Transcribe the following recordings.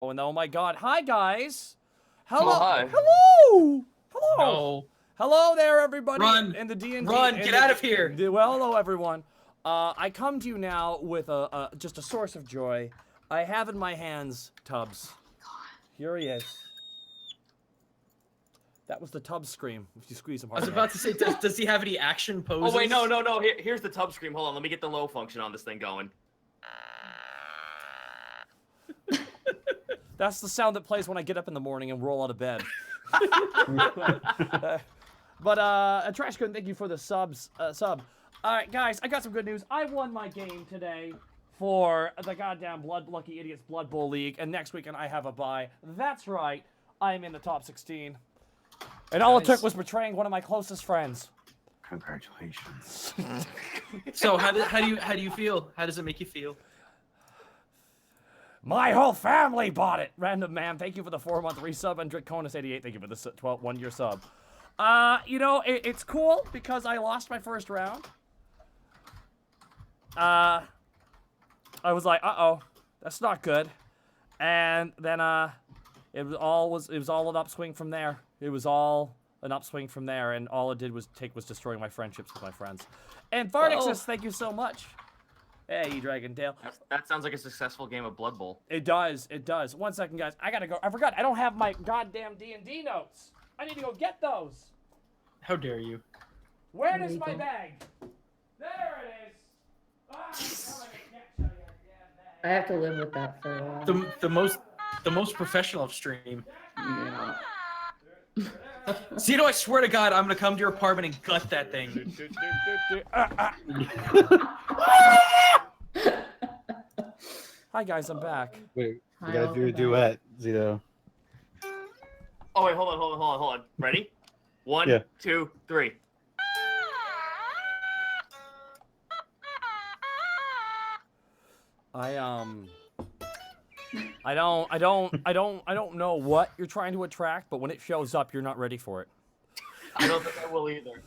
Oh, and oh my god. Hi, guys. Hello. Oh, hi. Hello. Hello. No. Hello there, everybody. Run. In the D&D. Run. Get out of here. Well, hello, everyone. I come to you now with just a source of joy. I have in my hands Tubbs. Here he is. That was the Tubbs scream. If you squeeze him hard I was enough. about to say, does he have any action poses? Oh wait, no. Here's the tub scream. Hold on, let me get the low function on this thing going. That's the sound that plays when I get up in the morning and roll out of bed. But Trash Gun, thank you for the sub. All right, guys, I got some good news. I won my game today for the goddamn Lucky Idiots Blood Bowl League, and next weekend I have a bye. That's right, I'm in the top 16. And all it took was betraying one of my closest friends. Congratulations. So how do you feel? How does it make you feel? My whole family bought it. Random man, thank you for the 4-month resub, and Draconis88, thank you for the 1-year sub. You know, it's cool because I lost my first round. I was like, uh-oh, that's not good. And then it was all an upswing from there. It was all an upswing from there, and all it did was destroying my friendships with my friends. And Farnixus, thank you so much. Hey, Dragon Tail. That sounds like a successful game of Blood Bowl. It does. It does. 1 second, guys. I gotta go. I forgot. I don't have my goddamn D&D notes. I need to go get those. How dare you? Where is my bag? There it is. Ah, I'm coming to get you, you damn bag. I have to live with that for a while. The most professional of stream. Yeah. Zito, I swear to God, I'm gonna come to your apartment and gut that thing. Hi, guys. I'm back. Wait, we Hi, gotta do a welcome duet, Zito. Oh wait, hold on. Ready? 1, Yeah. 2, 3. I don't know what you're trying to attract, but when it shows up, you're not ready for it. I don't think I will either.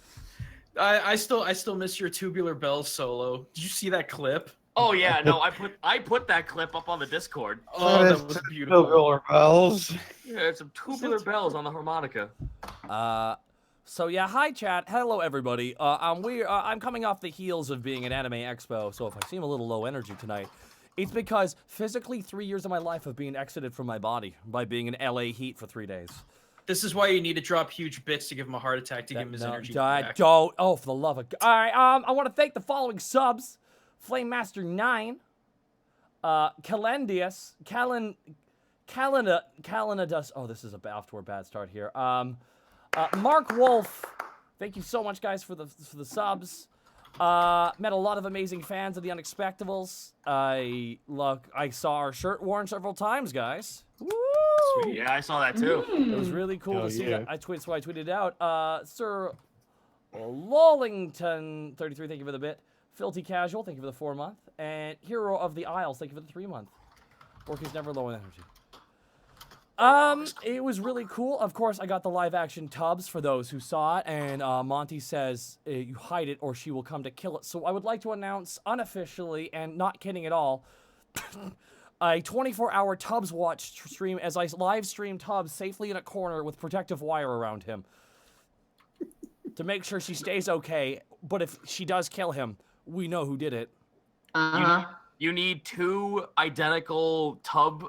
I still miss your Tubular Bells solo. Did you see that clip? Oh yeah, no, I put that clip up on the Discord. Oh, that was beautiful. Tubular bells. Yeah, it's some tubular bells on the harmonica. So yeah, hi chat, hello everybody. I'm coming off the heels of being at Anime Expo, so if I seem a little low energy tonight, it's because physically 3 years of my life have been exited from my body by being in LA heat for 3 days. This is why you need to drop huge bits to give him a heart attack to give him his energy back. Don't. Oh, for the love of God. All right, I want to thank the following subs. Flame Master 9, Calendius, Calenadus. Oh, this is off to a bad start here. Mark Wolf, thank you so much, guys, for the subs. Met a lot of amazing fans of the Unexpectables. I saw our shirt worn several times, guys. Woo! Sweet. Yeah, I saw that too. It was really cool to see yeah. that. I tweeted out. Sir Lollington33, thank you for the bit. Filthy Casual, thank you for the 4-month. And Hero of the Isles, thank you for the 3-month. Borky's never low in energy. It was really cool. Of course, I got the live action Tubbs for those who saw it, and Monty says you hide it or she will come to kill it. So I would like to announce unofficially, and not kidding at all, a 24-hour Tubbs watch stream as I live stream Tubbs safely in a corner with protective wire around him to make sure she stays okay. But if she does kill him, we know who did it. You need two identical tub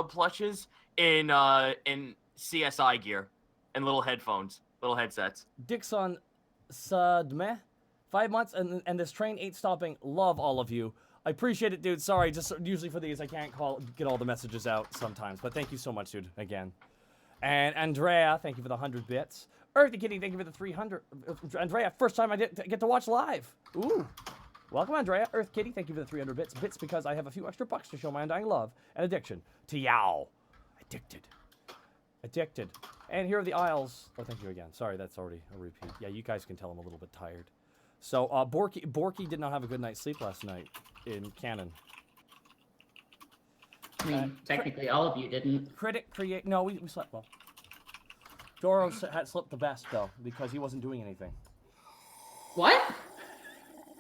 plushes in CSI gear and little headphones, little headsets. Dixon Sadmeh, 5 months, and this train ain't stopping. Love all of you. I appreciate it, dude. Sorry, just usually for these I can't get all the messages out sometimes, but thank you so much, dude, again. And Andrea, thank you for the 100 bits. Earthy Kitty, thank you for the 300. Andrea, first time I get to watch live. Ooh. Welcome, Andrea. Earth Kitty, thank you for the 300 bits. Bits because I have a few extra bucks to show my undying love and addiction to Yow. Addicted. And here are the Isles. Oh, thank you again. Sorry, that's already a repeat. Yeah, you guys can tell I'm a little bit tired. So, Borky did not have a good night's sleep last night in canon. I mean, technically all of you didn't. No, we slept well. Doro had slept the best, though, because he wasn't doing anything. What?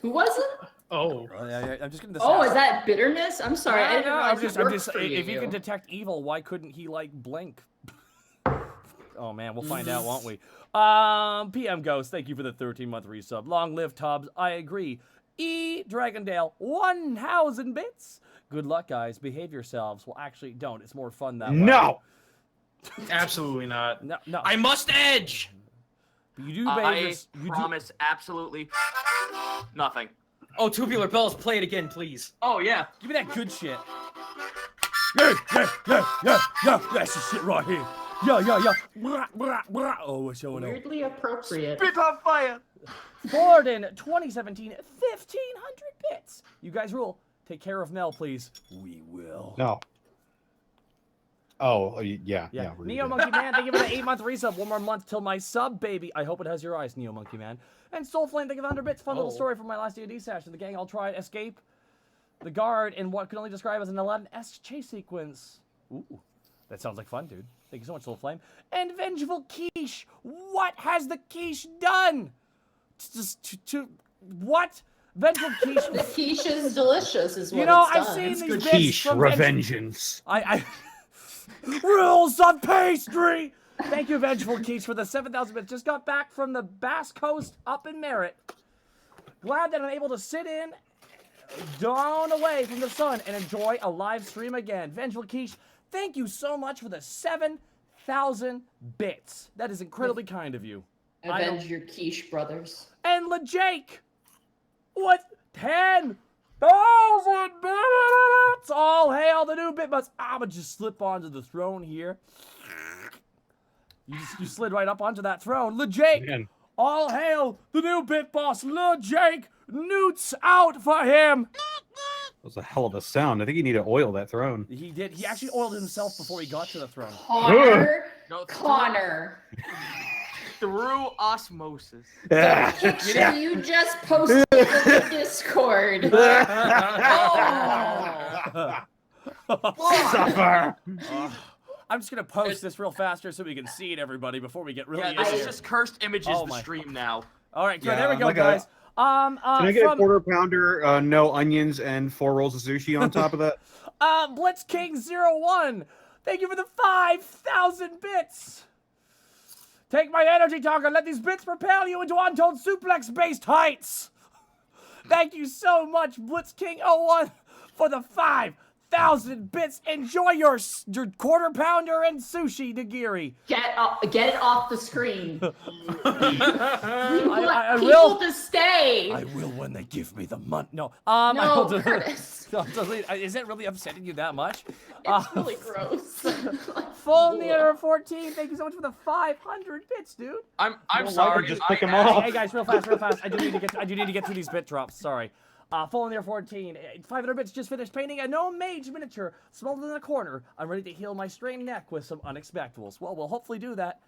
Who was it? Oh. I'm just gonna. Oh, is that bitterness? I'm sorry. I didn't No, realize I'm just. it worked for If you can detect evil, why couldn't he like blink? Oh man, we'll find out, won't we? PM Ghost, thank you for the 13-month resub. Long live Tubbs. I agree. E Dragondale, 1,000 bits. Good luck, guys. Behave yourselves. Well, actually, don't. It's more fun that way. No. Absolutely not. No. I must edge. But you do I promise absolutely nothing. Oh, Tubular Bells, play it again, please. Oh yeah. Give me that good shit. Yeah. That's the shit right here. Yeah. Oh, what's showing up? Weirdly appropriate. Spit on fire. Borden, 2017, 1,500 bits. You guys rule. Take care of Mel, please. We will. No. Oh, yeah. Neo Monkey Man, thank you for the 8-month resub. One more month till my sub, baby. I hope it has your eyes, Neo Monkey Man. And Soulflame, thank you for 100 bits. Fun little story from my last D&D session. The gang all tried to escape the guard in what can only describe as an Aladdin-esque chase sequence. Ooh, that sounds like fun, dude. Thank you so much, Soulflame. And Vengeful Quiche, what has the quiche done? What? Vengeful Quiche. The quiche is delicious, is what I've it's done. seen It's these good bits Quiche from revengeance. I rules of pastry. Thank you, Vengeful Quiche, for the 7,000 bits. Just got back from the Basque Coast up in Merritt. Glad that I'm able to sit in, down away from the sun, and enjoy a live stream again. Vengeful Quiche, thank you so much for the 7,000 bits. That is incredibly kind of you. Avenge your quiche brothers. And LeJake, what? 10,000 bits! All hail the new bitbus. I'ma just slip onto the throne here. You slid right up onto that throne. LeJake, Man. all hail the new bit boss. LeJake, newts out for him. That was a hell of a sound. I think you need to oil that throne. He did. He actually oiled himself before he got to the throne. Connor. Through osmosis. Picture you just posted in the Discord. Suffer. I'm just gonna post this real faster so we can see it, everybody, before we get really Yeah, into this is it. just cursed images Oh the my. stream now. All right, good. Yeah, There we go, like guys. Can I get a quarter pounder, no onions, and 4 rolls of sushi on top of that? Blitz King 01. Thank you for the 5,000 bits. Take my energy talk and let these bits propel you into untold suplex-based heights. Thank you so much, Blitz King 01, for the 5,000 bits. Enjoy your quarter pounder and sushi, Nagiri. Get it off the screen. I People will. to stay. I will when they give me the money. No. No, Curtis. Is it really upsetting you that much? It's really gross. Full Near 14. Thank you so much for the 500 bits, dude. I'm Don't sorry. like it, just pick 'em I- off. Hey guys, real fast. I do need to get through these bit drops. Sorry. Full Near 14. 500 bits. Just finished painting a no mage miniature smaller than a corner. I'm ready to heal my strained neck with some Unexpectables. Well, we'll hopefully do that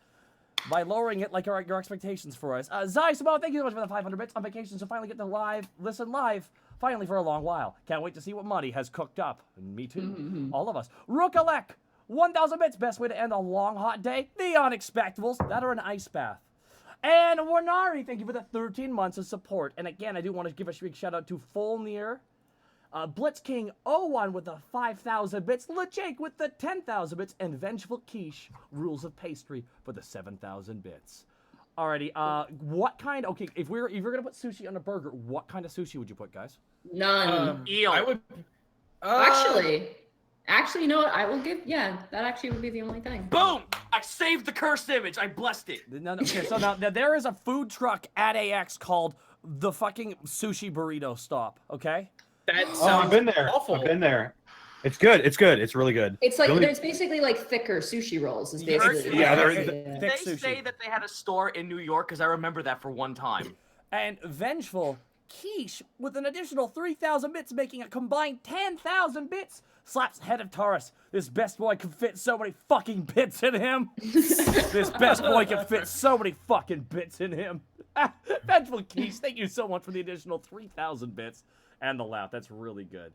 by lowering it like your expectations for us. Zai Sabah, thank you so much for the 500 bits. On vacation, so finally get to listen live. Finally for a long while. Can't wait to see what Muddy has cooked up. And me too. All of us. Rookalek, 1,000 bits. Best way to end a long, hot day. The Unexpectables. That or an ice bath. And Warnari, thank you for the 13 months of support. And again, I do want to give a big shout out to Fulnir, Blitz King 01 with the 5,000 bits, LeJake with the 10,000 bits, and Vengeful Quiche, Rules of Pastry for the 7,000 bits. Alrighty, what kind? Okay, if you're gonna put sushi on a burger, what kind of sushi would you put, guys? None. Eel. I would. Actually, you know what? I will give. Yeah, that actually would be the only thing. Boom! I saved the cursed image. I blessed it. No, okay, so now there is a food truck at AX called the fucking Sushi Burrito Stop. Okay. That Oh, sounds I've been there. awful. I've been there. It's good. It's good. It's really good. It's like The only- there's basically like thicker sushi rolls. Is Yeah, basically yeah, they're- thick They sushi. say that they had a store in New York because I remember that for one time. And Vengeful Quiche with an additional 3,000 bits, making a combined 10,000 bits. Slaps head of Taurus. This best boy can fit so many fucking bits in him. This best boy can fit so many fucking bits in him. Vengeful Quiche, thank you so much for the additional 3,000 bits. And the laugh, that's really good.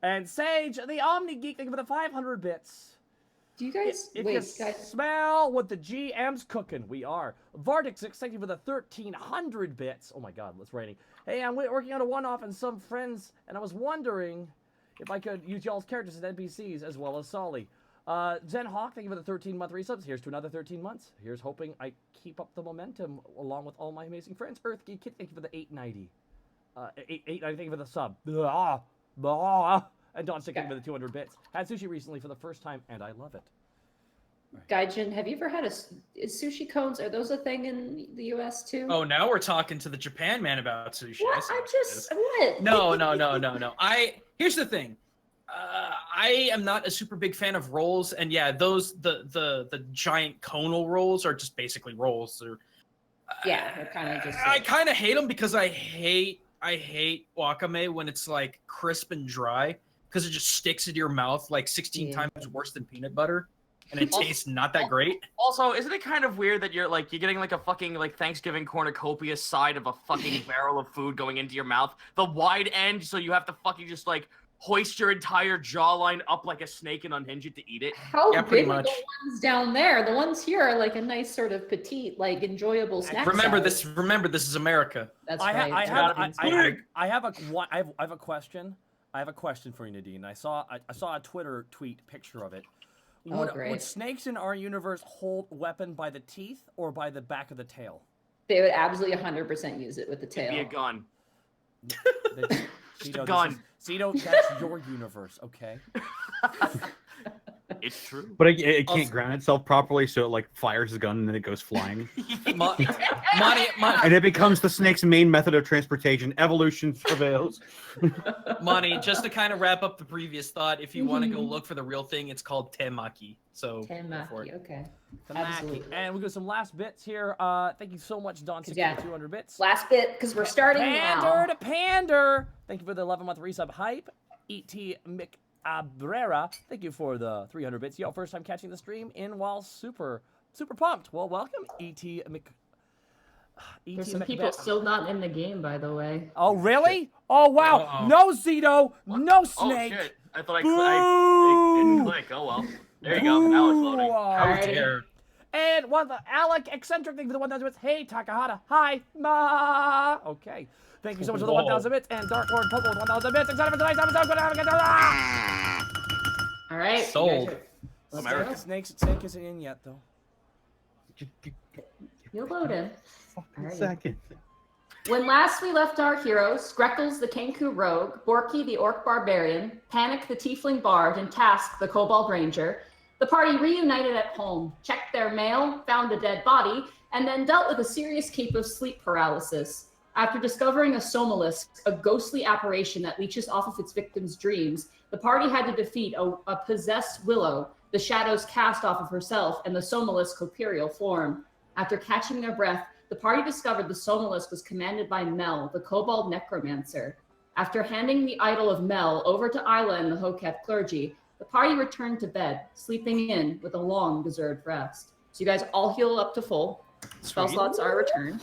And Sage, the Omni Geek, thank you for the 500 bits. Do you guys If wait, you guys? smell what the GM's cooking, we are. Vardix, thank you for the 1,300 bits. Oh my God, it's raining. Hey, I'm working on a one-off and some friends, and I was wondering if I could use y'all's characters as NPCs as well as Solly. Zen Hawk, thank you for the 13-month resubs. Here's to another 13 months. Here's hoping I keep up the momentum along with all my amazing friends. Earthgeek Kid, thank you for the 890. 890, thank you for the sub. And Don Stick, thank you for the 200 bits. Had sushi recently for the first time, and I love it. Gaijin, have you ever had is sushi cones? Are those a thing in the U.S. too? Oh, now we're talking to the Japan man about sushi. What? I see I'm what it just is. what? No. Here's the thing. I am not a super big fan of rolls, and yeah, the giant conal rolls are just basically rolls. Yeah, they're kind of just. I kind of hate them because I hate wakame when it's like crisp and dry because it just sticks into your mouth like 16 times worse than peanut butter, and it tastes not that great. Also, isn't it kind of weird that you're getting like a fucking like Thanksgiving cornucopia side of a fucking barrel of food going into your mouth, the wide end, so you have to fucking just like hoist your entire jawline up like a snake and unhinge it to eat it. How Yeah, big pretty are much. the ones down there? The ones here are like a nice sort of petite, like enjoyable snack. Remember size. this. Remember this is America. That's I right. have a question. I have a question for you, Nadine. I saw a Twitter tweet picture of it. Great. Would snakes in our universe hold weapon by the teeth or by the back of the tail? They would absolutely 100% use it with the tail. Be a gun. Cito, a gun. Cito, that's your universe, okay? It's true. But it can't Also- ground itself properly, so it like fires the gun and then it goes flying. Monty, And it becomes the snake's main method of transportation. Evolution prevails. Monty, just to kind of wrap up the previous thought, if you want to go look for the real thing, it's called temaki. So go for Temaki, it. okay. Tamaki. Absolutely. And we got some last bits here. Thank you so much, Don, Yeah. 200 bits. Last bit, because we're starting Pander now. to pander. Thank you for the 11-month resub hype. E.T. McAbrera, thank you for the 300 bits. Yo, first time catching the stream in while super pumped. Well, welcome, E.T. There's some people still not in the game, by the way. Oh, really? Oh, wow. Uh-oh. No, Zito. No Oh snake. shit! I thought it Boo! didn't click. Oh well. There you go. Now it's loading. Boo! How Alrighty. dare. And one the Alec eccentric thing for the 1,000 bits. Hey Takahata, hi ma. Okay, thank you so much for the Whoa. 1,000 bits. And Dark Lord Popo with 1,000 bits. Excited for tonight's episode. Good to have a good time. All right. Sold. Let's America. go. Snake isn't in yet though. You'll load in. Alrighty. Second. When last we left our heroes, Greckles the Kenku Rogue, Borky the Orc Barbarian, Panic the Tiefling Bard, and Task the Kobold Ranger, the party reunited at home, checked their mail, found a dead body, and then dealt with a serious case of sleep paralysis. After discovering a somalisk, a ghostly apparition that leeches off of its victims' dreams, the party had to defeat a possessed Willow, the shadows cast off of herself, and the somalisk's corporeal form. After catching their breath, the party discovered the somalisk was commanded by Mel, the kobold necromancer. After handing the idol of Mel over to Isla and the Hoketh clergy, the party returned to bed, sleeping in with a long deserved rest. So you guys all heal up to full. Spell slots are returned.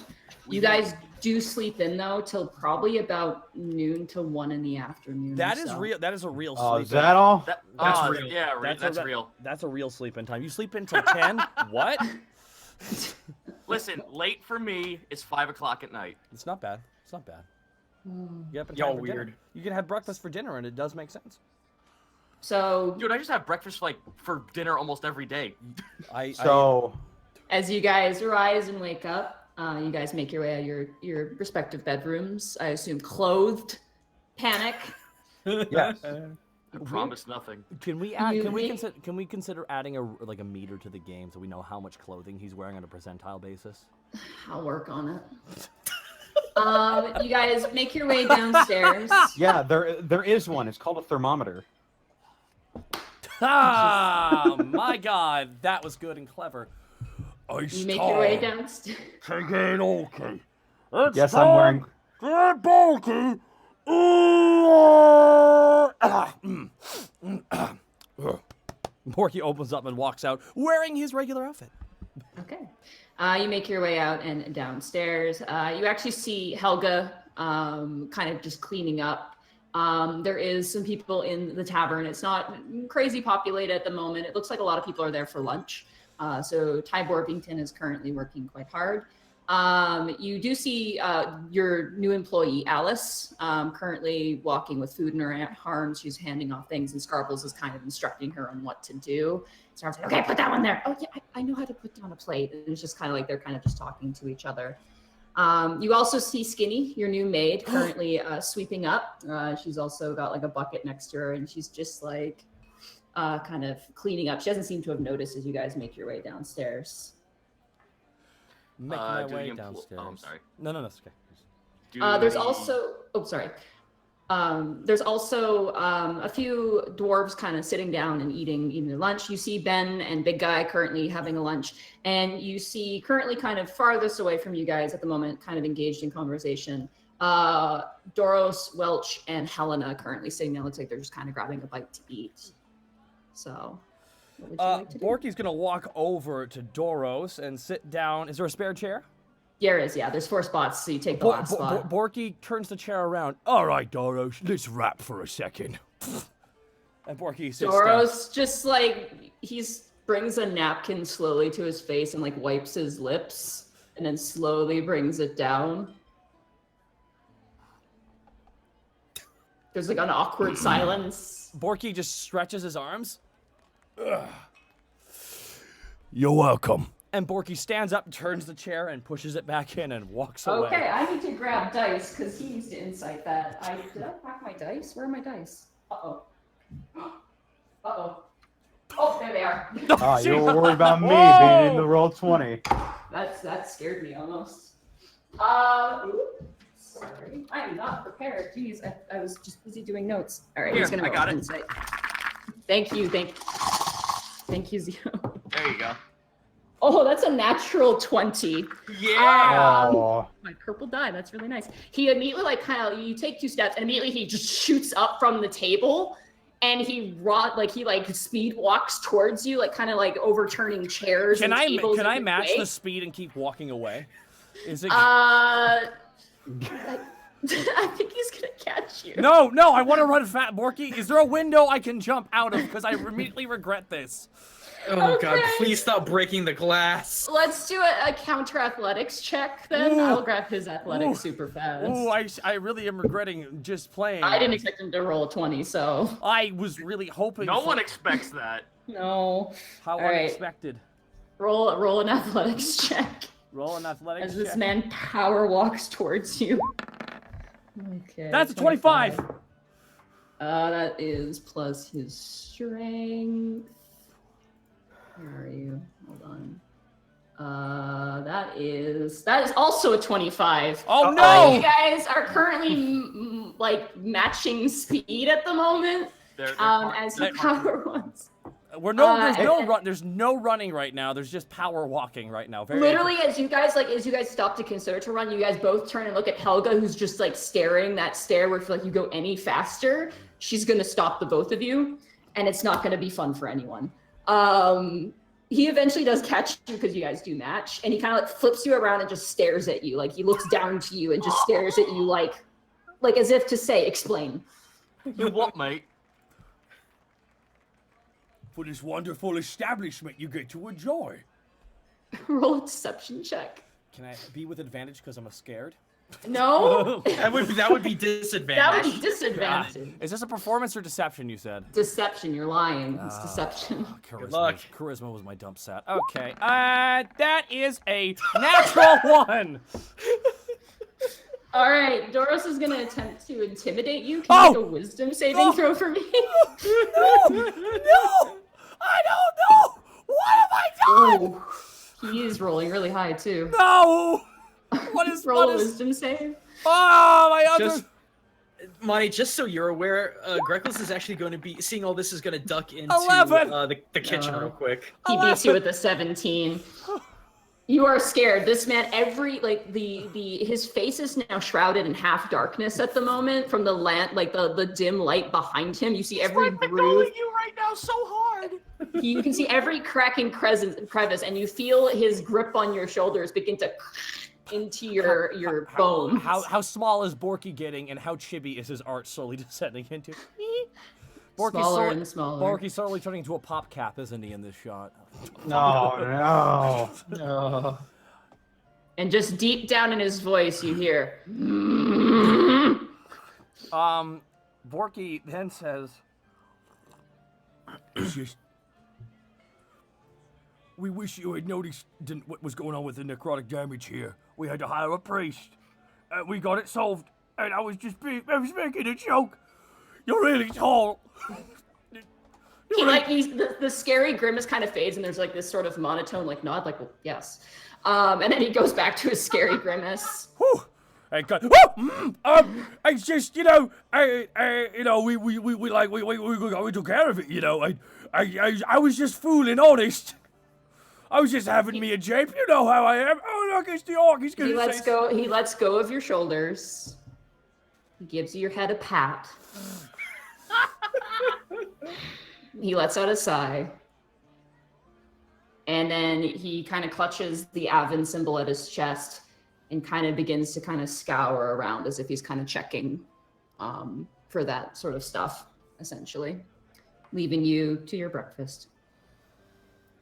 You guys do sleep in though till probably about noon to 1 in the afternoon. That is so. real. That is a real Oh, sleep. is that all? That's real. Yeah, that's a- real. That's a real sleep in time. You sleep until 10. What? Listen, late for me is 5 o'clock at night. It's not bad. It's not bad. Mm. You get up in Y'all time for dinner. weird. You can have breakfast for dinner, and it does make sense. So Dude, I just have breakfast for dinner almost every day. So, as you guys rise and wake up, you guys make your way out of your respective bedrooms. I assume clothed. Panic. yes. I promise nothing. Can we add? You Can we consider adding a meter to the game so we know how much clothing he's wearing on a percentile basis? I'll work on it. You guys make your way downstairs. Yeah, there is one. It's called a thermometer. Ah, my God, that was good and clever. You make your way downstairs. okay. Yes, I'm wearing. Get bulky. Borky opens up and walks out wearing his regular outfit. Okay. You make your way out and downstairs. You actually see Helga kind of just cleaning up There is some people in the tavern. It's not crazy populated at the moment. It looks like a lot of people are there for lunch. So Ty Borpington is currently working quite hard. You do see your new employee, Alice, currently walking with food in her arms. She's handing off things, and Scarbles is kind of instructing her on what to do. Scarbles like, okay, put that one there. Oh, yeah, I know how to put down a plate. And it's just kind of like they're kind of just talking to each other. You also see Skinny, your new maid, currently sweeping up. She's also got like a bucket next to her, and she's just like kind of cleaning up. She doesn't seem to have noticed as you guys make your way downstairs. Make my way downstairs. Oh, I'm sorry. No, it's okay. There's also there's also a few dwarves kind of sitting down and eating their lunch. You see Ben and Big Guy currently having a lunch, and you see currently kind of farthest away from you guys at the moment, kind of engaged in conversation. Doros, Welch, and Helena currently sitting down. Looks like they're just kind of grabbing a bite to eat. So, what would you like to do? Borky's gonna walk over to Doros and sit down. Is there a spare chair? There is, yeah. There's 4 spots, so you take the last spot. Borky turns the chair around. All right, Doros, let's rap for a second. And Borky sits Doros just like brings a napkin slowly to his face and like wipes his lips, and then slowly brings it down. There's like an awkward silence. Borky just stretches his arms. Ugh. You're welcome. And Borky stands up, turns the chair, and pushes it back in and walks away. Okay, I need to grab dice because he needs to insight that. Did I pack my dice? Where are my dice? Uh-oh. Oh, there they are. Oh, you were worried about me being in the roll 20. That scared me almost. Sorry. I am not prepared. Jeez, I was just busy doing notes. All right, Here, he's gonna I got it. insight. Thank you, Zero. There you go. Oh, that's a natural 20. Yeah. Oh. My purple die. That's really nice. He immediately you take 2 steps, and immediately he just shoots up from the table, and he speed walks towards you, like kind of like overturning chairs. Can and tables I in match way. the speed and keep walking away? Is it? I think he's gonna catch you. No, I want to run fat. Borky, is there a window I can jump out of? Because I immediately regret this. Oh Okay. God! Please stop breaking the glass. Let's do a counter athletics check then. Ooh. I'll grab his athletics Ooh. super fast. Ooh, I really am regretting just playing. I didn't expect him to roll a 20, so I was really hoping. No for- one expects that. no. How All right. unexpected. Roll an athletics check Roll an athletics as this check. man power walks towards you. Okay. That's a 25. That is plus his strength. Where are you? Hold on. That is also a 25. Oh no! You guys are currently like matching speed at the moment. As he power walks. There's no running right now. There's just power walking right now. Literally, as you guys stop to consider to run, you guys both turn and look at Helga, who's just like staring that stare where if like you go any faster, she's gonna stop the both of you, and it's not gonna be fun for anyone. He eventually does catch you because you guys do match, and he kind of like flips you around and just stares at you. Like he looks down to you and just stares at you like as if to say, explain. You what, mate? For this wonderful establishment you get to enjoy. Roll a deception check. Can I be with advantage because I'm scared? No. That would be disadvantage. That would be disadvantage. Is this a performance or deception, you said? Deception, you're lying. It's deception. Charisma. luck. Charisma was my dump set. Okay. That is a natural 1. All right, Doros is gonna attempt to intimidate you. Can you make a wisdom saving throw for me? No! I don't know! What have I done? Ooh, he is rolling really high too. No! What is Roll a wisdom save. Oh, my other... Just, Monty, just so you're aware, Greckles is actually going to be seeing all this is going to duck into 11. The kitchen real quick. He beats you with a 17. You are scared. This man, his face is now shrouded in half darkness at the moment from the the dim light behind him. You see every groove. You right now so hard. You can see every crack and crevice, and you feel his grip on your shoulders begin to into your bones. How small is Borky getting, and how chibi is his art slowly descending into? Smaller and smaller. Borky's slowly turning into a pop cap, isn't he, in this shot? No. No. And just deep down in his voice, you hear. Borky then says, "It's just, we wish you had noticed what was going on with the necrotic damage here. We had to hire a priest. We got it solved, and I was making a joke. You're really tall." The scary grimace kind of fades, and there's like this sort of monotone like nod, like, well, yes. And then he goes back to his scary grimace. Whew. It's just, we took care of it, I was just fooling, honest. I was just having me a jape, you know how I am. Oh, look, it's the orc, he's gonna He lets go of your shoulders. He gives you your head a pat. He lets out a sigh. And then he kind of clutches the Avon symbol at his chest and kind of begins to kind of scour around as if he's kind of checking for that sort of stuff, essentially, leaving you to your breakfast.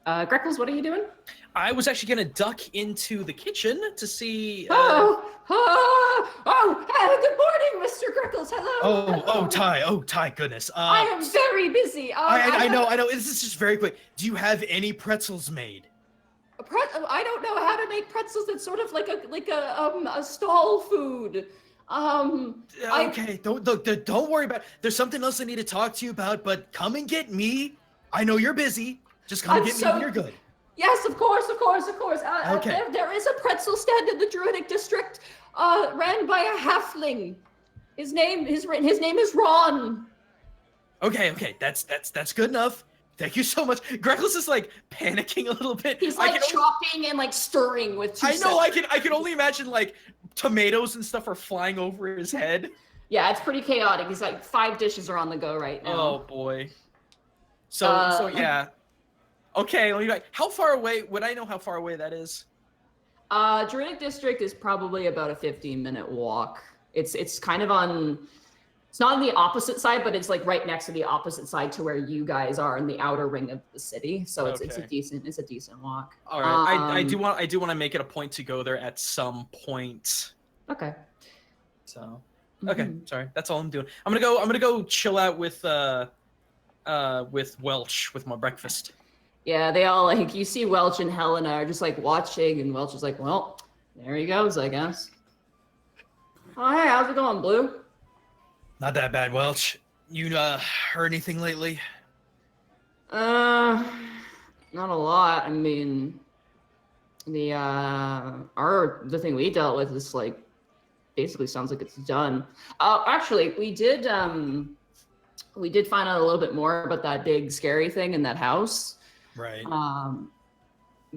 Greckles, what are you doing? I was actually going to duck into the kitchen to see... Good morning, Mr. Greckles. Hello. Ty, goodness. I am very busy. I know. This is just very quick. Do you have any pretzels made? I don't know how to make pretzels. It's sort of like a stall food. Okay, don't worry about it. There's something else I need to talk to you about, but come and get me. I know you're busy. Just come and get me when you're good. Yes, of course. Okay. There is a pretzel stand in the Druidic district, ran by a halfling. His name is Ron. Okay, that's good enough. Thank you so much. Greckles is like panicking a little bit. He's like chopping and like stirring with two. I know. I can only imagine like tomatoes and stuff are flying over his head. Yeah, it's pretty chaotic. He's like 5 dishes are on the go right now. Oh boy. So yeah. Okay, how far away? Would I know how far away that is? Druidic district is probably about a 15-minute walk. It's kind of on. It's not on the opposite side, but it's like right next to the opposite side to where you guys are in the outer ring of the city. So it's a decent walk. All right, I do want to make it a point to go there at some point. Okay. So okay, sorry, that's all I'm doing. I'm gonna go chill out with Welch with my breakfast. Yeah, they all like you see Welch and Helena are just like watching, and Welch is like, well, there he goes, I guess. Oh hey, how's it going, Blue? Not that bad, Welch. You heard anything lately? Not a lot. I mean, the thing we dealt with is like basically sounds like it's done. Actually, we did find out a little bit more about that big scary thing in that house. Right.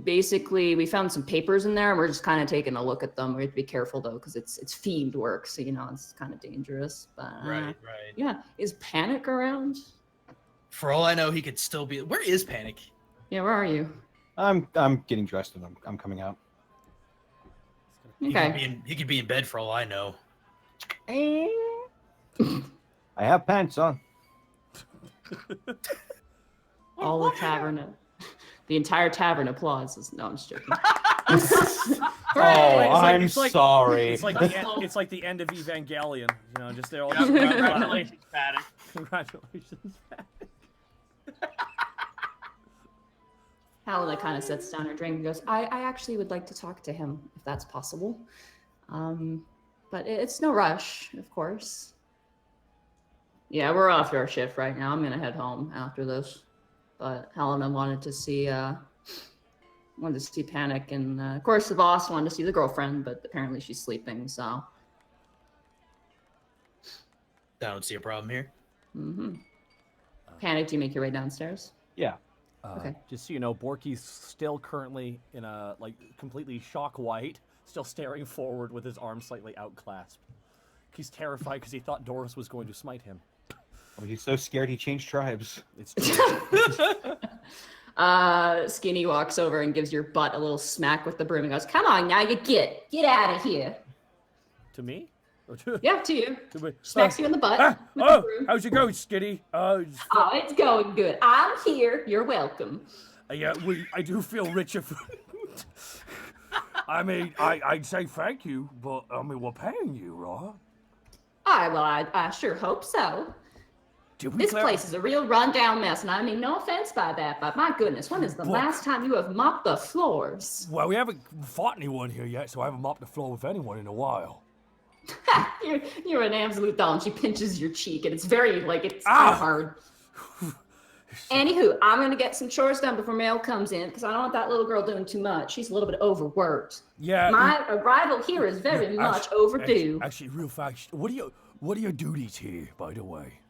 Basically, we found some papers in there, and we're just kind of taking a look at them. We have to be careful though, because it's fiend work, so it's kind of dangerous. But right. Yeah, is Panic around? For all I know, he could still be. Where is Panic? Yeah, where are you? I'm getting dressed and I'm coming out. Okay. He could be in bed for all I know. I have pants on. All the tavern, the entire tavern applauds. No, I'm just joking. I'm sorry. It's like the end of Evangelion. Just they're all. Congratulations, Panic. Congratulations, Panic. Helena kind of sits down her drink and goes, I actually would like to talk to him, if that's possible. But it's no rush, of course. Yeah, we're off our shift right now. I'm going to head home after this. But Helena wanted to see Panic, and of course the boss wanted to see the girlfriend, but apparently she's sleeping, so. I don't see a problem here. Panic, do you make your way downstairs? Yeah. Okay. Just so you know, Borky's still currently in a completely shock white, still staring forward with his arms slightly outclasped. He's terrified because he thought Doris was going to smite him. Oh, he's so scared he changed tribes. It's true. Skinny walks over and gives your butt a little smack with the broom and goes, "Come on, now you get out of here." To me? Yeah, to you. To me. Smacks you in the butt with the broom. How's it going, Skinny? It's going good. I'm here. You're welcome. Yeah, I do feel richer. I mean, I'd say thank you, but I mean, we're paying you, right? I sure hope so. This place is a real rundown mess, and I mean no offense by that, but my goodness, when is the last time you have mopped the floors? Well, we haven't fought anyone here yet, so I haven't mopped the floor with anyone in a while. You're an absolute doll, and she pinches your cheek, and it's very, it's kind of hard. Anywho, I'm going to get some chores done before Mel comes in, because I don't want that little girl doing too much. She's a little bit overworked. Yeah. My arrival here is very much overdue. Actually, real fast, what are your duties here, by the way?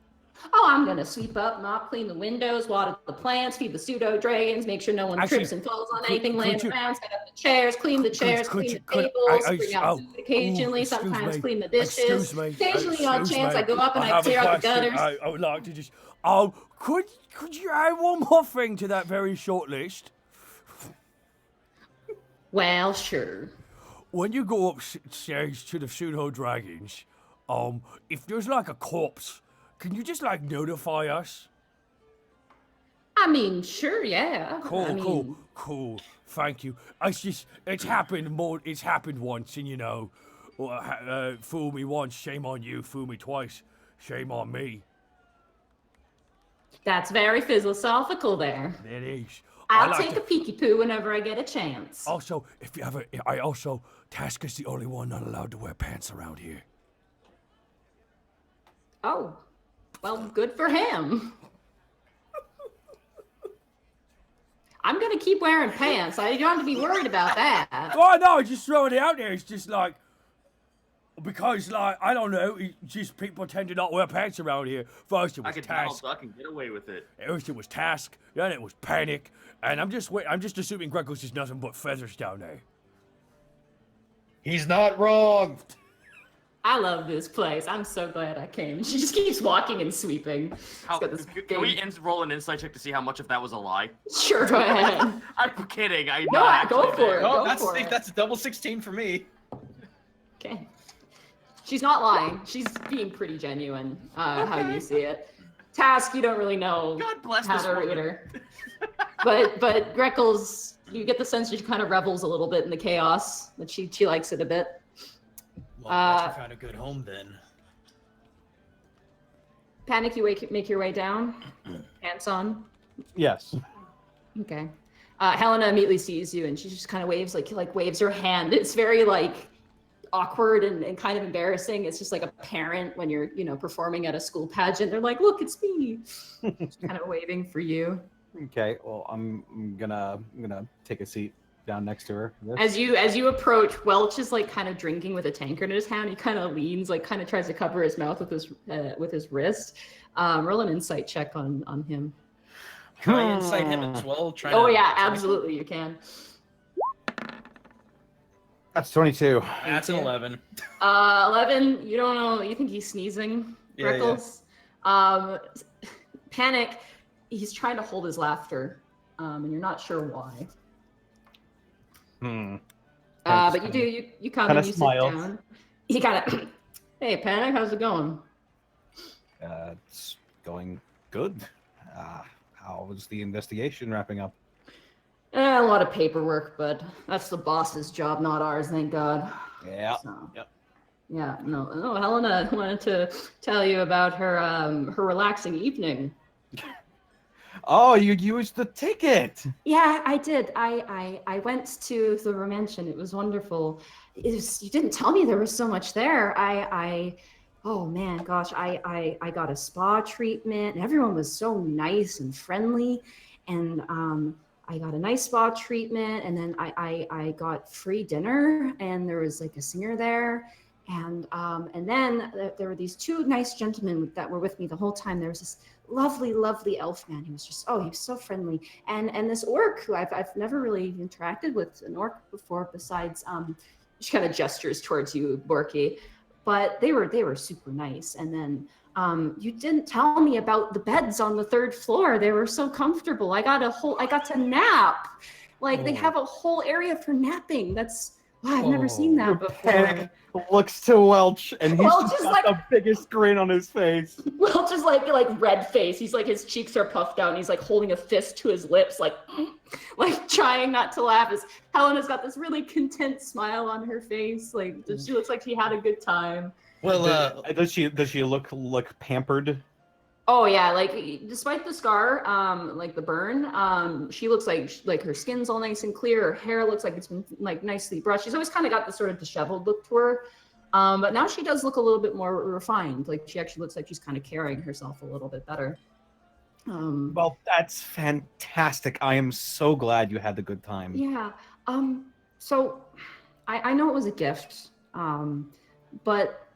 Oh, I'm going to sweep up, mop, clean the windows, water the plants, feed the pseudo-dragons, make sure no one trips and falls on anything laying around, set up the chairs, clean the chairs, clean the tables, bring out food occasionally, sometimes clean the dishes. Occasionally, on chance, I go up and I clear out the gutters. I would like to just... could you add one more thing to that very short list? Well, sure. When you go upstairs to the pseudo-dragons, if there's like a corpse, can you just notify us? I mean, sure, yeah. Cool. Thank you. It's happened once, and fool me once, shame on you. Fool me twice, shame on me. That's very philosophical there. It is. I'll take a peeky poo whenever I get a chance. Also, Task is the only one not allowed to wear pants around here. Oh. Well, good for him. I'm going to keep wearing pants. You don't have to be worried about that. Oh, no, just throwing it out there. It's just because, I don't know, just people tend to not wear pants around here. First it was Task. I can get away with it. First it was Task, then it was Panic, and I'm just assuming Greckles is nothing but feathers down there. He's not wrong. I love this place. I'm so glad I came. She just keeps walking and sweeping. Can we roll an insight check to see how much of that was a lie? Sure, go ahead. I'm kidding. Go for it. That's double 16 for me. Okay. She's not lying. She's being pretty genuine, how you see it. Task, you don't really know God bless how this to read woman. her. But Greckles, you get the sense she kind of revels a little bit in the chaos, that she likes it a bit. Well, you found a good home then. Panic, you make your way down. Pants on. Yes. Okay. Helena immediately sees you, and she just kind of waves, waves her hand. It's very awkward and kind of embarrassing. It's just like a parent when you're performing at a school pageant. They're like, "Look, it's me." Just kind of waving for you. Okay. Well, I'm gonna take a seat down next to her. As you approach, Welch is kind of drinking with a tankard in his hand. He kind of leans, kind of tries to cover his mouth with his wrist. Roll an insight check on him. Can I insight him as well? Absolutely, you can. That's 22. That's an 11. 11. You don't know. You think he's sneezing, Greckles? Yeah. Panic. He's trying to hold his laughter, and you're not sure why. But you come and you sit down. He kind of, "Hey, Panic, how's it going?" It's going good. How was the investigation wrapping up? A lot of paperwork, but that's the boss's job, not ours, thank God. Yeah. So, Yep. Yeah, no, Helena wanted to tell you about her relaxing evening. Oh, you used the ticket. Yeah, I did. I went to the mansion. It was wonderful. You didn't tell me there was so much there. Oh man, gosh, I got a spa treatment, and everyone was so nice and friendly, and I got a nice spa treatment, and then I got free dinner, and there was a singer there, and then there were these two nice gentlemen that were with me the whole time. There was this lovely elf man. He was so friendly, and this orc who I've never really interacted with an orc before, besides she kind of gestures towards you, Borky, but they were super nice. And then You didn't tell me about the beds on the 3rd floor. They were so comfortable. I got to nap. Like they have a whole area for napping. I've never seen that before. Panic looks to Welch, and he's Welch just is got like- the biggest grin on his face. Welch is like red face. He's like, his cheeks are puffed out and he's like holding a fist to his lips, like trying not to laugh. As Helena's got this really content smile on her face. Like she looks like she had a good time. Well, Does she look pampered? Oh yeah, like despite the scar, like the burn, she looks like her skin's all nice and clear. Her hair looks like it's been like nicely brushed. She's always kind of got this sort of disheveled look to her, but now she does look a little bit more refined. Like she actually looks like she's kind of carrying herself a little bit better. Well, that's fantastic. I am so glad you had the good time. Yeah. So I know it was a gift, but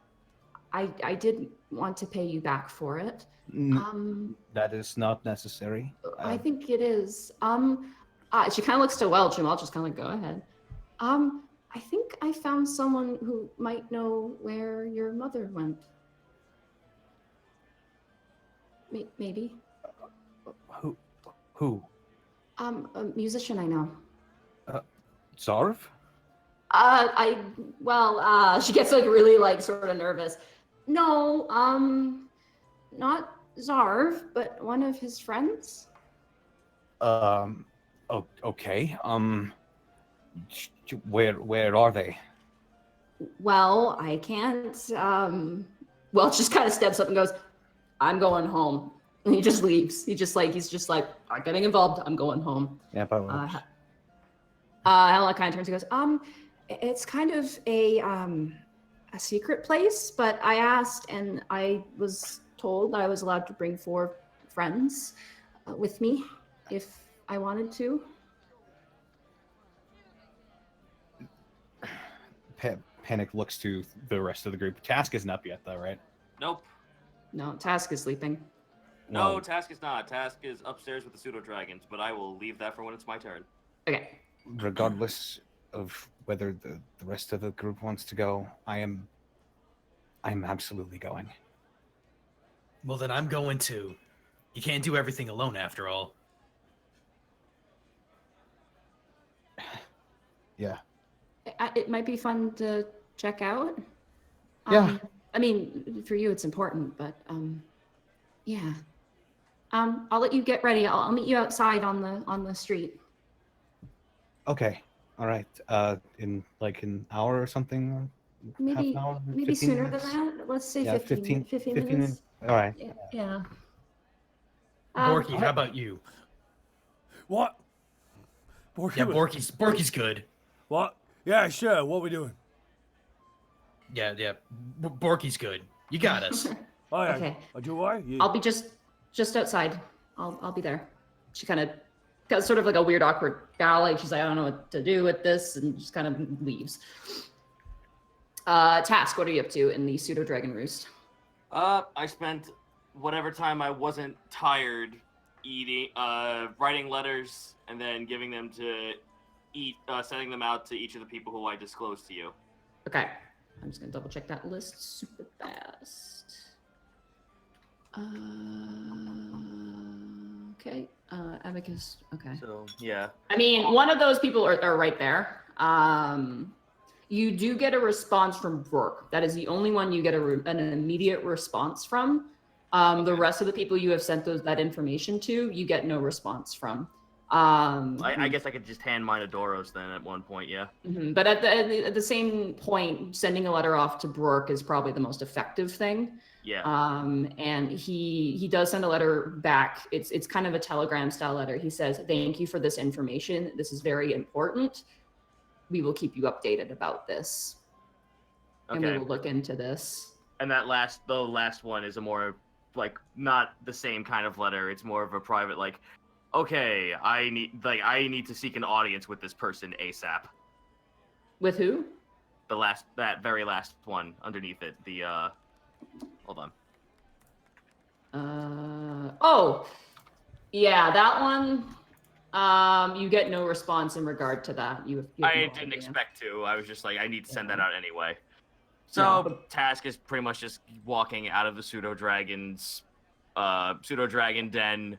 I did want to pay you back for it. That is not necessary. I think it is. She kind of looks to Welch, and Welch is kind of like, go ahead. I think I found someone who might know where your mother went. Maybe. Who? A musician I know. Zarv? She gets like really like sort of nervous. No, not Zarv, but one of his friends. Okay. Where are they? Well, I can't. Welch just kind of steps up and goes, "I'm going home," and he just leaves. He's just like, "I'm getting involved. I'm going home." Yeah, but Helena kind of turns and goes, "It's kind of a secret place, but I asked and I was told I was allowed to bring 4 friends with me if I wanted to." Panic looks to the rest of the group. Task isn't up yet, though, right? Nope. No, Task is sleeping. No, Task is not. Task is upstairs with the pseudo dragons, but I will leave that for when it's my turn. Okay. Regardless of whether the rest of the group wants to go, I'm absolutely going. Well, then I'm going too. You can't do everything alone, after all. Yeah. It might be fun to check out. Yeah. I mean, for you it's important, but yeah. I'll let you get ready. I'll meet you outside on the street. Okay. All right. In like an hour or something? Half Maybe an hour? maybe 15 sooner minutes? than that. Let's say Yeah, 15 15 minutes. All right. Yeah. Borky, how about you? What? Borky Yeah, was- Borky's good. What? Yeah, sure. What we doing? Yeah. Borky's good. You got us. Oh, yeah. Okay. Do I? Yeah. I'll be just outside. I'll be there. She kind of got sort of like a weird awkward bow, like she's like, I don't know what to do with this, and just kind of leaves. Task, what are you up to in the pseudo dragon roost? I spent whatever time I wasn't tired eating, writing letters, and then giving them to eat, sending them out to each of the people who I disclosed to you. Okay. I'm just gonna double check that list super fast. Okay. Abacus. Okay. So yeah. I mean, one of those people are right there. You do get a response from Brooke. That is the only one you get an immediate response from. The rest of the people you have sent that information to, you get no response from. I guess I could just hand mine to Doros then at one point, yeah. But at the same point, sending a letter off to Brooke is probably the most effective thing. Yeah. And he does send a letter back. It's kind of a telegram style letter. He says, "Thank you for this information. This is very important. We will keep you updated about this. And we Okay. will look into this." And the last one is a more like not the same kind of letter. It's more of a private like, okay, I need to seek an audience with this person ASAP. With who? That very last one underneath it. The hold on. Oh, yeah, that one. You get no response in regard to that. You have I no didn't idea. expect to. I was just like, I need to send that out anyway. So Task is pretty much just walking out of the pseudo dragon den,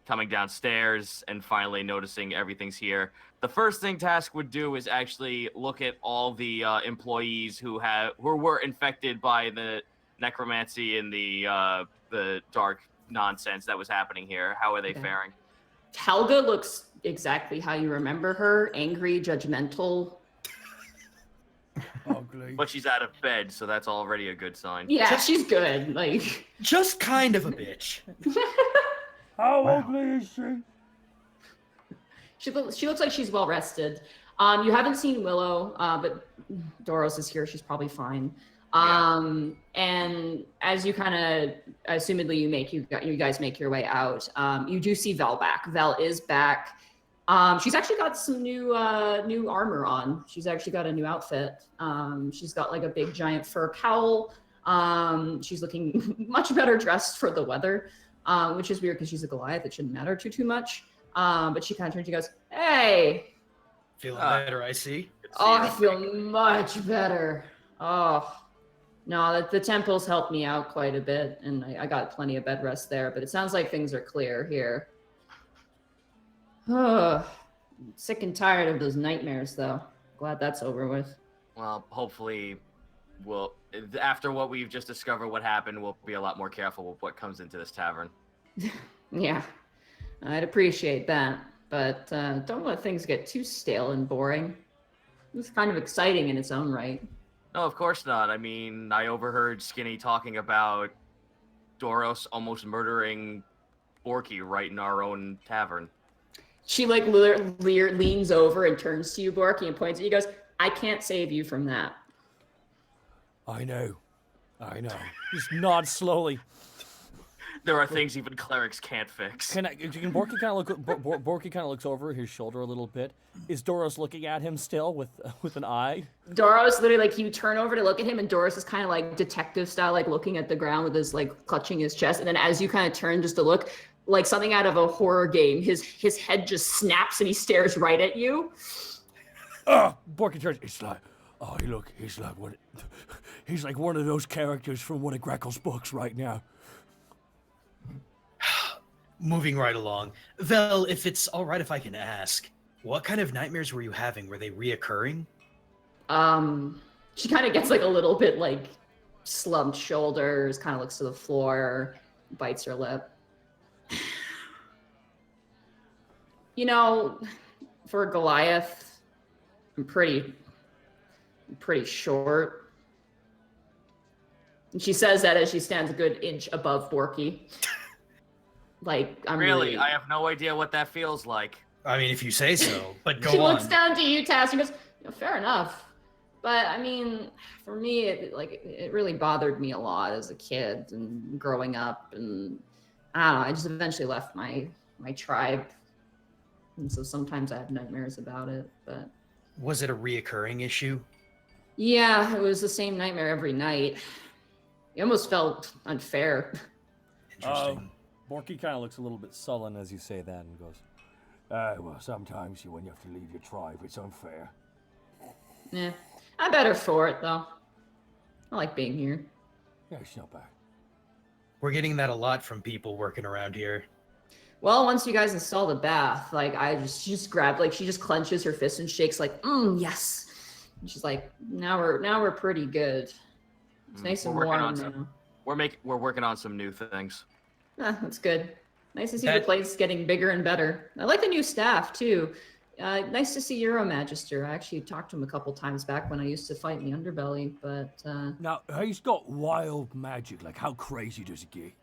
coming downstairs, and finally noticing everything's here. The first thing Task would do is actually look at all the employees who were infected by the necromancy and the dark nonsense that was happening here. How are they faring? Helga looks exactly how you remember her, angry, judgmental. Ugly. But she's out of bed, so that's already a good sign. Yeah, she's good. Like, Just kind of a bitch. How ugly is she? she looks like she's well rested. You haven't seen Willow, but Doros is here. She's probably fine. And as you kind of, assumedly you guys make your way out, you do see Vel back. Vel is back. She's actually got some new armor on. She's actually got a new outfit. She's got like a big giant fur cowl. She's looking much better dressed for the weather, which is weird because she's a Goliath. It shouldn't matter too much. But she kind of turns and goes, "Hey." Feeling better, I see. Oh, I feel much better. Oh, no, the temples helped me out quite a bit, and I got plenty of bed rest there, but it sounds like things are clear here. Oh, sick and tired of those nightmares, though. Glad that's over with. Well, hopefully, after what we've just discovered what happened, we'll be a lot more careful with what comes into this tavern. Yeah, I'd appreciate that, but don't let things get too stale and boring. It's kind of exciting in its own right. No, of course not. I mean, I overheard Skinny talking about Doros almost murdering Borky right in our own tavern. She like leans over and turns to you, Borky, and points at you. Goes, "I can't save you from that." I know. Just nod slowly. There are things even clerics can't fix. Can Borky kind of look? Borky kind of looks over his shoulder a little bit. Is Doros looking at him still with an eye? Doros literally like you turn over to look at him, and Doros is kind of like detective style, like looking at the ground with his like clutching his chest. And then as you kind of turn just to look, like something out of a horror game, his head just snaps and he stares right at you. Borky turns. It's like, oh, look, he's like one of those characters from one of Greckles' books right now. Moving right along. Vel, if it's all right if I can ask, what kind of nightmares were you having? Were they reoccurring? She kind of gets like a little bit like slumped shoulders, kind of looks to the floor, bites her lip. You know, for Goliath, I'm pretty short. And she says that as she stands a good inch above Borky. Like, I'm really... I have no idea what that feels like. I mean, if you say so, but go on. She looks down to you, Task, and goes, fair enough. But, I mean, for me, it really bothered me a lot as a kid and growing up. And, I don't know, I just eventually left my tribe. And so sometimes I have nightmares about it, but... Was it a reoccurring issue? Yeah, it was the same nightmare every night. It almost felt unfair. Interesting. Borky kind of looks a little bit sullen as you say that and goes, Well, sometimes when you have to leave your tribe, it's unfair. Yeah, I'm better for it, though. I like being here. Yeah, it's not bad. We're getting that a lot from people working around here. Well, once you guys install the bath, like, she just grabbed, like, she just clenches her fist and shakes, like, yes. And she's like, now we're pretty good. It's nice and warm now. We're working on some new things. That's good. Nice to see the place getting bigger and better. I like the new staff, too. Nice to see Euromagister. I actually talked to him a couple times back when I used to fight in the underbelly, but... Now, he's got wild magic. Like, how crazy does it get?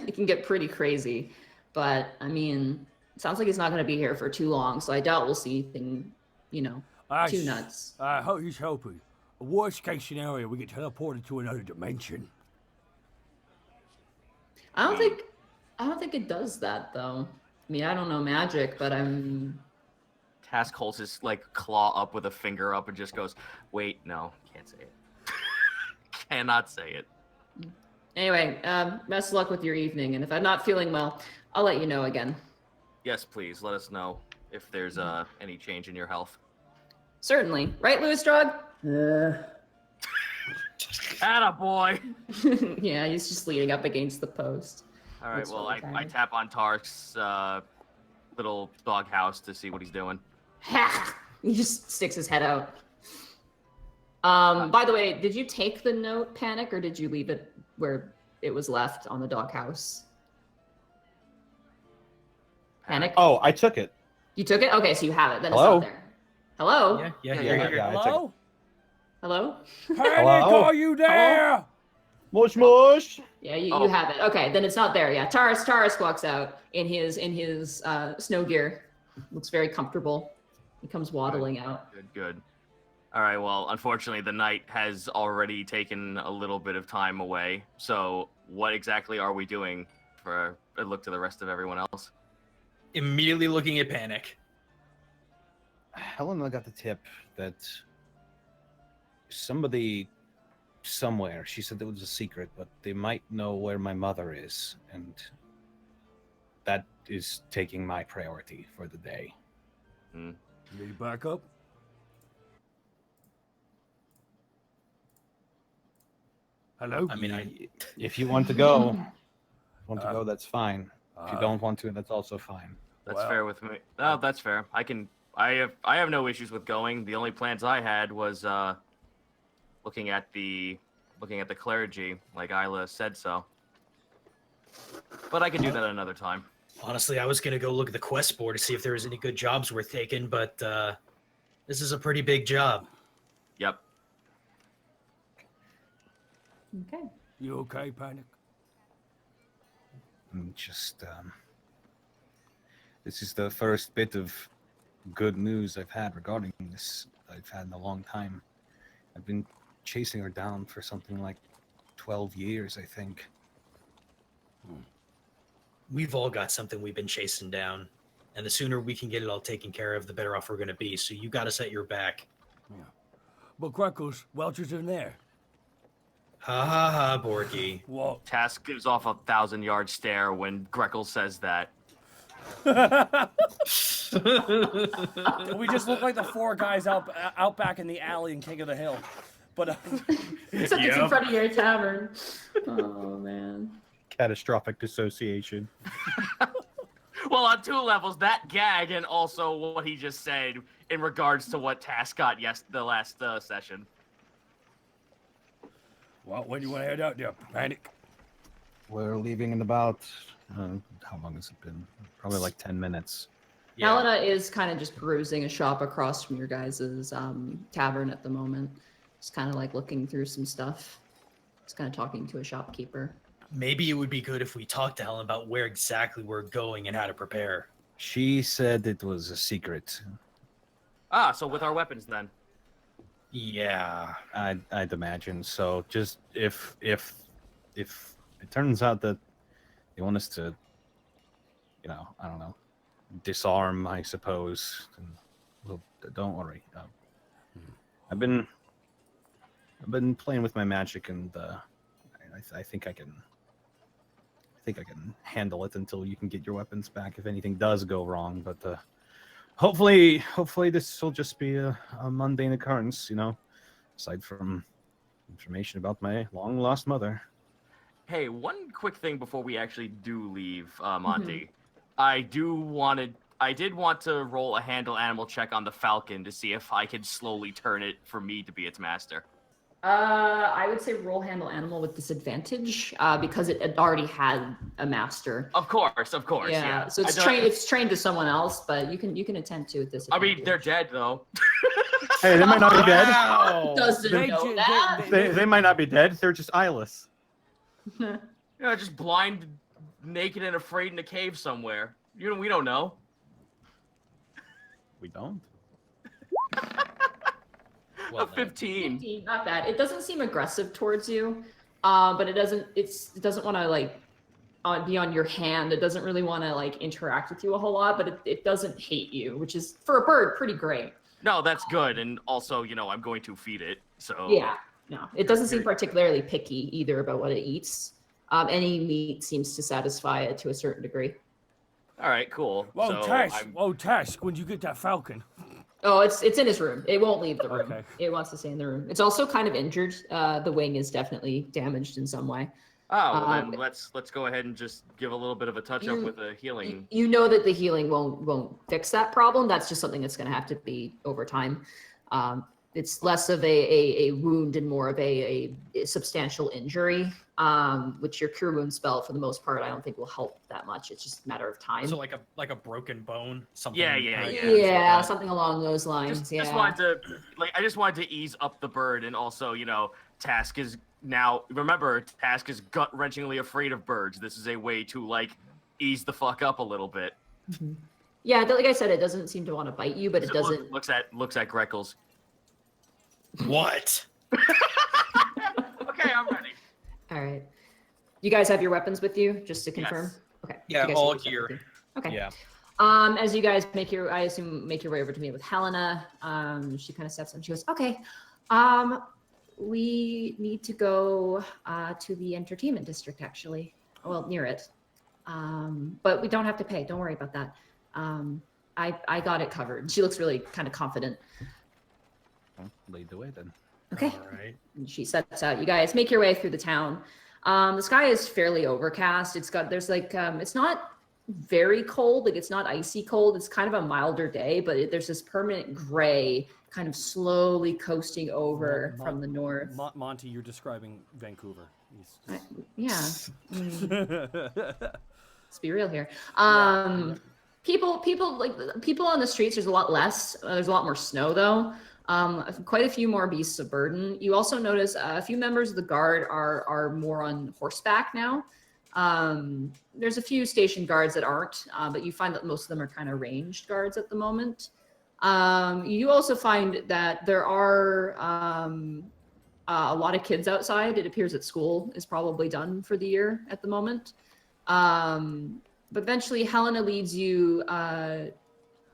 It can get pretty crazy. But, I mean, it sounds like he's not going to be here for too long, so I doubt we'll see anything, too nuts. I hope he's helping. Worst case scenario, we get teleported to another dimension. I don't think it does that, though. I mean, I don't know magic, but I'm... Task holds his, claw up with a finger up and just goes, wait, no, can't say it. Cannot say it. Anyway, best of luck with your evening, and if I'm not feeling well, I'll let you know again. Yes, please, let us know if there's any change in your health. Certainly. Right, Louis Drug? Attaboy. Yeah, he's just leaning up against the post. All right, That's well, really I tired. tap on Tark's little doghouse to see what he's doing. He just sticks his head out. By the way, did you take the note, Panic, or did you leave it where it was left on the doghouse? Panic? Oh, I took it. You took it? Okay, so you have it. Then Hello? it's not there. Hello? Yeah, Yeah, you're yeah, here. I took it. Hello? Hello? Panic, Hello? are you there? Mush mush. Yeah, you Oh. have it. Okay, then it's not there. Yeah, Taurus walks out in his snow gear. Looks very comfortable. He comes waddling out. Good. All right, well, unfortunately, the night has already taken a little bit of time away. So, what exactly are we doing for a look to the rest of everyone else? Immediately looking at Panic. Helena got the tip that somebody somewhere, she said it was a secret, but they might know where my mother is, and that is taking my priority for the day. Need backup? Hello? I mean, If you want to go, that's fine. If you Uh, don't want to, that's also fine. That's Well, fair with me. No, that's fair. I have no issues with going. The only plans I had was looking at the clergy, like Isla said so. But I can do that another time. honestly, I was gonna go look at the quest board to see if there was any good jobs worth taking, but this is a pretty big job. Yep. Okay. You okay, Panic? And just this is the first bit of good news I've had regarding this. I've had in a long time. I've been chasing her down for something like 12 years, I think. We've all got something we've been chasing down, and the sooner we can get it all taken care of, the better off we're gonna be. So you got us at your back. But Greckles, Welcher's in there. Ha ha ha, Borky. What? Task gives off a 1,000-yard stare when Greckles says that. We just look like the four guys out back in the alley in King of the Hill. But Except it's in front of your tavern. Oh man. Catastrophic dissociation. Well, on two levels, that gag and also what he just said in regards to what Task got the last session. Well, when you want to head out there, Panic? We're leaving in about, how long has it been? Probably like 10 minutes. Helena is kind of just perusing a shop across from your guys' tavern at the moment. Just kind of like looking through some stuff. Just kind of talking to a shopkeeper. Maybe it would be good if we talked to Helen about where exactly we're going and how to prepare. She said it was a secret. Ah, so with our weapons then. Yeah. I'd imagine. So just if it turns out that they want us to, I don't know, disarm, I suppose, then, well, don't worry. I've been playing with my magic, and I think I can handle it until you can get your weapons back if anything does go wrong. But hopefully this will just be a mundane occurrence, aside from information about my long lost mother. Hey, one quick thing before we actually do leave, Monty. I did want to roll a handle animal check on the falcon to see if I could slowly turn it for me to be its master. I would say roll handle animal with disadvantage because it already had a master. Of course. Yeah, so it's trained to someone else, but you can attempt to with I disadvantage. mean, they're dead though. Hey, they might not be dead. Wow. Doesn't know that. They might not be dead. They're just eyeless. Just blind, naked, and afraid in a cave somewhere. We don't know. We don't. A 15. 15, not bad. It doesn't seem aggressive towards you, but it doesn't want to like be on your hand. It doesn't really want to like interact with you a whole lot, but it doesn't hate you, which is for a bird pretty great. No, that's good, and also, I'm going to feed it. So Yeah, no, it doesn't seem particularly picky either about what it eats. Any meat seems to satisfy it to a certain degree. All right, cool. Whoa, so Task! Whoa, Task! When'd you get that falcon? Oh, it's in his room. It won't leave the room. Okay. It wants to stay in the room. It's also kind of injured. The wing is definitely damaged in some way. Oh, well then let's go ahead and just give a little bit of a touch up with a healing. You know that the healing won't fix that problem. That's just something that's going to have to be over time. It's less of a wound and more of a substantial injury, which your cure wound spell for the most part I don't think will help that much. It's just a matter of time. So like a broken bone, something. Yeah, something along those lines. Just wanted to I just wanted to ease up the bird, and also Task is now, remember, Task is gut-wrenchingly afraid of birds. This is a way to ease the fuck up a little bit. Mm-hmm. Yeah, like I said, it doesn't seem to want to bite you, but it doesn't. Looks at Greckles. What? Okay, I'm ready. All right. You guys have your weapons with you, just to confirm? Yes. Okay. Yeah, You guys all have your stuff with here. you. Okay. Yeah. As you guys make your way over to meet with Helena, she kind of steps up and she goes, okay, we need to go to the entertainment district, actually. Well, near it. But we don't have to pay. Don't worry about that. I got it covered. She looks really kind of confident. Well, lead the way then. Okay. All right. And she sets out. You guys make your way through the town. The sky is fairly overcast. There's it's not very cold. It's not icy cold. It's kind of a milder day, but there's this permanent gray kind of slowly coasting over from the north. Monty, you're describing Vancouver. Yeah. Let's be real here. People on the streets, there's a lot less. There's a lot more snow though. Quite a few more beasts of burden. You also notice a few members of the guard are more on horseback now. There's a few station guards that aren't, but you find that most of them are kind of ranged guards at the moment. You also find that there are a lot of kids outside. It appears that school is probably done for the year at the moment. But eventually Helena leads you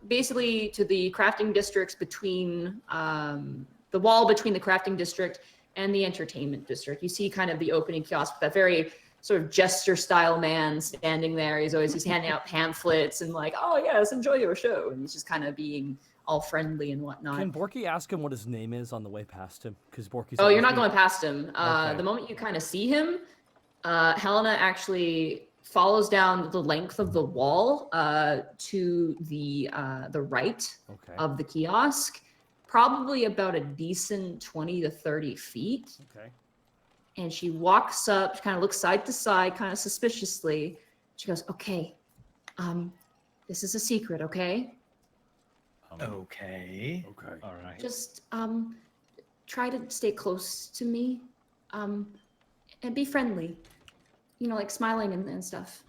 basically to the crafting districts between the wall between the crafting district and the entertainment district. You see kind of the opening kiosk with that very sort of gesture style man standing there. He's handing out pamphlets and oh yes, enjoy your show. And he's just kind of being all friendly and whatnot. Can Borky ask him what his name is on the way past him? Because Borky's. Oh, you're not going past him. Okay. The moment you kind of see him, Helena actually follows down the length of the wall to the right of the kiosk, probably about a decent 20 to 30 feet. Okay. And she walks up, she kind of looks side to side, kind of suspiciously. She goes, okay, this is a secret, okay? Okay. All right. Just try to stay close to me and be friendly. Smiling and stuff.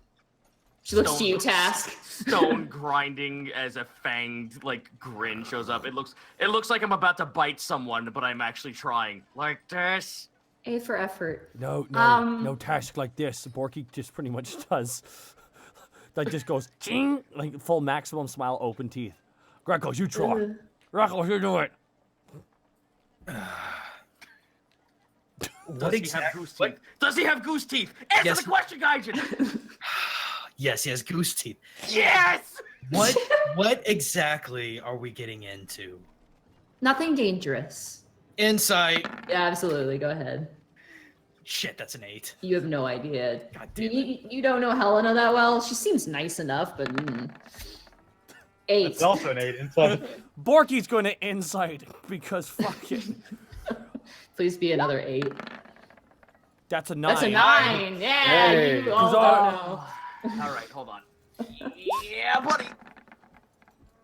She looks to you, Task. Stone grinding as a fanged grin shows up. It looks like I'm about to bite someone, but I'm actually trying. Like this. A for effort. No task like this. Borky just pretty much does. That just goes ching, full maximum smile, open teeth. Greckles, you try. Greckles, you do it. Does he have goose teeth? Does he have goose teeth? Answer the question, Gaijin! Yes, he has goose teeth. Yes! What exactly are we getting into? Nothing dangerous. Insight. Yeah, absolutely. Go ahead. Shit, that's an 8. You have no idea. God damn it. You don't know Helena that well. She seems nice enough, but 8. It's also an 8. Inside. Borky's going to insight because fuck it. Please be another 8. That's a 9. That's a 9. Yeah. Hey. You all know. All right, hold on. Yeah, buddy.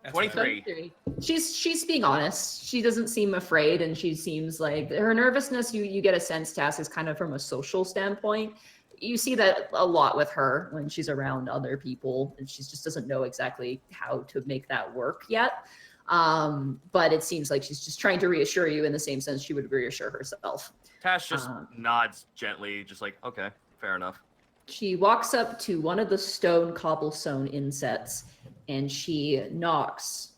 23. 23. She's being honest. She doesn't seem afraid, and she seems like her nervousness. You get a sense, Task, is kind of from a social standpoint. You see that a lot with her when she's around other people, and she just doesn't know exactly how to make that work yet. But it seems like she's just trying to reassure you in the same sense she would reassure herself. Tash just nods gently, just okay, fair enough. She walks up to one of the stone cobblestone insets, and she knocks.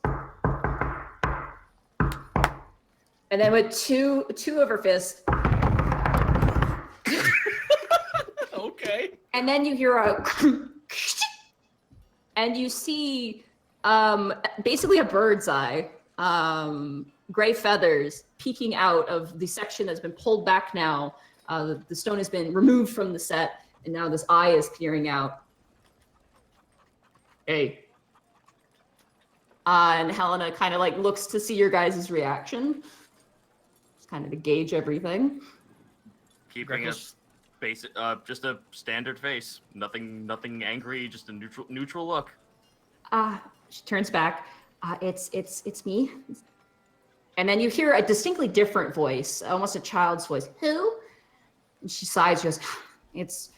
And then with two of her fists. Okay. And then you hear a and you see basically a bird's eye gray feathers peeking out of the section that's been pulled back now. The stone has been removed from the set, and now this eye is peering out. Hey. And Helena kind of like looks to see your guys' reaction. Just kind of to gauge everything. Keeping a Greckles? basic, just a standard face. Nothing angry, just a neutral look. She turns back. It's me. And then you hear a distinctly different voice, almost a child's voice. Who? And she sighs, just, it's.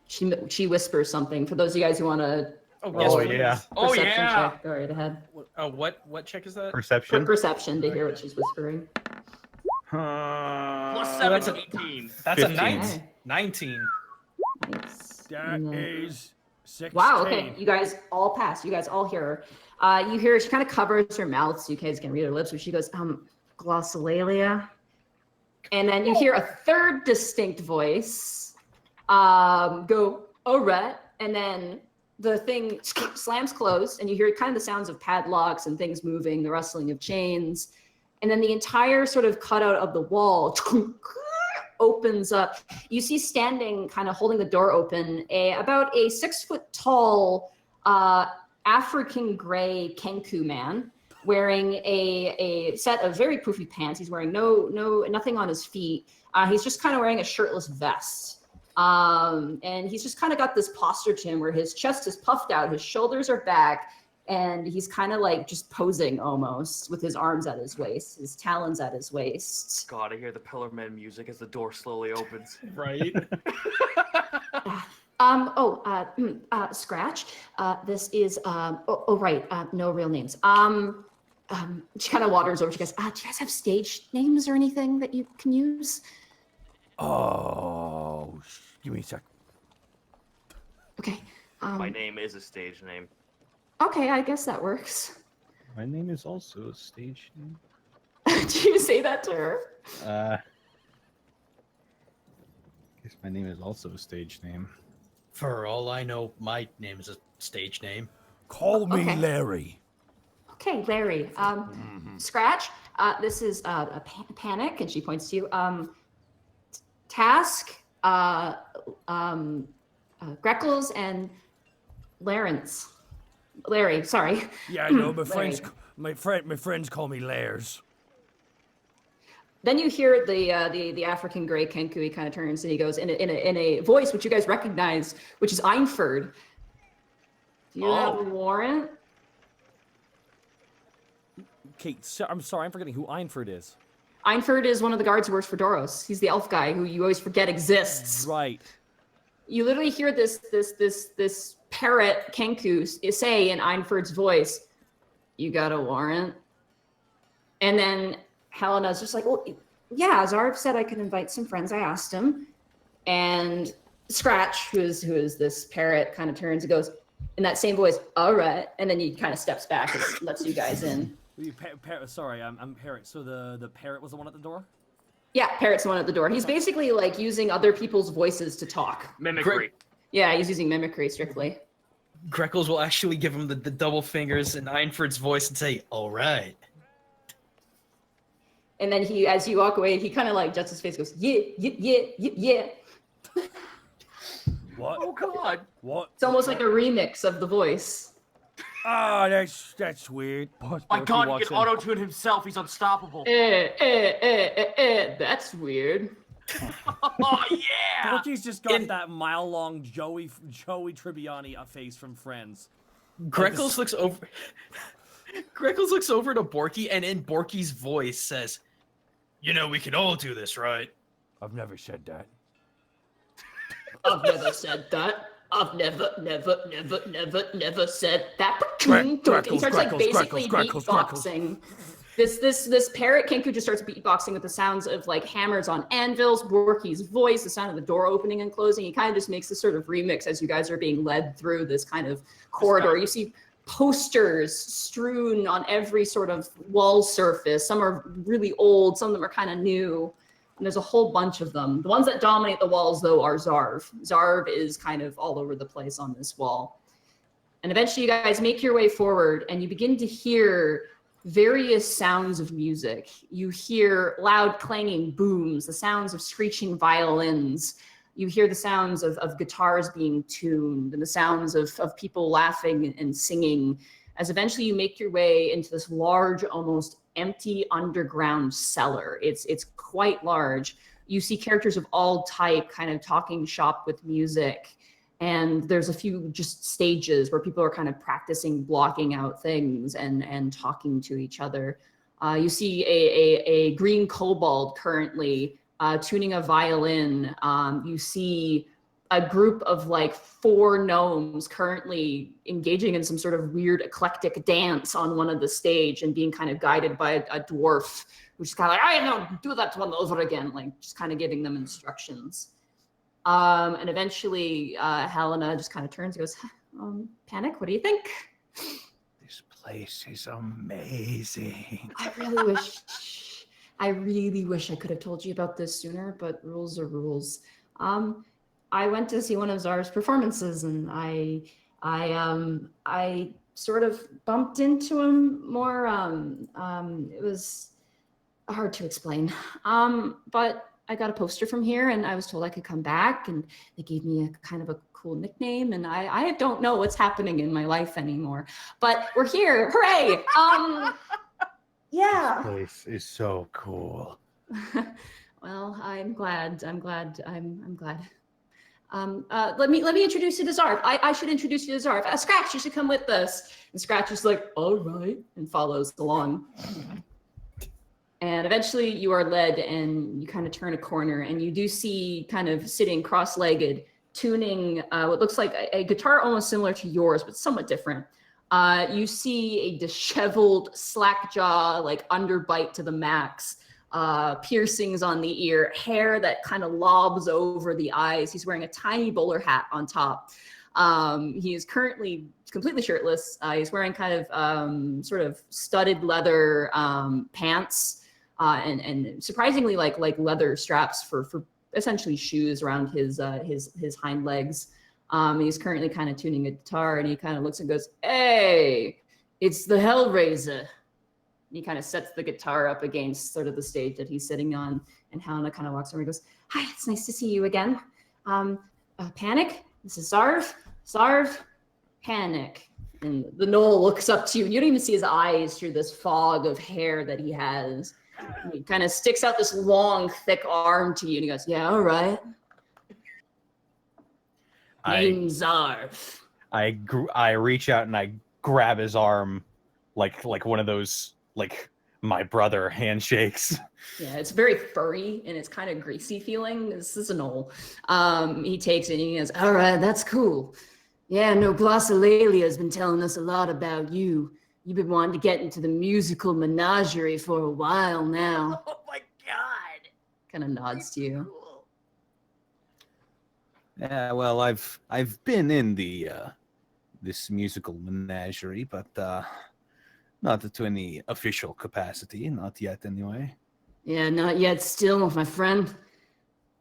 She whispers something. For those of you guys who want to. Oh, yeah. Oh yeah. Check, go right ahead. Oh, what check is that? Perception. Perception to hear what she's whispering. Plus that's 7 a- 18. That's 15. a 19. Nice. That And then- is 16. Wow, okay. You guys all pass. You guys all hear her. You hear she kind of covers her mouth so you guys can read her lips, but she goes, glossolalia. And then you hear a third distinct voice go, alright. And then the thing slams closed, and you hear kind of the sounds of padlocks and things moving, the rustling of chains. And then the entire sort of cutout of the wall opens up. You see standing, kind of holding the door open, about a 6 foot tall African gray Kenku man wearing a set of very poofy pants. He's wearing nothing on his feet. He's just kind of wearing a shirtless vest. And he's just kind of got this posture to him where his chest is puffed out, his shoulders are back, and he's kind of like just posing almost with his arms at his waist, his talons at his waist. God, I hear the Pillarman music as the door slowly opens. Right? Scratch. This is no real names. She kind of wanders over. She goes, do you guys have stage names or anything that you can use? Oh, give me a sec. Okay. My name is a stage name. Okay, I guess that works. My name is also a stage name. Do you say that to her? I guess my name is also a stage name. For all I know, my name is a stage name. Call me Okay. Larry. Okay, Larry. Scratch. This is a Panic, and she points to you. Task, Greckles, and Larry, sorry. Yeah, I know. Larry. My friends call me Lairs. Then you hear the African gray Kenku. He kind of turns and he goes in a voice which you guys recognize, which is Einford. Do you have a warrant? Kate, I'm sorry, I'm forgetting who Einford is. Einford is one of the guards who works for Doros. He's the elf guy who you always forget exists. Right. You literally hear this parrot Kenku say in Einford's voice, "You got a warrant?" And then Helena's just like, "Well, yeah, Zarv said I could invite some friends. I asked him." And Scratch, who is this parrot, kind of turns and goes in that same voice, "All right," and then he kind of steps back and lets you guys in. Sorry, I'm parrot. So the parrot was the one at the door? Yeah, parrot's the one at the door. He's basically like using other people's voices to talk. Mimicry. Yeah, he's using mimicry strictly. Greckles will actually give him the double fingers in Einford's voice and say, "All right." And then he, as you walk away, he kind of like juts his face, goes, yeah. What? Oh God. What? It's almost like a remix of the voice. Ah, that's weird. My God, he can auto-tune himself. He's unstoppable. That's weird. Oh yeah. Borky's just got that mile-long Joey Tribbiani face from Friends. Greckles looks over. Greckles looks over to Borky, and in Borky's voice says, "You know, we can all do this, right?" I've never said that. I've never said that. I've never said that. Greckles, He starts like Greckles, basically Greckles, beatboxing. This parrot Kenku just starts beatboxing with the sounds of like hammers on anvils, Borky's voice, the sound of the door opening and closing. He kind of just makes this sort of remix as you guys are being led through this kind of corridor. You see posters strewn on every sort of wall surface. Some are really old, some of them are kind of new. And there's a whole bunch of them. The ones that dominate the walls, though, are Zarv. Zarv is kind of all over the place on this wall. And eventually you guys make your way forward and you begin to hear various sounds of music. You hear loud clanging booms, the sounds of screeching violins. You hear the sounds of guitars being tuned and the sounds of people laughing and singing, as eventually you make your way into this large, almost empty underground cellar. It's quite large. You see characters of all type kind of talking shop with music. And there's a few just stages where people are kind of practicing blocking out things and talking to each other. You see a green kobold currently tuning a violin. You see a group of like 4 gnomes currently engaging in some sort of weird eclectic dance on one of the stage and being kind of guided by a dwarf who's just kind of like, I don't do that one over again, like just kind of giving them instructions. And eventually Helena just kind of turns and goes, Panic, what do you think? This place is amazing. I really wish I could have told you about this sooner, but rules are rules. I went to see one of Zara's performances and I sort of bumped into him more. It was hard to explain. But I got a poster from here and I was told I could come back and they gave me a kind of a cool nickname and I don't know what's happening in my life anymore, but we're here. Hooray. Yeah. This place is so cool. Well, I'm glad. Let me introduce you to Zarv. I should introduce you to Zarv. Scratch, you should come with us. And Scratch is like, all right, and follows along. And eventually you are led and you kind of turn a corner and you do see kind of sitting cross-legged, tuning what looks like a guitar almost similar to yours, but somewhat different. You see a disheveled, slack jaw, like underbite to the max, piercings on the ear, hair that kind of lobs over the eyes. He's wearing a tiny bowler hat on top. He is currently completely shirtless. He's wearing kind of sort of studded leather pants. And surprisingly like leather straps for essentially shoes around his hind legs. He's currently kind of tuning a guitar and he kind of looks and goes, hey, it's the Hellraiser. And he kind of sets the guitar up against sort of the stage that he's sitting on. And Helena kind of walks over and goes, hi, it's nice to see you again. Panic, this is Zarv, Panic. And the gnoll looks up to you and you don't even see his eyes through this fog of hair that he has. He kind of sticks out this long, thick arm to you, and he goes, "Yeah, all right." Name's Zarv. I reach out and I grab his arm, like one of those like my brother handshakes. Yeah, it's very furry and it's kind of greasy feeling. This is a gnoll. He takes it and he goes, "All right, that's cool. Yeah, no, Glossolalia has been telling us a lot about you. You've been wanting to get into the musical menagerie for a while now." Oh my god! Kind of nods to you. Cool. Yeah, well, I've been in the this musical menagerie, but not to any official capacity, not yet anyway. Yeah, not yet still, my friend.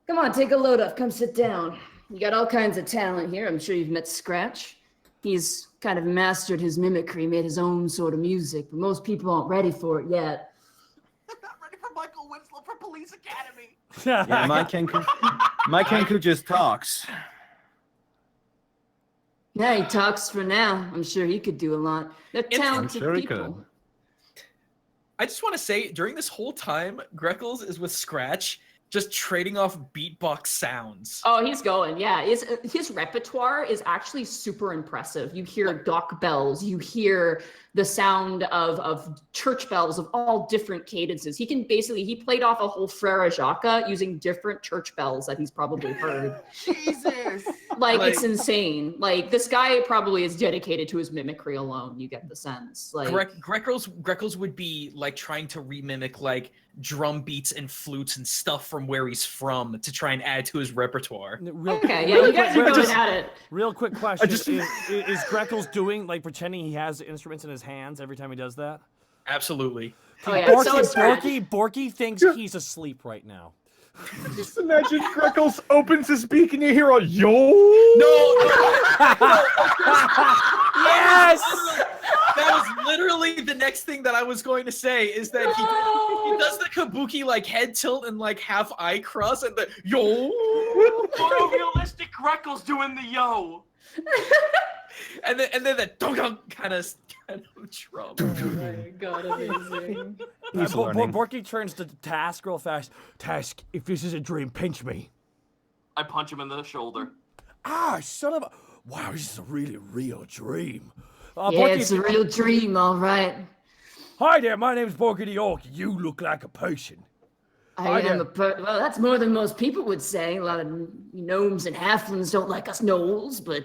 Come on, take a load off. Come sit down. You got all kinds of talent here. I'm sure you've met Scratch. He's kind of mastered his mimicry, made his own sort of music, but most people aren't ready for it yet. I'm not ready for Michael Winslow for Police Academy. Yeah, my Kenku just talks. Yeah, he talks for now. I'm sure he could do a lot. They're talented sure he people. could. I just want to say, during this whole time, Greckles is with Scratch, just trading off beatbox sounds. Oh, he's going. Yeah, his repertoire is actually super impressive. You hear dock bells. You hear the sound of church bells of all different cadences. He played off a whole Frere Jacques using different church bells that he's probably heard. Jesus. Like, it's insane. Like, this guy probably is dedicated to his mimicry alone. You get the sense. Like, Greckles would be like trying to remimic like drum beats and flutes and stuff from where he's from to try and add to his repertoire. Okay, yeah, you guys are going at it. Real quick question: is Greckles doing like pretending he has instruments in his hands every time he does that? Absolutely. Oh, yeah, Borky, so is Scratch. Borky thinks he's asleep right now. Just imagine Greckles opens his beak and you hear a yo. No. Yes! That was literally the next thing that I was going to say. Is that he does the kabuki like head tilt and like half eye cross and the yo. Photorealistic Greckles doing the yo. And then the dong kind of drum. Oh my god, amazing. He's learning. Borky turns to Task real fast. Task, if this is a dream, pinch me. I punch him in the shoulder. Ah, son of a... Wow, this is a really real dream. Yeah, Borky, it's a real dream, all right. Hi there, my name's Borky the Orc. You look like a person. I am there. well, that's more than most people would say. A lot of gnomes and halflings don't like us gnolls, but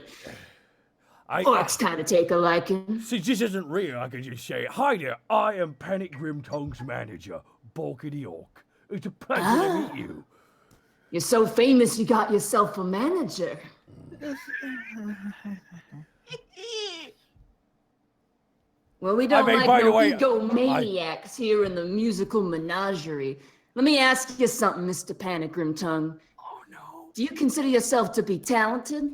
orcs kind of take a liking. Since this isn't real, I can just say, hi there, I am Panic Grimtongue's manager, Borky the Orc. It's a pleasure to meet you. You're so famous, you got yourself a manager. Well, we don't mean, like by the no way, egomaniacs here in the musical menagerie. Let me ask you something, Mr. Panic Grimtongue. Oh no. Do you consider yourself to be talented?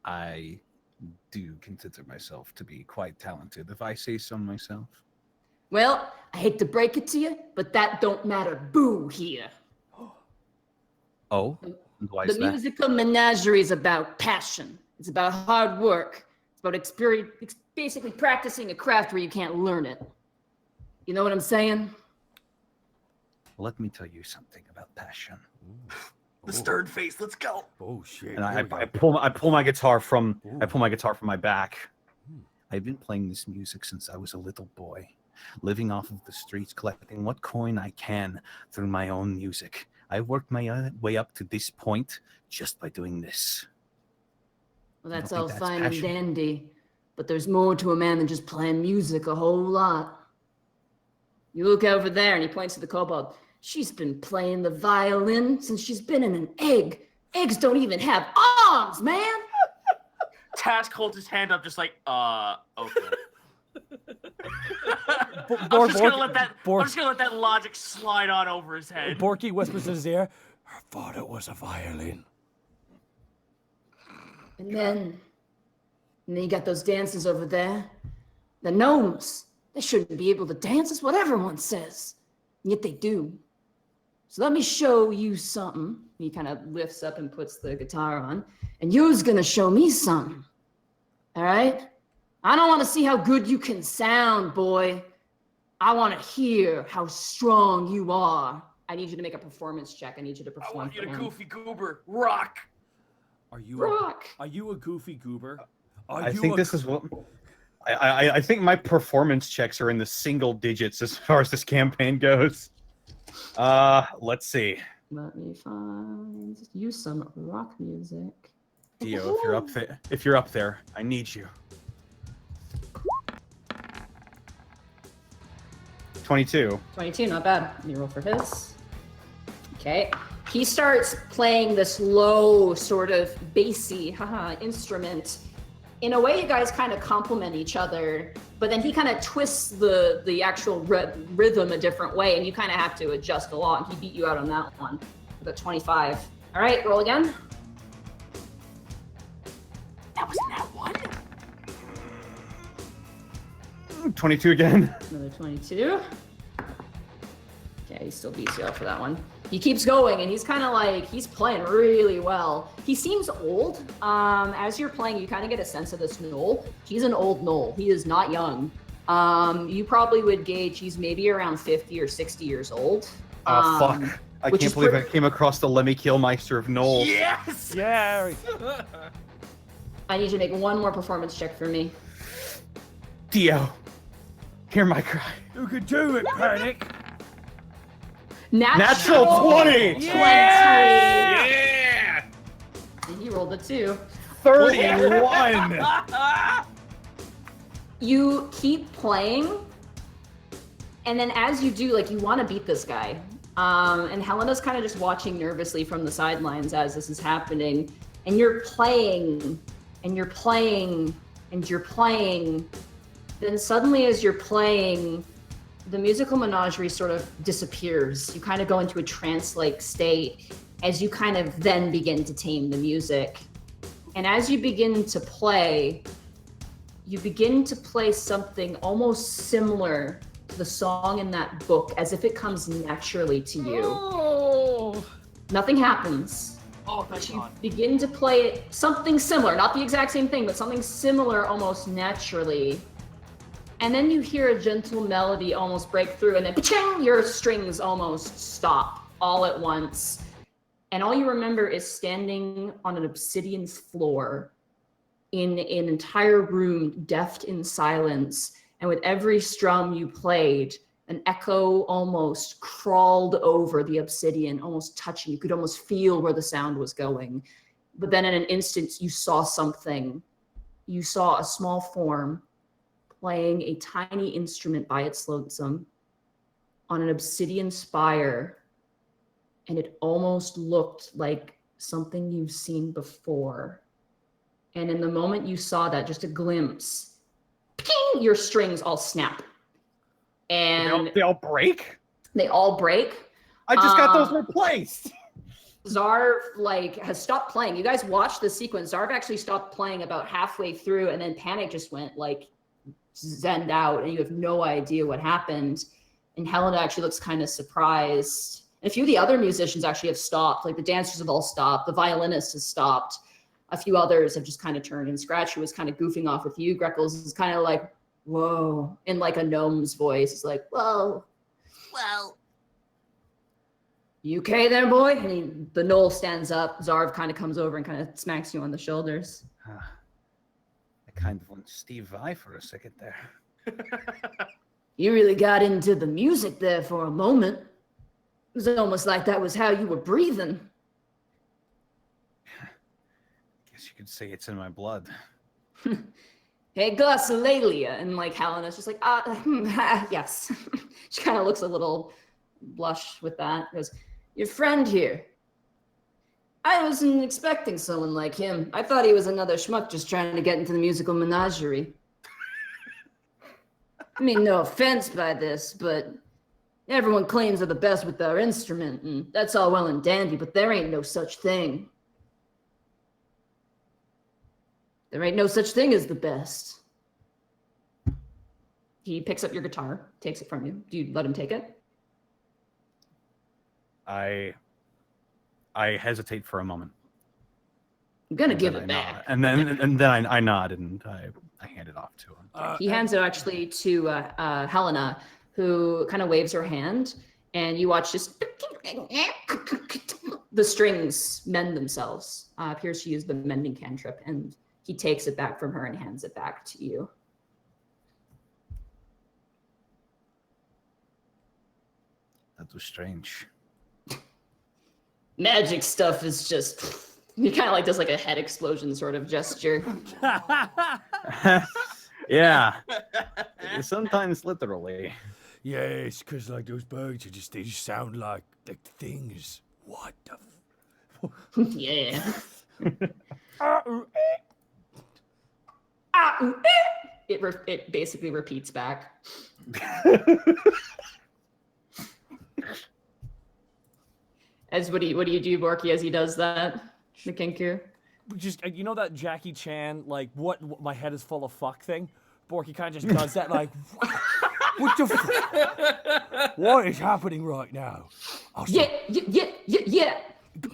I do consider myself to be quite talented, if I say so myself. Well, I hate to break it to you, but that don't matter boo here. Oh, and why is The that? musical menagerie is about passion. It's about hard work. It's about experience, basically practicing a craft where you can't learn it. You know what I'm saying? Let me tell you something about passion. The stern face. Let's go. Oh, shit. And here we go. I pull my guitar from my back. I've been playing this music since I was a little boy, living off of the streets, collecting what coin I can through my own music. I worked my way up to this point just by doing this. Well, You that's don't all think that's fine passion? and dandy, but there's more to a man than just playing music, a whole lot. You look over there, and he points to the kobold. She's been playing the violin since she's been in an egg. Eggs don't even have arms, man! Task holds his hand up, just like, okay. I'm Bor- just gonna Borky- let that. Bor- I'm just gonna let that logic slide on over his head. Borky whispers in his ear. Her father was a violin. And then you got those dancers over there. The gnomes. They shouldn't be able to dance, is what everyone says. And yet they do. So let me show you something. He kind of lifts up and puts the guitar on. And you's gonna show me something. All right? I don't want to see how good you can sound, boy. I want to hear how strong you are. I need you to make a performance check. I need you to I perform. want you for to him. goofy goober rock. Are you Rock. are you a goofy goober? I think this is what I think my performance checks are in the single digits as far as this campaign goes. Let's see. Let me find you some rock music. Dio, if you're up there, I need you. 22. 22, not bad. Let me roll for his. Okay. He starts playing this low, sort of bassy instrument. In a way, you guys kind of complement each other, but then he kind of twists the actual rhythm a different way, and you kind of have to adjust along. He beat you out on that one with a 25. All right, roll again. That was that one. 22 again. Another 22. Okay, he still beats you out for that one. He keeps going, and he's kind of like, he's playing really well. He seems old. As you're playing, you kind of get a sense of this gnoll. He's an old gnoll. He is not young. You probably would gauge he's maybe around 50 or 60 years old. Oh, fuck. I which can't is believe I pretty- came across the Lemmy Killmeister of Knoll. Yes. Yeah. I need you to make one more performance check for me. Dio, hear my cry. You can do it, Panic. Natural 20! Yeah! And you rolled a 2. 31! You keep playing, and then as you do, like, you want to beat this guy. And Helena's kind of just watching nervously from the sidelines as this is happening. And you're playing, and you're playing, and you're playing. Then suddenly, as you're playing, the musical menagerie sort of disappears. You kind of go into a trance-like state as you kind of then begin to tame the music. And as you begin to play, something almost similar to the song in that book, as if it comes naturally to you. Oh, Nothing happens. thank You God. begin to play it, something similar, not the exact same thing, but something similar almost naturally. And then you hear a gentle melody almost break through, and then ka-ching, your strings almost stop all at once. And all you remember is standing on an obsidian floor in an entire room, deft in silence. And with every strum you played, an echo almost crawled over the obsidian, almost touching. You could almost feel where the sound was going. But then in an instant, you saw something. You saw a small form playing a tiny instrument by its lonesome on an obsidian spire, and it almost looked like something you've seen before. And in the moment you saw that, just a glimpse, ping, your strings all snap. And They all break? they all break. I just got those replaced. Zarv has stopped playing. You guys watched the sequence. Zarv actually stopped playing about halfway through, and then Panic just went zenned out, and you have no idea what happened. And Helena actually looks kind of surprised. And a few of the other musicians actually have stopped. The dancers have all stopped. The violinist has stopped. A few others have just kind of turned. And Scratch, who was kind of goofing off with you, Greckles, is kind of like, whoa, in a gnome's voice. It's like, whoa. Well, You okay there, boy? And the gnoll stands up. Zarv kind of comes over and kind of smacks you on the shoulders. I kind of went Steve Vai for a second there. You really got into the music there for a moment. It was almost like that was how you were breathing. Guess you could say it's in my blood. Hey, glossolalia. And Helena's just like, yes. She kind of looks a little blush with that. Goes, your friend here. I wasn't expecting someone like him. I thought he was another schmuck just trying to get into the musical menagerie. I mean, no offense by this, but everyone claims they're the best with their instrument, and that's all well and dandy, but there ain't no such thing. There ain't no such thing as the best. He picks up your guitar, takes it from you. Do you let him take it? I hesitate for a moment. I'm gonna give then it I back. nod. And then I nod and I hand it off to him. He hands it actually to Helena, who kind of waves her hand, and you watch just the strings mend themselves. Appears to use the mending cantrip, and he takes it back from her and hands it back to you. That was strange. Magic stuff is just. He kind of does a head explosion sort of gesture. Yeah. Sometimes literally. Yes, because those birds they just sound like things. What the Yeah. It basically repeats back. What do you do, Borky, as he does that? The Kenku? Just that Jackie Chan what my head is full of fuck thing. Borky kind of just does that what the what is happening right now? Yeah.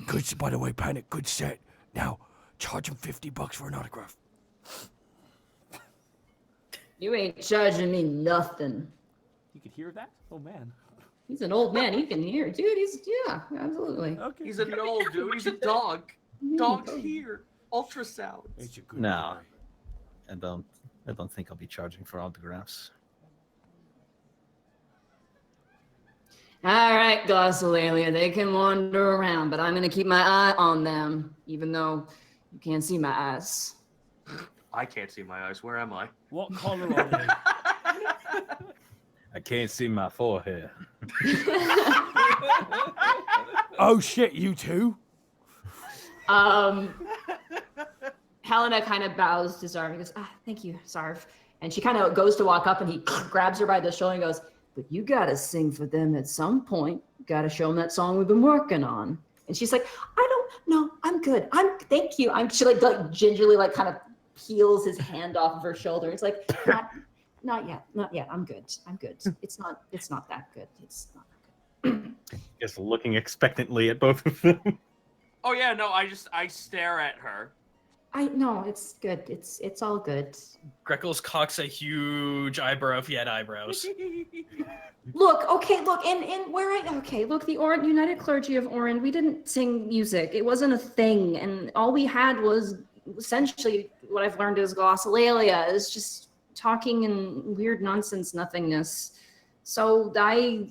Good, by the way, Panic, good set. Now, charge him $50 for an autograph. You ain't charging me nothing. You could hear that? Oh man. He's an old man. He can hear, dude. Yeah, absolutely. Okay. he's an old dude. He's a dog. Dog's here. Ultrasound. It's a good No. guy. I don't think I'll be charging for autographs. All right, Glossolalia, they can wander around, but I'm gonna keep my eye on them, even though you can't see my eyes. I can't see my eyes. Where am I? What color are they? I can't see my forehead. Oh shit, you too? Helena kind of bows to Zarv and goes, thank you, Zarv. And she kind of goes to walk up, and he grabs her by the shoulder and goes, but you gotta sing for them at some point. You gotta show them that song we've been working on. And she's like, I don't know, I'm good. Thank you. She like gingerly like kind of peels his hand off of her shoulder. It's like, not yet. I'm good. It's not that good. It's not good. Just looking expectantly at both of them. Oh yeah, no, I stare at her. I know, it's good. It's all good. Greckles cocks a huge eyebrow if he had eyebrows. Look, the United Clergy of Orin, we didn't sing music. It wasn't a thing, and all we had was essentially what I've learned is glossolalia, is just talking and weird nonsense nothingness. So I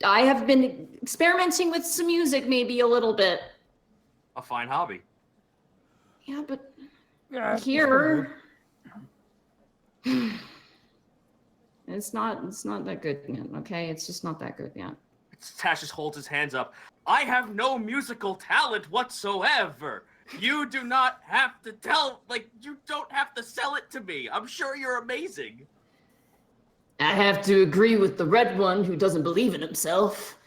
have been experimenting with some music maybe a little bit. A fine hobby. Yeah, but Yeah, here it's not that good yet, okay? It's just not that good yet. Tash just holds his hands up. I have no musical talent whatsoever. You do not have to you don't have to sell it to me. I'm sure you're amazing. I have to agree with the red one who doesn't believe in himself.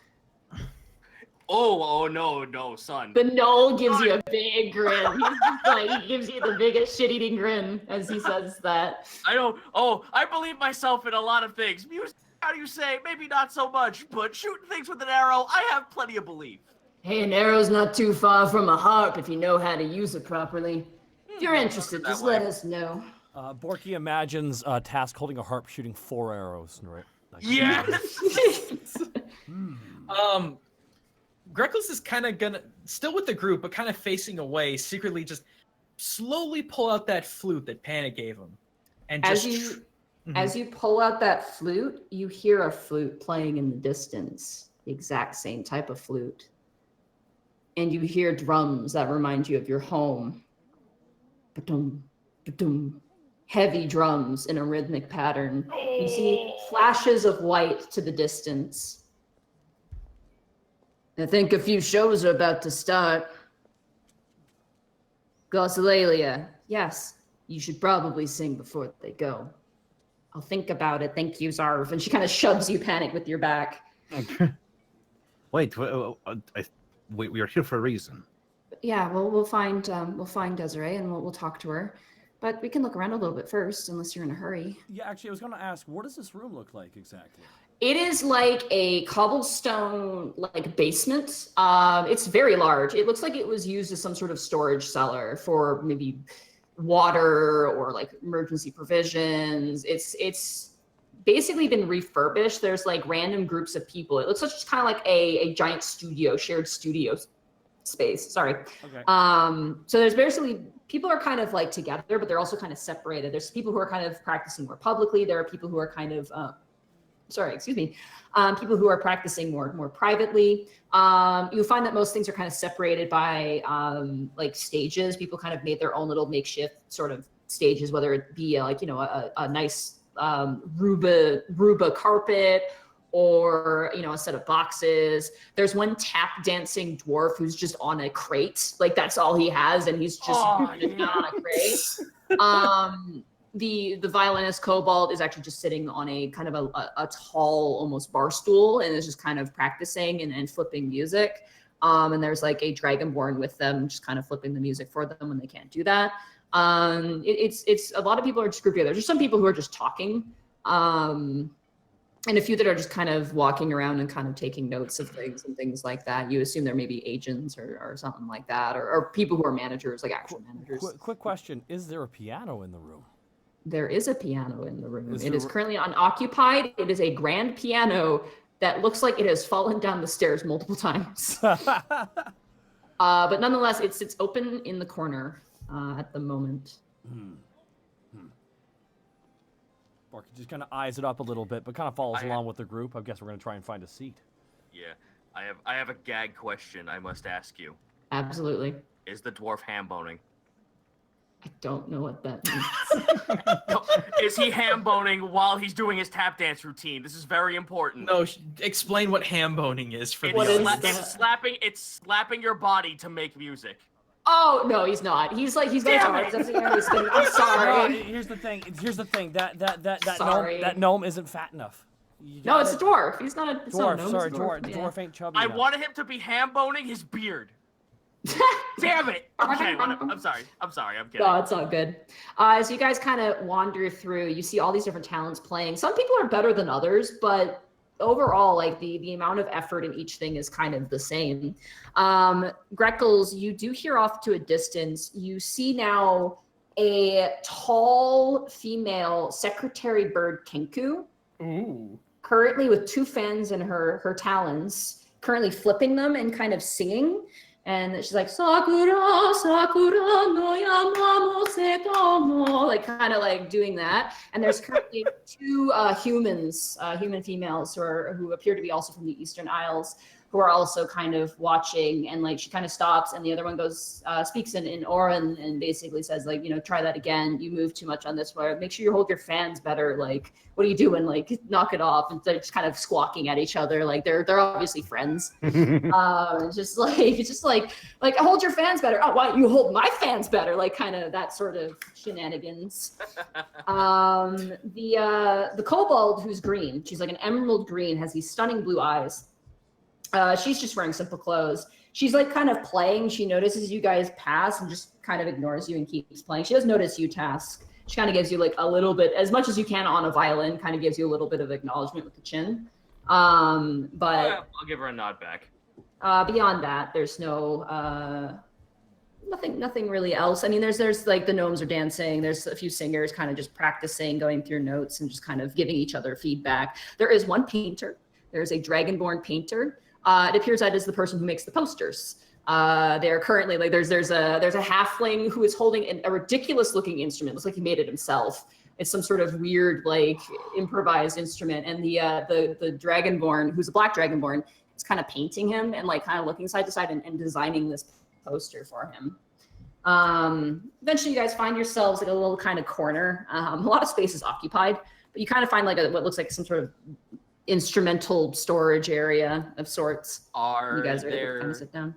Oh no, son. But Noel gives you a big grin. He gives you the biggest shit-eating grin as he says that. I believe myself in a lot of things. Music, how do you say? Maybe not so much, but shooting things with an arrow, I have plenty of belief. Hey, an arrow's not too far from a harp if you know how to use it properly. If you're interested, just let us know. Borky imagines Task holding a harp shooting 4 arrows. Right? Like, Yes! Greckles is kind of gonna, still with the group, but kind of facing away, secretly just slowly pull out that flute that Panic gave him. And As just you pull out that flute, you hear a flute playing in the distance. The exact same type of flute. And you hear drums that remind you of your home. Ba-dum, ba-dum. Heavy drums in a rhythmic pattern. You see flashes of light to the distance. I think a few shows are about to start. Glossolalia, yes, you should probably sing before they go. I'll think about it. Thank you, Zarv. And she kind of shoves you, Panic, with your back. Wait, we are here for a reason. Yeah, well, we'll find Desiree and we'll talk to her. But we can look around a little bit first, unless you're in a hurry. Yeah, actually, I was going to ask, what does this room look like exactly? It is like a cobblestone basement. It's very large. It looks like it was used as some sort of storage cellar for maybe water or like emergency provisions. It's basically been refurbished. There's like random groups of people. It looks like just kind of like a giant shared studio space. Sorry. Okay. So there's basically people are kind of like together, but they're also kind of separated. There's people who are kind of practicing more publicly. There are people who are kind of people who are practicing more privately. You'll find that most things are kind of separated by like stages. People kind of made their own little makeshift sort of stages, whether it be a nice Ruba carpet or a set of boxes. There's one tap dancing dwarf who's just on a crate, like that's all he has, and he's just on a crate. The violinist Kobold is actually just sitting on a kind of a tall, almost bar stool, and is just kind of practicing and flipping music. And there's like a dragonborn with them, just kind of flipping the music for them when they can't do that. It's a lot of people are just grouped together. There's just some people who are just talking, and a few that are just kind of walking around and kind of taking notes of things and things like that. You assume there may be agents or something like that, or people who are managers, like actual managers. Quick question: is there a piano in the room? There is a piano in the room. It is currently unoccupied. It is a grand piano that looks like it has fallen down the stairs multiple times. But nonetheless, it sits open in the corner at the moment. Borky just kind of eyes it up a little bit, but kind of follows along with the group. I guess we're going to try and find a seat. Yeah, I have a gag question I must ask you. Absolutely. Is the dwarf ham boning? I don't know what that means. Is he ham boning while he's doing his tap dance routine? This is very important. No, explain what ham boning is for It's slapping your body to make music. Oh no, he's not. He's got I'm sorry. No, here's the thing. That gnome isn't fat enough. You No, got it's it? a dwarf. He's not a it's not a Dwarf. gnome, Sorry, it's a dwarf. dwarf ain't chubby I enough. wanted him to be ham boning his beard. Damn it. Okay, I'm sorry. I'm kidding. No, it's all good. As you guys kind of wander through, you see all these different talents playing. Some people are better than others, but overall, like the amount of effort in each thing is kind of the same. Greckles, you do hear off to a distance. You see now a tall female secretary bird Kenku, Ooh. currently with 2 fans in her talons, currently flipping them and kind of singing. And she's like, Sakura, Sakura, no yamamo tomo, like kind of like doing that. And there's currently 2 humans, human females who appear to be also from the Eastern Isles, who are also kind of watching. And like she kind of stops, and the other one goes, speaks in Oran and basically says, like, you know, try that again. You move too much on this one. Make sure you hold your fans better. Like, what are you doing? Like, knock it off. And they're just kind of squawking at each other. Like they're obviously friends. Just like hold your fans better. Oh, why you hold my fans better? Like kind of that sort of shenanigans. The kobold, who's green, she's like an emerald green, has these stunning blue eyes. She's just wearing simple clothes. She's like kind of playing. She notices you guys pass and just kind of ignores you and keeps playing. She does notice you, Task. She kind of gives you like a little bit, as much as you can on a violin, kind of gives you a little bit of acknowledgement with the chin. But I'll give her a nod back. beyond that, there's no nothing really else. I mean, there's like the gnomes are dancing. There's a few singers kind of just practicing, going through notes and just kind of giving each other feedback. There is one painter. There's a dragonborn painter. It appears that is the person who makes the posters. They're currently like there's a halfling who is holding a ridiculous looking instrument. Looks like he made it himself. It's some sort of weird like improvised instrument. And the dragonborn, who's a black dragonborn, is kind of painting him and like kind of looking side to side and designing this poster for him. Eventually, you guys find yourselves like a little kind of corner. A lot of space is occupied, but you kind of find like what looks like some sort of instrumental storage area of sorts. You guys are able to kind of sit down.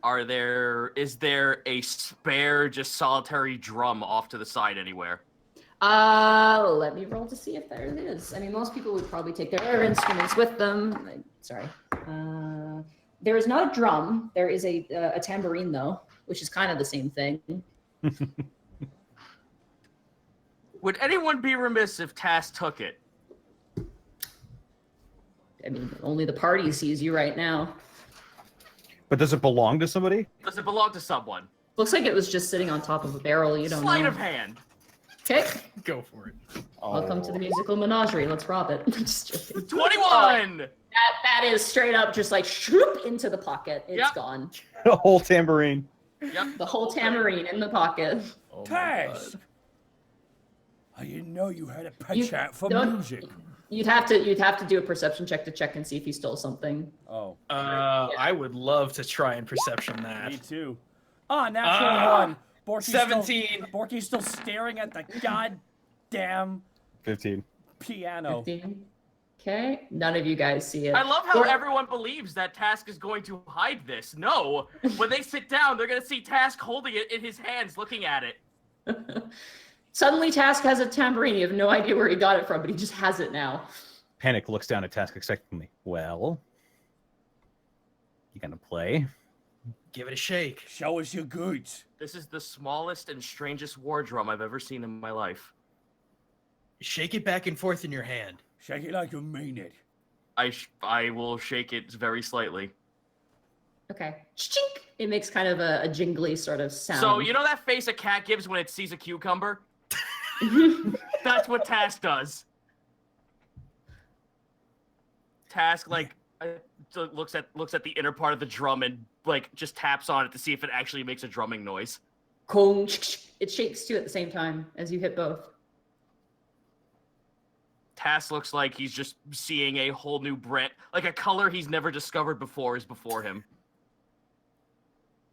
Is there a spare, just solitary drum off to the side anywhere? Let me roll to see if there is. I mean, most people would probably take their instruments with them. Sorry. There is not a drum. There is a tambourine though, which is kind of the same thing. Would anyone be remiss if Task took it? I mean, only the party sees you right now. But does it belong to somebody? Does it belong to someone? Looks like it was just sitting on top of a barrel. You don't Sleight know. of hand. Okay. Go for it. Welcome to the musical menagerie. Let's rob it. Just joking. 21! That is straight up just like shoop into the pocket. It's Yep. gone. A whole tambourine. Yep. The whole tambourine in the pocket. Oh my Task! God. I didn't know you had a You penchant for don't- music. You'd have to do a perception check to check and see if he stole something. Oh, I would love to try and perception that. me too. Ah, natural one. Borky's 17. Borky's still staring at the goddamn 15. piano. 15. Okay. None of you guys see it. I love how Or- everyone believes that Task is going to hide this. No, when they sit down, they're going to see Task holding it in his hands, looking at it. Suddenly, Task has a tambourine. You have no idea where he got it from, but he just has it now. Panic looks down at Task expectantly. Well, you gonna play? Give it a shake. Show us your goods. This is the smallest and strangest war drum I've ever seen in my life. Shake it back and forth in your hand. Shake it like you mean it. I will shake it very slightly. Okay. Chink! It makes kind of a jingly sort of sound. So, you know that face a cat gives when it sees a cucumber? That's what Task does. Task, like, looks at the inner part of the drum and, like, just taps on it to see if it actually makes a drumming noise. Kong, it shakes too at the same time as you hit both. Task looks like he's just seeing a whole new Brett, like a color he's never discovered before is before him.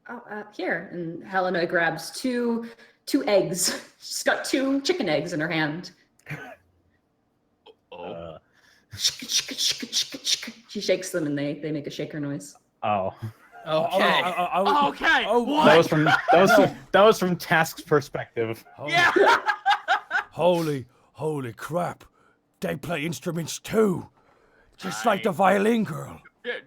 Oh, here. And Helena grabs two eggs. She's got 2 chicken eggs in her hand. Oh. She shakes them and they make a shaker noise. Oh. Okay. Okay. Oh, what? That was from Task's perspective. Yeah. Holy crap. They play instruments too. Just like the violin girl.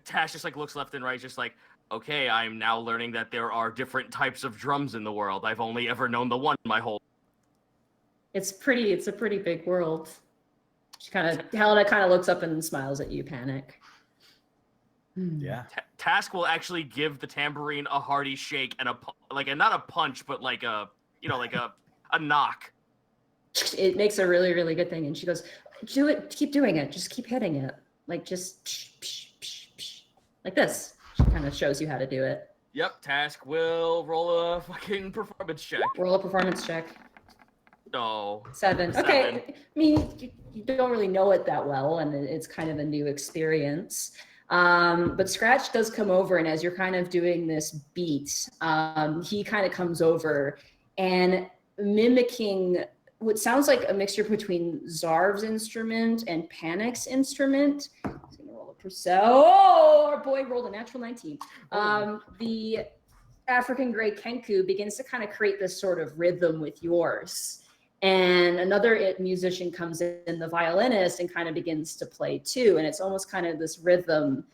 Tash just like looks left and right, just like, okay, I'm now learning that there are different types of drums in the world. I've only ever known the one my whole. It's a pretty big world. Helena kind of looks up and smiles at you, Panic. Yeah. Task will actually give the tambourine a hearty shake and not a punch, but like a knock. It makes a really, really good thing. And she goes, do it, keep doing it. Just keep hitting it. Like just like this. She kind of shows you how to do it. Yep, Task will roll a fucking performance check. Roll a performance check. No. 7. Okay. I mean, you don't really know it that well, and it's kind of a new experience. But Scratch does come over, and as you're kind of doing this beat, he kind of comes over and mimicking what sounds like a mixture between Zarv's instrument and Panic's instrument. He's gonna roll a percent. Oh, our boy rolled a natural 19. The African Grey Kenku begins to kind of create this sort of rhythm with yours. And another musician comes in, the violinist, and kind of begins to play too. And it's almost kind of this rhythm.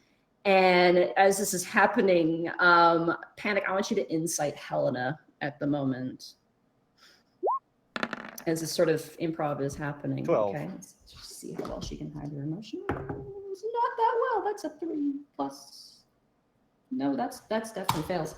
And as this is happening, Panic, I want you to insight Helena at the moment. As this sort of improv is happening. 12. Okay, let's just see how well she can hide her emotion. Not that well. That's a 3 plus. No, that's definitely fails.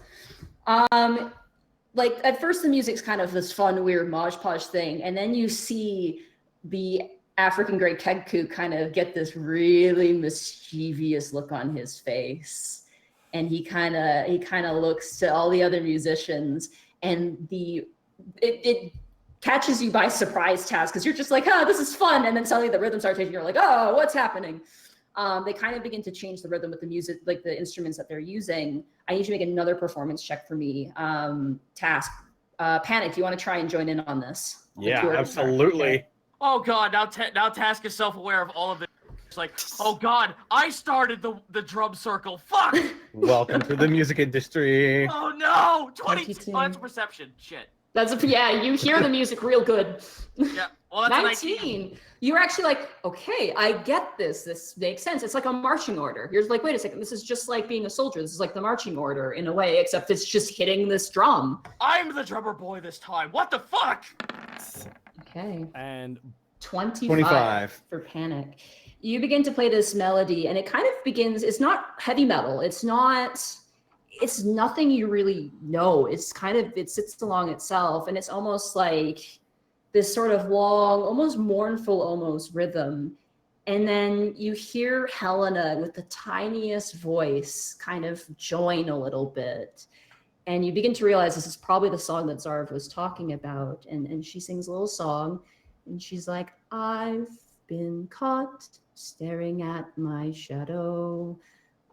Like at first the music's kind of this fun, weird mosh posh thing, and then you see the African Grey Kenku kind of get this really mischievous look on his face, and he kind of looks to all the other musicians, and it catches you by surprise, Task, because you're just like, oh, this is fun, and then suddenly the rhythm starts changing. You're like, oh, what's happening? They kind of begin to change the rhythm with the music, like the instruments that they're using. I need you to make another performance check for me. Task. Panic, do you want to try and join in on this? Yeah, absolutely. Okay. Oh god, now Task is self-aware of all of it. It's like, oh god, I started the drum circle. Fuck! Welcome to the music industry. Oh no! 22. 22. Oh, that's a perception. Shit. You hear the music real good. Yeah. Well, that's 19. You're actually like, okay, I get this. This makes sense. It's like a marching order. You're like, wait a second. This is just like being a soldier. This is like the marching order in a way, except it's just hitting this drum. I'm the drummer boy this time. What the fuck? Okay. And 25 for Panic. You begin to play this melody, and it kind of begins. It's not heavy metal. It's nothing you really know. It sits along itself, and it's almost like this sort of long, almost mournful, almost rhythm. And then you hear Helena with the tiniest voice kind of join a little bit. And you begin to realize this is probably the song that Zarv was talking about. And she sings a little song, and she's like, I've been caught staring at my shadow.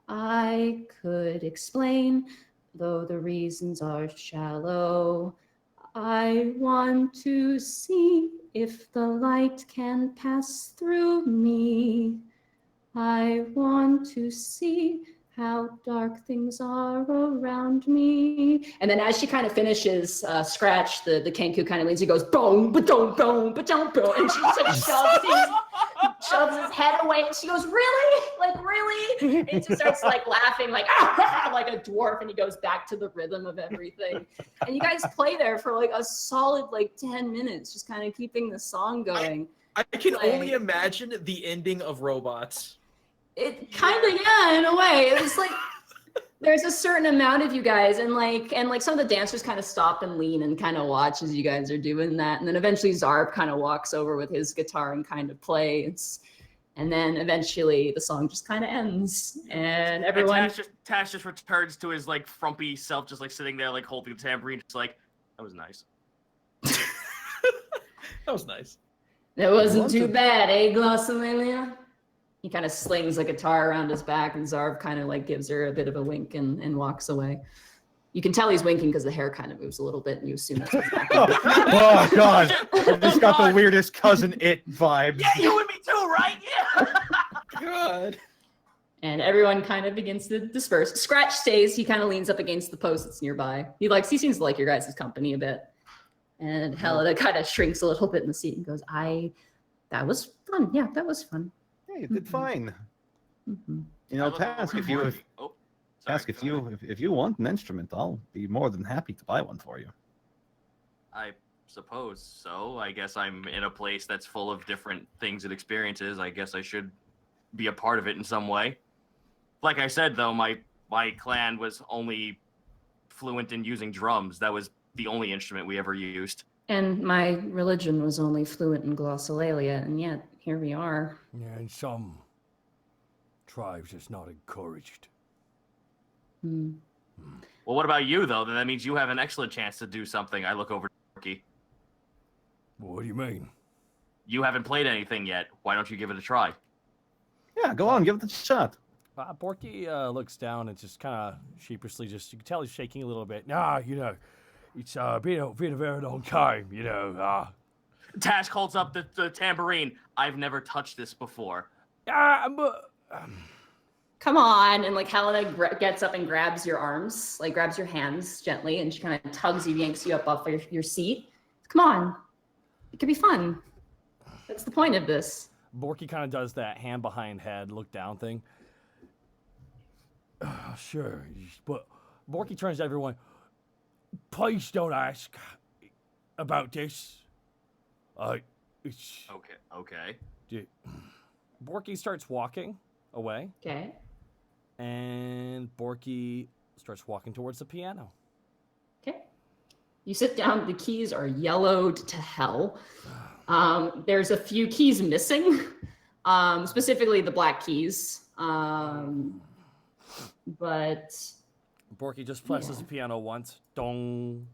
I could explain, though the reasons are shallow. I want to see if the light can pass through me. I want to see how dark things are around me. And then as she kind of finishes, Scratch, the Kenku kind of leans, he goes, boom, ba-dum, boom, ba-dum, boom. And she just like shoves his head away, and she goes, really? Like, really? And he just starts like laughing, like, ah, like a dwarf, and he goes back to the rhythm of everything. And you guys play there for like a solid like 10 minutes, just kind of keeping the song going. I can only imagine the ending of Robots. It kind of, yeah, in a way. It was like there's a certain amount of you guys, and like some of the dancers kind of stop and lean and kind of watch as you guys are doing that, and then eventually Zarb kind of walks over with his guitar and kind of plays, and then eventually the song just kind of ends, and everyone. And Tash just returns to his like frumpy self, just like sitting there, like holding the tambourine, just like, that was nice. That was nice. It wasn't too bad, eh, Glossolalia? He kind of slings a guitar around his back, and Zarv kind of like gives her a bit of a wink and walks away. You can tell he's winking because the hair kind of moves a little bit, and you assume that's what's happening. Oh god, I just got the weirdest cousin it vibes. Yeah, you and me too, right? Yeah. God. And everyone kind of begins to disperse. Scratch stays. He kind of leans up against the post that's nearby. He seems to like your guys' company a bit. And Helena kind of shrinks a little bit in the seat and goes, that was fun. Yeah, that was fun. Hey, you did fine. Mhm. You know, I look Task, over if to you Borky. Oh, sorry, Task, if go ahead. you want an instrument, I'll be more than happy to buy one for you. I suppose so. I guess I'm in a place that's full of different things and experiences. I guess I should be a part of it in some way. Like I said, though, my clan was only fluent in using drums. That was the only instrument we ever used. And my religion was only fluent in glossolalia, and yet here we are. Yeah, in some tribes, it's not encouraged. Hmm. Well, what about you, though? Then that means you have an excellent chance to do something. I look over to Borky. What do you mean? You haven't played anything yet. Why don't you give it a try? Yeah, go on, give it a shot. Borky looks down and just kind of sheepishly, you can tell he's shaking a little bit. Nah, It's been a very long time, Task holds up the tambourine. I've never touched this before. Come on, and like Helena gets up and grabs your arms, like grabs your hands gently, and she kind of tugs you, yanks you up off your seat. Come on, it could be fun. That's the point of this. Borky kind of does that hand behind head, look down thing. Sure, but Borky turns to everyone. please don't ask about this. It's Okay. Borky starts walking away, Okay. and Borky starts walking towards the piano. Okay. You sit down. The keys are yellowed to hell. There's a few keys missing, specifically the black keys. But Borky just presses Yeah. the piano once. Dong.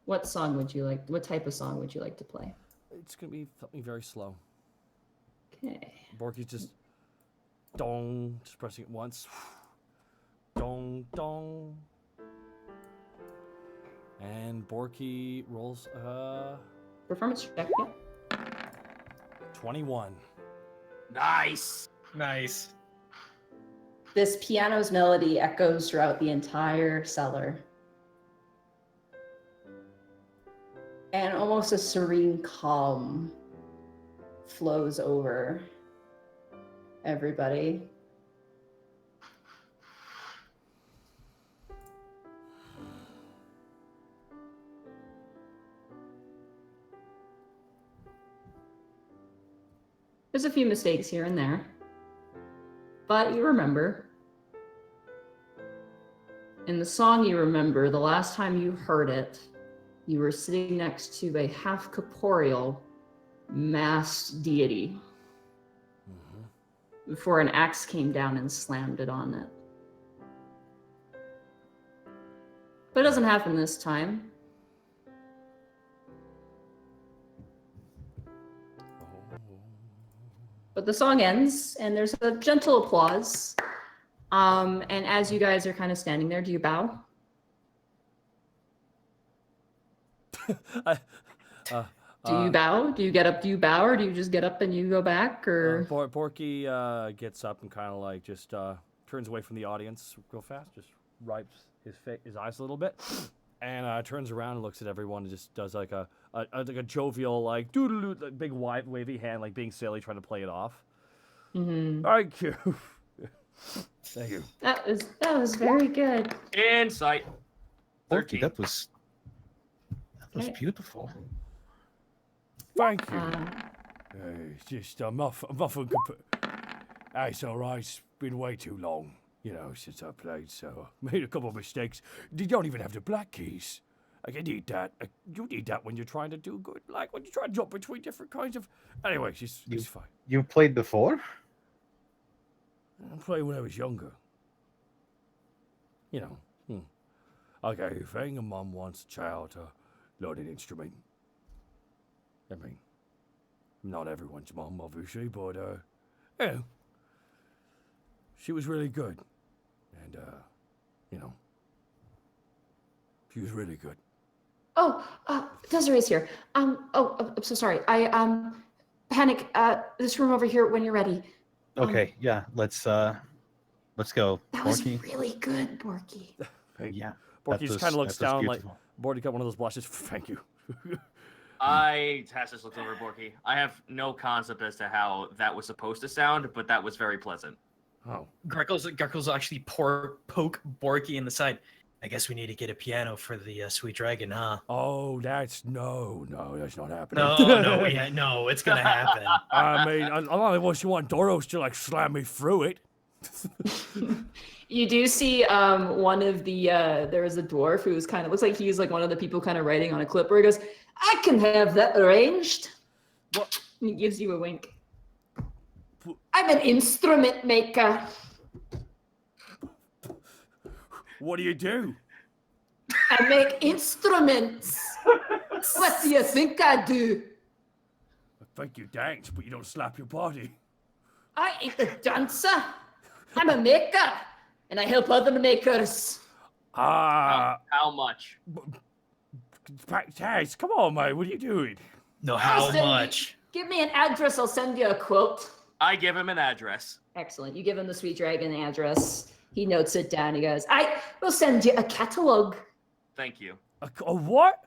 what song would you like? What type of song would you like to play? It's gonna be something very slow. Okay. Borky's just dong, just pressing it once. Dong dong. And Borky rolls Performance check. Yeah. 21. Nice. Nice. This piano's melody echoes throughout the entire cellar. And almost a serene calm flows over everybody. There's a few mistakes here and there, but you remember. In the song you remember, the last time you heard it, you were sitting next to a half-corporeal masked deity before an axe came down and slammed it on it. But it doesn't happen this time. But the song ends, and there's a gentle applause. And as you guys are kind of standing there, do you bow? Do you bow? Do you get up? Do you bow, or do you just get up and you go back? Or Borky gets up and kind of like just turns away from the audience real fast, just wipes his eyes a little bit, and turns around and looks at everyone and just does like a jovial like doo-doo-doo, like, big wavy hand, like being silly, trying to play it off. Mhm. thank you. Thank you. That was very good. Insight. Borky, 13. that was Okay. beautiful. Thank you. Uh, It's just a muffin. It's all right. It's been way too long, since I played, so I made a couple of mistakes. You don't even have the black keys. I need that. You need that when you're trying to do good, like when you try to jump between different kinds of. Anyway, it's fine. You played before? I played when I was younger. Okay, if a mum wants a child to learn an instrument, I mean, not everyone's mum, obviously, but, she was really good. And, she was really good. Desiree's here. I'm so sorry. Panic, this room over here when you're ready. Okay, yeah, let's go. That was Borky. really good, Borky. Yeah. Borky just kind of looks down like beautiful. Borky got one of those blushes. Thank you. Tassus looks over Borky. I have no concept as to how that was supposed to sound, but that was very pleasant. Oh. Greckles actually poke Borky in the side. I guess we need to get a piano for the sweet dragon, huh? Oh, that's no, that's not happening. No, it's gonna happen. I mean, unless you want Doros to like slam me through it. You do see one of the there was a dwarf who's kind of looks like he's like one of the people kind of writing on a clipboard. He goes, I can have that arranged. What? And he gives you a wink. I'm an instrument maker. What do you do? I make instruments. What do you think I do? I think you dance, but you don't slap your body. I ain't a dancer. I'm a maker, and I help other makers. Ah, How much? Taz, come on, mate. What are you doing? No, I'll how send much? Give me an address. I'll send you a quote. I give him an address. Excellent. You give him the Sweet Dragon address. He notes it down. He goes, I will send you a catalog. Thank you. A what?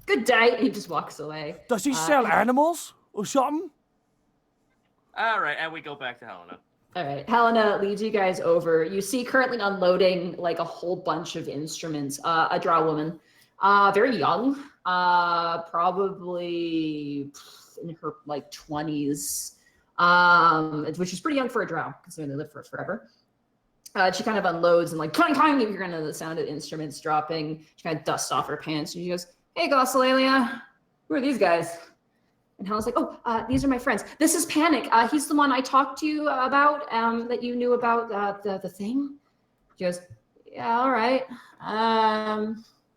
Good day. And he just walks away. Does he sell animals or something? All right, and we go back to Helena. All right. Helena leads you guys over. You see currently unloading like a whole bunch of instruments. A drow woman, very young, probably in her like 20s, which is pretty young for a drow considering they live for forever. She kind of unloads and like clang clang. You're hearing the sound of instruments dropping. She kind of dusts off her pants and she goes, "Hey, Glossolalia, who are these guys?" And Helena's like, "Oh, these are my friends. This is Panic. He's the one I talked to you about. That you knew about the thing." She goes, "Yeah, all right.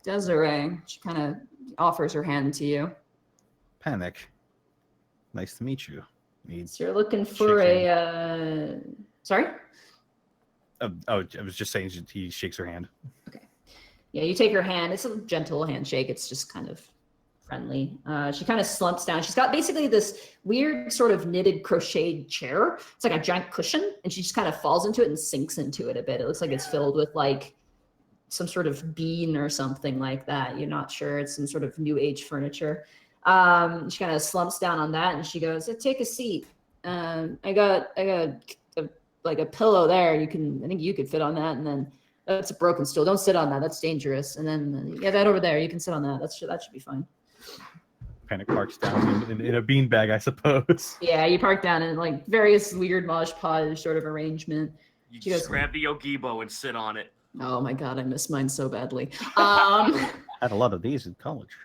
Desiree." She kind of offers her hand to you. Panic. Nice to meet you. So you're looking for a. Sorry. I was just saying he shakes her hand. Okay. Yeah, you take her hand. It's a gentle handshake. It's just kind of friendly. She kind of slumps down. She's got basically this weird sort of knitted crocheted chair. It's like a giant cushion, and she just kind of falls into it and sinks into it a bit. It looks like it's filled with like some sort of bean or something like that. You're not sure. It's some sort of new age furniture. She kind of slumps down on that, and she goes, "Take a seat. I got like a pillow there. I think you could fit on that, and then that's a broken stool. Don't sit on that. That's dangerous. And then that over there, you can sit on that. That should be fine." Kind of parks down in a beanbag, I suppose. Yeah, you park down in like various weird mosh podge sort of arrangement. You She just goes, grab the Yogibo and sit on it. "Oh my god, I miss mine so badly." Had a lot of these in college.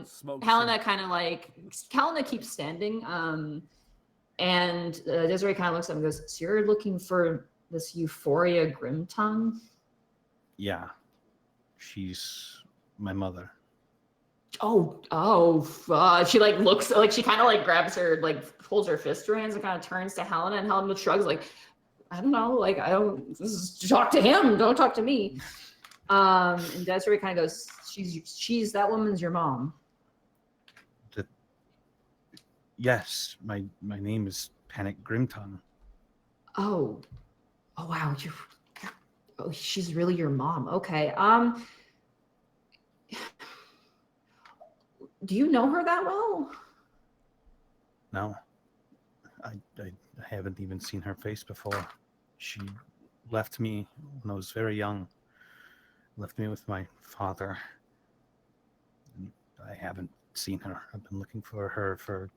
Smoke Helena kind of like Helena keeps standing, and Desiree kind of looks up and goes, "So you're looking for this Euphoria Grimtongue?" Yeah. She's my mother. She like looks like she kind of like grabs her, like holds her fist to her hands and kind of turns to Helena, and Helena shrugs like, "I don't know, like this is talk to him, don't talk to me." And Desiree kind of goes, she's that woman's your mom." Yes, my name is Panic Grimtongue. Oh wow, she's really your mom. Okay. Do you know her that well? No, I haven't even seen her face before. She left me when I was very young. Left me with my father. And I haven't seen her. I've been looking for her for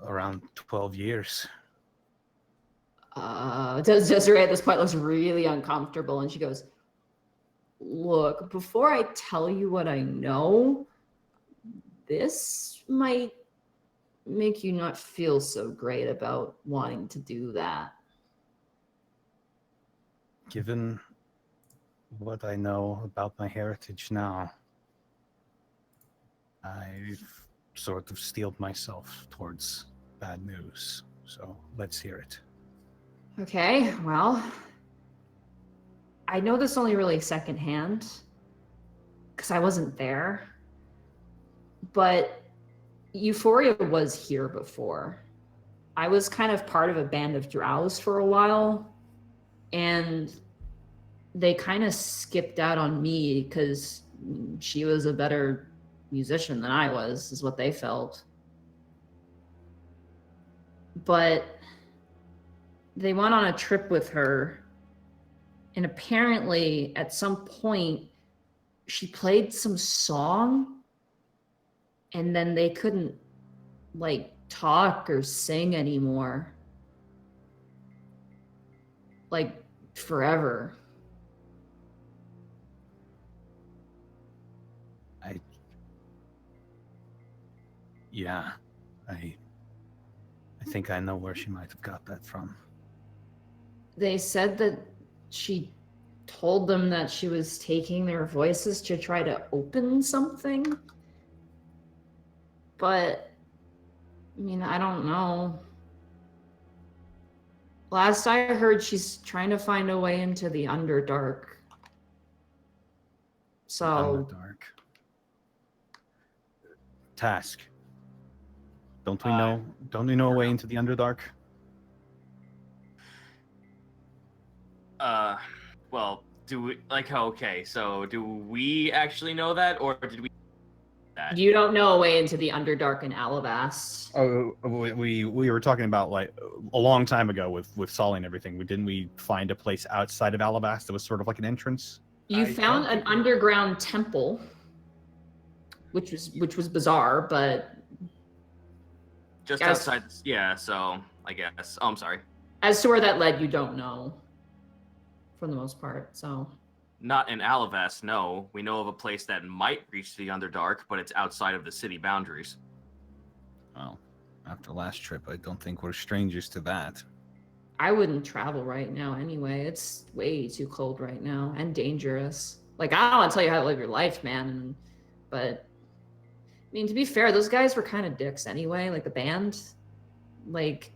around 12 years. Desiree at this point looks really uncomfortable, and she goes, "Look, before I tell you what I know, this might make you not feel so great about wanting to do that." Given what I know about my heritage now, I've sort of steeled myself towards bad news. So let's hear it. Okay, well, I know this only really secondhand because I wasn't there, but Euphoria was here before. I was kind of part of a band of drows for a while, and they kind of skipped out on me because she was a better musician than I was, is what they felt. But they went on a trip with her, and apparently at some point she played some song, and then they couldn't like talk or sing anymore. Like forever. Yeah, I think I know where she might have got that from. They said that she told them that she was taking their voices to try to open something. But, I mean, I don't know. Last I heard, she's trying to find a way into the Underdark. So, Underdark. Task. Don't we know? Don't we know a way into the Underdark? Well, do we okay, so do we actually know that, or did we that? you don't know a way into the Underdark in Alivast. Oh, we were talking about like a long time ago with Solly and everything. Didn't we find a place outside of Alivast that was sort of like an entrance? You found an underground temple, which was bizarre, but Just Guys- outside, yeah, so I guess. Oh, I'm sorry. as to where that led, you don't know. For the most part, so. Not in Alivast, no. We know of a place that might reach the Underdark, but it's outside of the city boundaries. Well, after last trip, I don't think we're strangers to that. I wouldn't travel right now anyway. It's way too cold right now and dangerous. Like, I don't want to tell you how to live your life, man. But, I mean, to be fair, those guys were kind of dicks anyway. Like, the band. Like,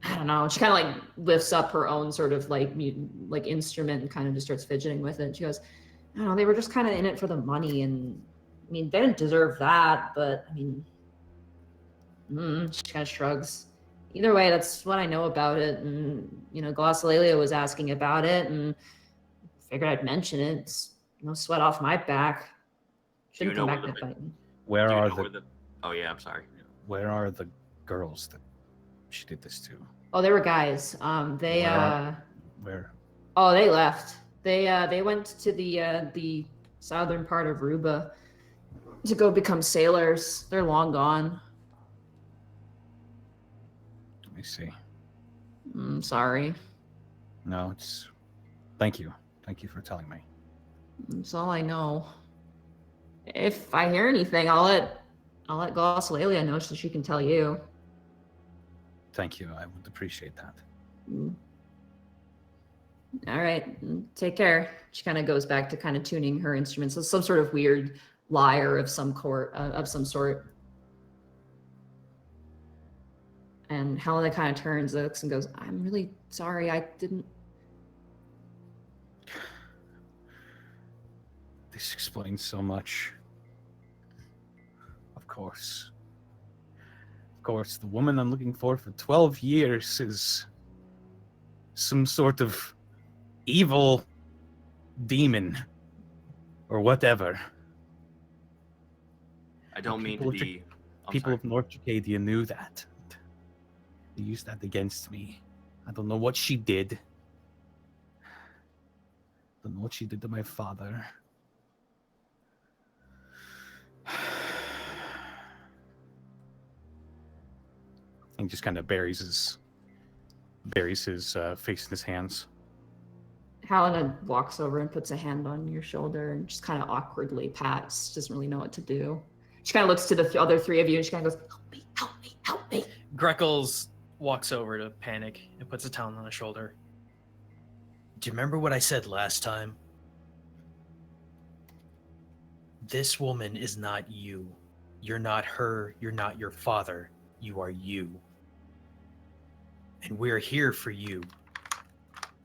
I don't know. She kind of, like, lifts up her own sort of, like, instrument and kind of just starts fidgeting with it. She goes, I don't know. They were just kind of in it for the money. And, I mean, they didn't deserve that. But, I mean, she kind of shrugs. Either way, that's what I know about it. And, you know, Glossolalia was asking about it, and figured I'd mention it. It's no sweat off my back. Shouldn't come back to fighting. Where Do you are know the where the? Oh yeah, I'm sorry. Where are the girls that she did this to? Oh, they were guys. Where? Oh, they left. They went to the southern part of Ruba to go become sailors. They're long gone. Let me see. Sorry. No, it's. Thank you. Thank you for telling me. That's all I know. If I hear anything, I'll let Glossolalia know so she can tell you. Thank you. I would appreciate that. All right, take care. She kind of goes back to kind of tuning her instruments. It's some sort of weird lyre of some sort. And Helena kind of turns, looks, and goes, I'm really sorry, I didn't... This explains so much. Of course. Of course, the woman I'm looking for 12 years is some sort of evil demon or whatever. I don't mean to People of be. I'm People sorry. of North Jacadia knew that. They used that against me. I don't know what she did. I don't know what she did to my father. He just kind of buries his face in his hands. Helena walks over and puts a hand on your shoulder and just kind of awkwardly pats, doesn't really know what to do. She kind of looks to the other three of you and she kind of goes, help me, help me, help me. Greckles walks over to Panic and puts a towel on his shoulder. Do you remember what I said last time? This woman is not you. You're not her. You're not your father. You are you. And we're here for you.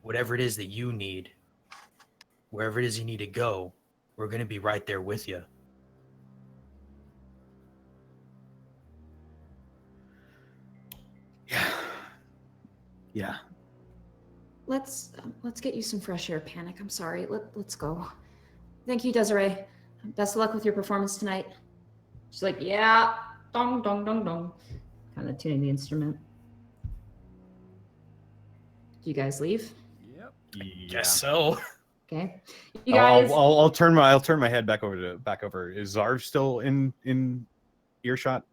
Whatever it is that you need, wherever it is you need to go, we're going to be right there with you. Yeah. Let's get you some fresh air, Panic. I'm sorry. Let's go. Thank you, Desiree. Best of luck with your performance tonight. She's like, yeah, dong, dong, dong, dong. Kind of tuning the instrument. Do you guys leave? Yep. Guess so. Okay. You guys. I'll turn my head back over. Is Zarv still in earshot?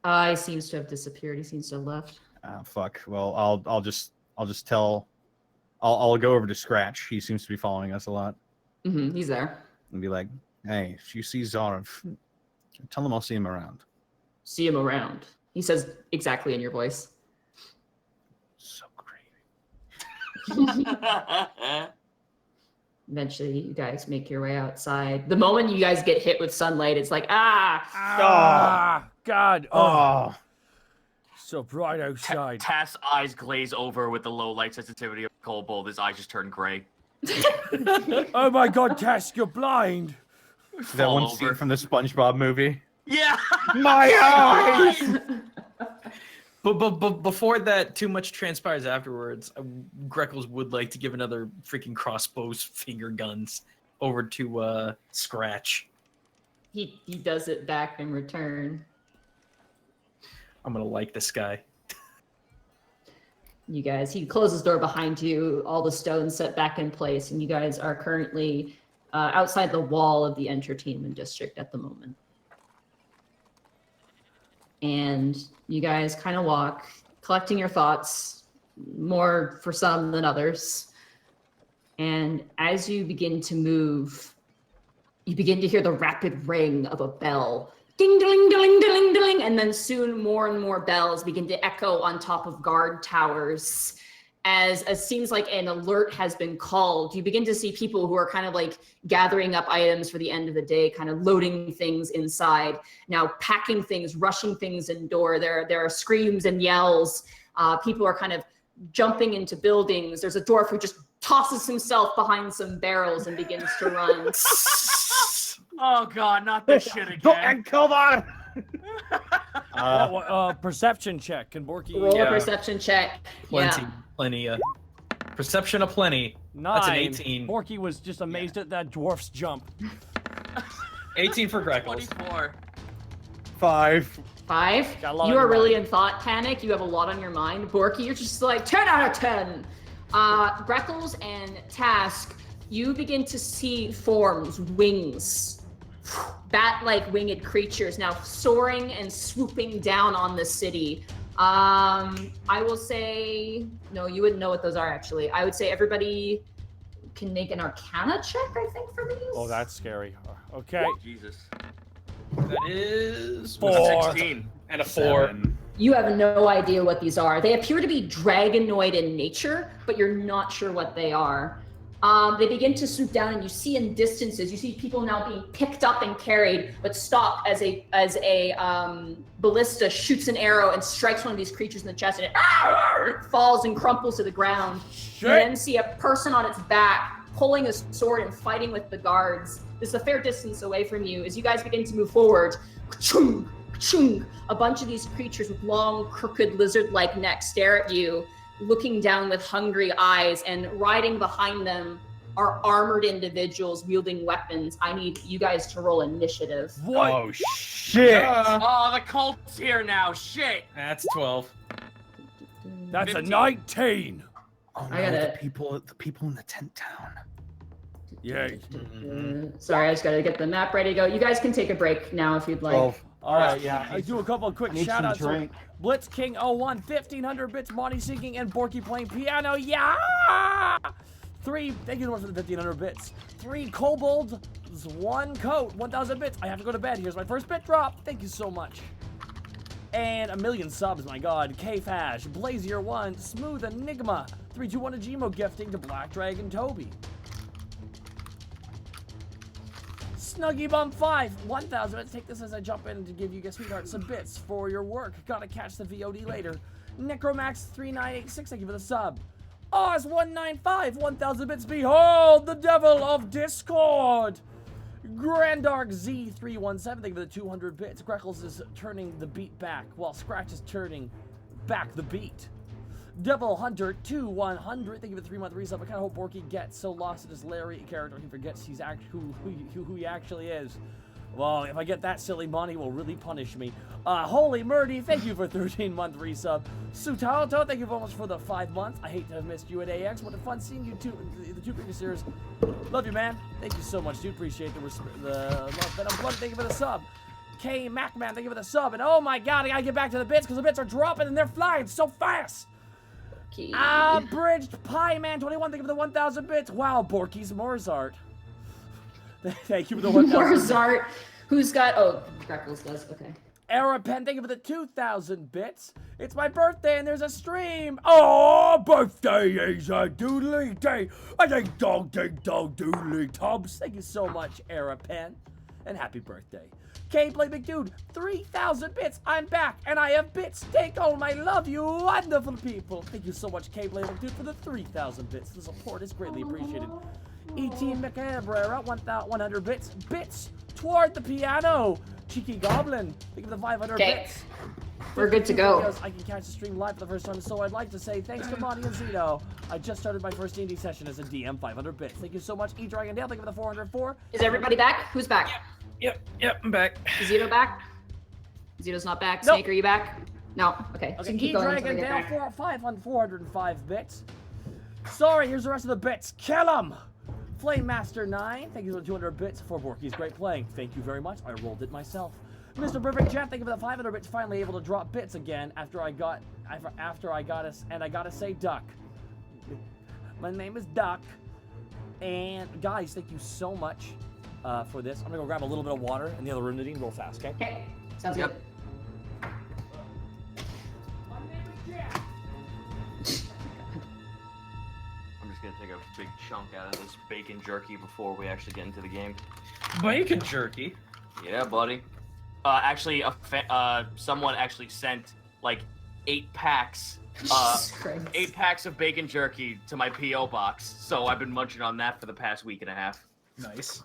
He seems to have disappeared. He seems to have left. Fuck. Well, I'll just tell. I'll go over to Scratch. He seems to be following us a lot. Mm-hmm, he's there. And be like, hey, if you see Zarv, tell him I'll see him around. See him around. He says exactly in your voice. So great. Eventually, you guys make your way outside. The moment you guys get hit with sunlight, it's like, Ah, God. Oh. So bright outside. Task's eyes glaze over with the low light sensitivity of Kobold. His eyes just turn gray. Oh my God, Task, you're blind. That Fall one over. scene from the SpongeBob movie. Yeah. My eyes. But before that, too much transpires afterwards. Greckles would like to give another freaking crossbows finger guns over to Scratch. he does it back in return. I'm gonna like this guy. You guys, he closes the door behind you, all the stones set back in place, and you guys are currently outside the wall of the entertainment district at the moment. And you guys kind of walk, collecting your thoughts, more for some than others. And as you begin to move, you begin to hear the rapid ring of a bell. Ding, ding, ding, ding, ding, and then soon more and more bells begin to echo on top of guard towers. As it seems like an alert has been called, you begin to see people who are kind of like gathering up items for the end of the day, kind of loading things inside, now packing things, rushing things indoor. There are screams and yells. People are kind of jumping into buildings. There's a dwarf who just tosses himself behind some barrels and begins to run. Oh God, not this shit again. Come on. Perception check. Can Borky? Roll Yeah. a perception check. Plenty, Yeah. plenty. Perception of plenty. 9. That's an 18. Borky was just amazed at that dwarf's jump. 18 for Greckles. 24. 5. 5. Got a lot You on are your really mind. in thought panic. You have a lot on your mind. Borky, you're just like 10 out of 10. Greckles and Task, you begin to see forms, wings, bat-like winged creatures now soaring and swooping down on the city. I will say, no, you wouldn't know what those are actually. I would say everybody can make an Arcana check, I think, for these. Oh, that's scary. Okay. Jesus. That is 4. 16. and a 4. You have no idea what these are. They appear to be dragonoid in nature, but you're not sure what they are. They begin to swoop down, and you see in distances, you see people now being picked up and carried, but stop as a ballista shoots an arrow and strikes one of these creatures in the chest, and it falls and crumples to the ground. You then see a person on its back pulling a sword and fighting with the guards. This is a fair distance away from you. As you guys begin to move forward, ka-chung, ka-chung, a bunch of these creatures with long, crooked, lizard-like necks stare at you, looking down with hungry eyes, and riding behind them are armored individuals wielding weapons. I need you guys to roll initiative. What? Oh shit! Oh, the cult's here now. Shit. That's 12. That's 15. a 19. Oh I got no, it. the people in the tent town. Yeah. Sorry, I just gotta get the map ready to go. You guys can take a break now if you'd like. 12. All right, yeah. I do a couple of quick need shout some outs. drink. Blitz King 01, 1500 bits, Monty singing, and Borky playing piano. Yeah! 3, thank you so much for the 1500 bits. 3 kobolds, 1 coat, 1000 bits. I have to go to bed. Here's my first bit drop. Thank you so much. And a million subs, my god. K-Fash, Blazier1, Smooth Enigma, 321 Ajimo gifting to Black Dragon Toby. Snuggy Bum 5, 1,000 bits. Take this as I jump in to give you guys sweetheart some bits for your work. Gotta catch the VOD later. Necromax 3986, thank you for the sub. Oz 195, 1,000 bits. Behold the devil of Discord. Grandark Z317, thank you for the 200 bits. Greckles is turning the beat back while Scratch is turning back the beat. Devil Hunter 2100. Thank you for the 3-month resub. I kind of hope Borky gets so lost in his Larry character he forgets he's who he actually is. Well, if I get that silly, Monty will really punish me. Holy Murdy, thank you for 13-month resub. Sutaoto, thank you very much for the 5 months. I hate to have missed you at AX. What a fun seeing you two, the two previous years. Love you, man. Thank you so much, dude. Appreciate the love. But I'm thank you for the sub. K Macman, thank you for the sub. And oh my god, I gotta get back to the bits because the bits are dropping and they're flying so fast. Okay. Bridged Pie Man 21, thank you for the 1,000 bits. Wow, Borky's Mozart. Thank you for the 1,000. Mozart. Who's got? Oh, Greckles does. Okay. Arapen, thank you for the 2,000 bits. It's my birthday and there's a stream. Oh, birthday is a doodly day. I ding dong doodly tubs. Thank you so much, Arapen, and happy birthday. K Play Big Dude, 3,000 bits. I'm back and I have bits. Take home. I love you, wonderful people. Thank you so much, K Play Big Dude, for the 3,000 bits. The support is greatly appreciated. E.T. Macabrera, 100 bits. Bits toward the piano. Cheeky Goblin, think of the 500 bits. We're good to go. I can catch the stream live for the first time, so I'd like to say thanks to Monty and Zito. I just started my first D&D session as a DM, 500 bits. Thank you so much, E-Dragondale. Thank you for the 404. Is everybody back? Who's back? Yep, I'm back. Is Zito back? Zito's not back. Nope. Snake, are you back? No. Okay. Okay, So keep going until we get back. E-Dragondale, 405 bits. Sorry, here's the rest of the bits. Kill 'em! Flame Master 9, thank you for the 200 bits for Borky's great playing. Thank you very much. I rolled it myself. Mr. Perfect Jeff, thank you for the 500 bits. Finally able to drop bits again after I got us, and I gotta say duck. My name is Duck. And guys, thank you so much for this. I'm gonna go grab a little bit of water in the other room, Nadine, real fast, okay? Okay. Sounds good. I'm just gonna take a big chunk out of this bacon jerky before we actually get into the game. Bacon jerky. Yeah, buddy. Actually, someone actually sent like 8 packs. Jesus Christ. 8 packs of bacon jerky to my PO box. So I've been munching on that for the past week and a half. Nice.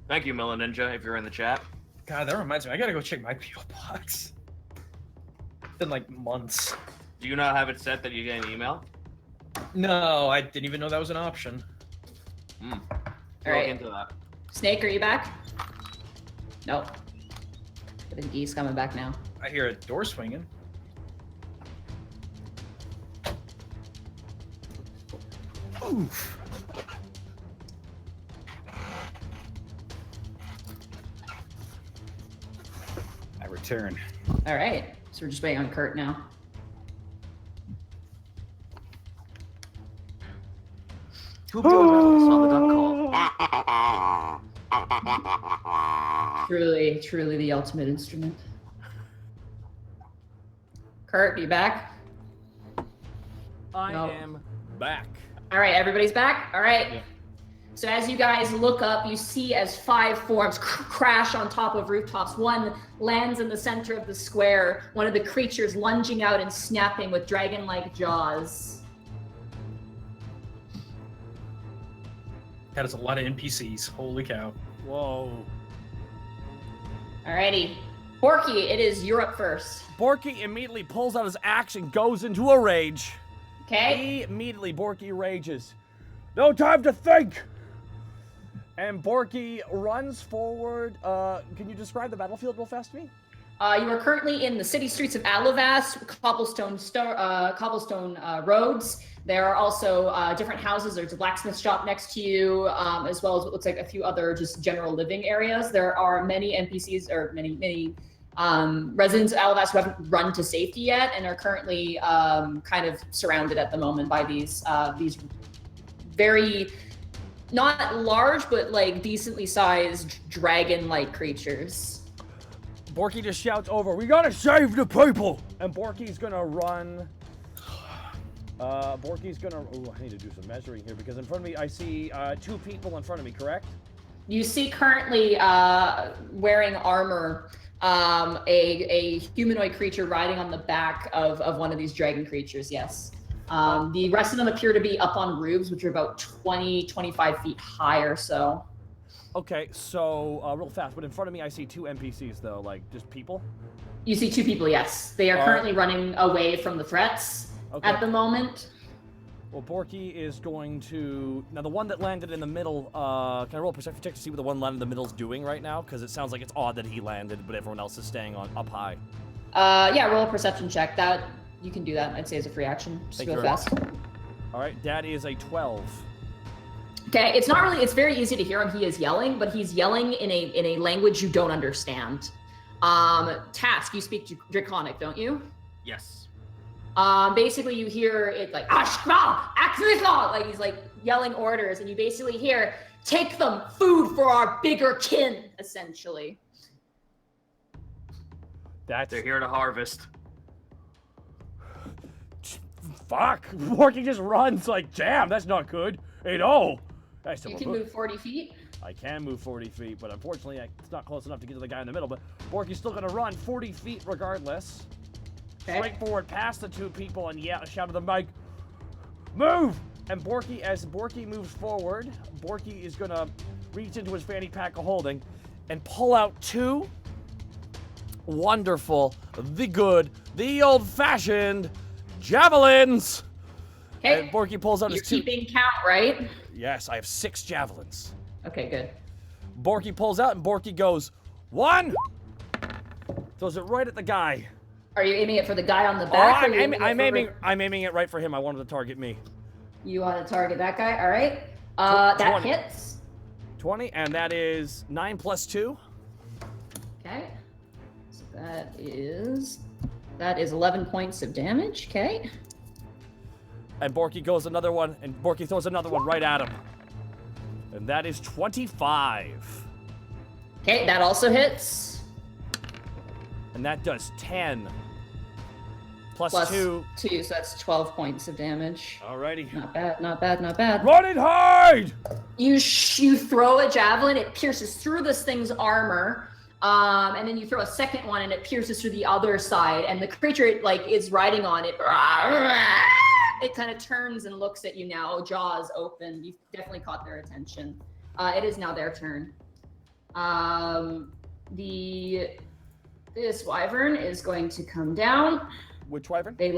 Thank you, Milla Ninja, if you're in the chat. God, that reminds me. I gotta go check my PO box. It's been like months. Do you not have it set that you get an email? No, I didn't even know that was an option. Look right. into that. Snake, are you back? Nope. I think he's coming back now. I hear a door swinging. Oof. I return. All right. So we're just waiting on Kurt now. Who on the duck call? Truly the ultimate instrument. Kurt, you back? I No. am back. All right, everybody's back? All right. Yeah. So as you guys look up, you see as 5 forms crash on top of rooftops. One lands in the center of the square, one of the creatures lunging out and snapping with dragon-like jaws. That is a lot of NPCs. Holy cow. Whoa. Alrighty. Borky, it is you're up first. Borky immediately pulls out his axe and goes into a rage. Okay? Immediately, Borky rages. No time to think! And Borky runs forward. Can you describe the battlefield real fast to me? You are currently in the city streets of Alivast, cobblestone roads. There are also different houses. There's a blacksmith shop next to you, as well as what looks like a few other just general living areas. There are many NPCs or many residents of Alivast who haven't run to safety yet and are currently kind of surrounded at the moment by these very not large but like decently sized dragon-like creatures. Borky just shouts over, "We gotta save the people!" And Borky's gonna run. Borky's gonna. Oh, I need to do some measuring here because in front of me I see 2 people in front of me. Correct? You see currently wearing armor, a humanoid creature riding on the back of one of these dragon creatures. Yes. The rest of them appear to be up on roofs, which are about 25 feet high or so. Okay, so real fast, but in front of me I see 2 NPCs though, like just people. You see 2 people, yes. They are currently running away from the threats. Okay. at the moment. Well, Borky is going to... Now, the one that landed in the middle, can I roll a perception check to see what the one landed in the middle is doing right now? Because it sounds like it's odd that he landed, but everyone else is staying up high. Yeah, roll a perception check. That you can do that. I'd say as a free action. Just Thank go you very fast. All right, that is a 12. Okay, it's not really. It's very easy to hear him. He is yelling, but he's yelling in a language you don't understand. Task, you speak Draconic, don't you? Yes. Basically, you hear it like Ashkra, Akrizla, like he's like yelling orders, and you basically hear, "Take them, food for our bigger kin," essentially. That's... They're here to harvest. Fuck! Borky just runs like, damn, that's not good at all. That's You can move 40 feet. I can move 40 feet, but unfortunately, it's not close enough to get to the guy in the middle. But Borky's still gonna run 40 feet regardless. Okay. Straight forward past the two people and shout at the mic, "Move!" And Borky, as Borky moves forward, Borky is gonna reach into his fanny pack of holding and pull out two wonderful, the good, the old-fashioned javelins. Okay. And Borky pulls out You're his two. keeping count, right? Yes, I have 6 javelins. Okay, good. Borky pulls out and Borky goes, 1! Throws it right at the guy. Are you aiming it for the guy on the Oh, back? or I'm are you aiming, it for- I'm aiming it right for him. I want him to target me. You want to target that guy? All right. That 20. hits. 20, and that is 9 plus 2. Okay. So that is 11 points of damage. Okay. And Borky goes another one, and Borky throws another one right at him. And that is 25. Okay, that also hits. And that does 10. Plus Plus 2. 2, so that's 12 points of damage. Alrighty. Not bad, not bad, not bad. Run and hide! You throw a javelin, it pierces through this thing's armor, and then you throw a second one, and it pierces through the other side, and the creature is riding on it. It kind of turns and looks at you now, jaws open. You've definitely caught their attention. It is now their turn. This wyvern is going to come down. Which wyvern? They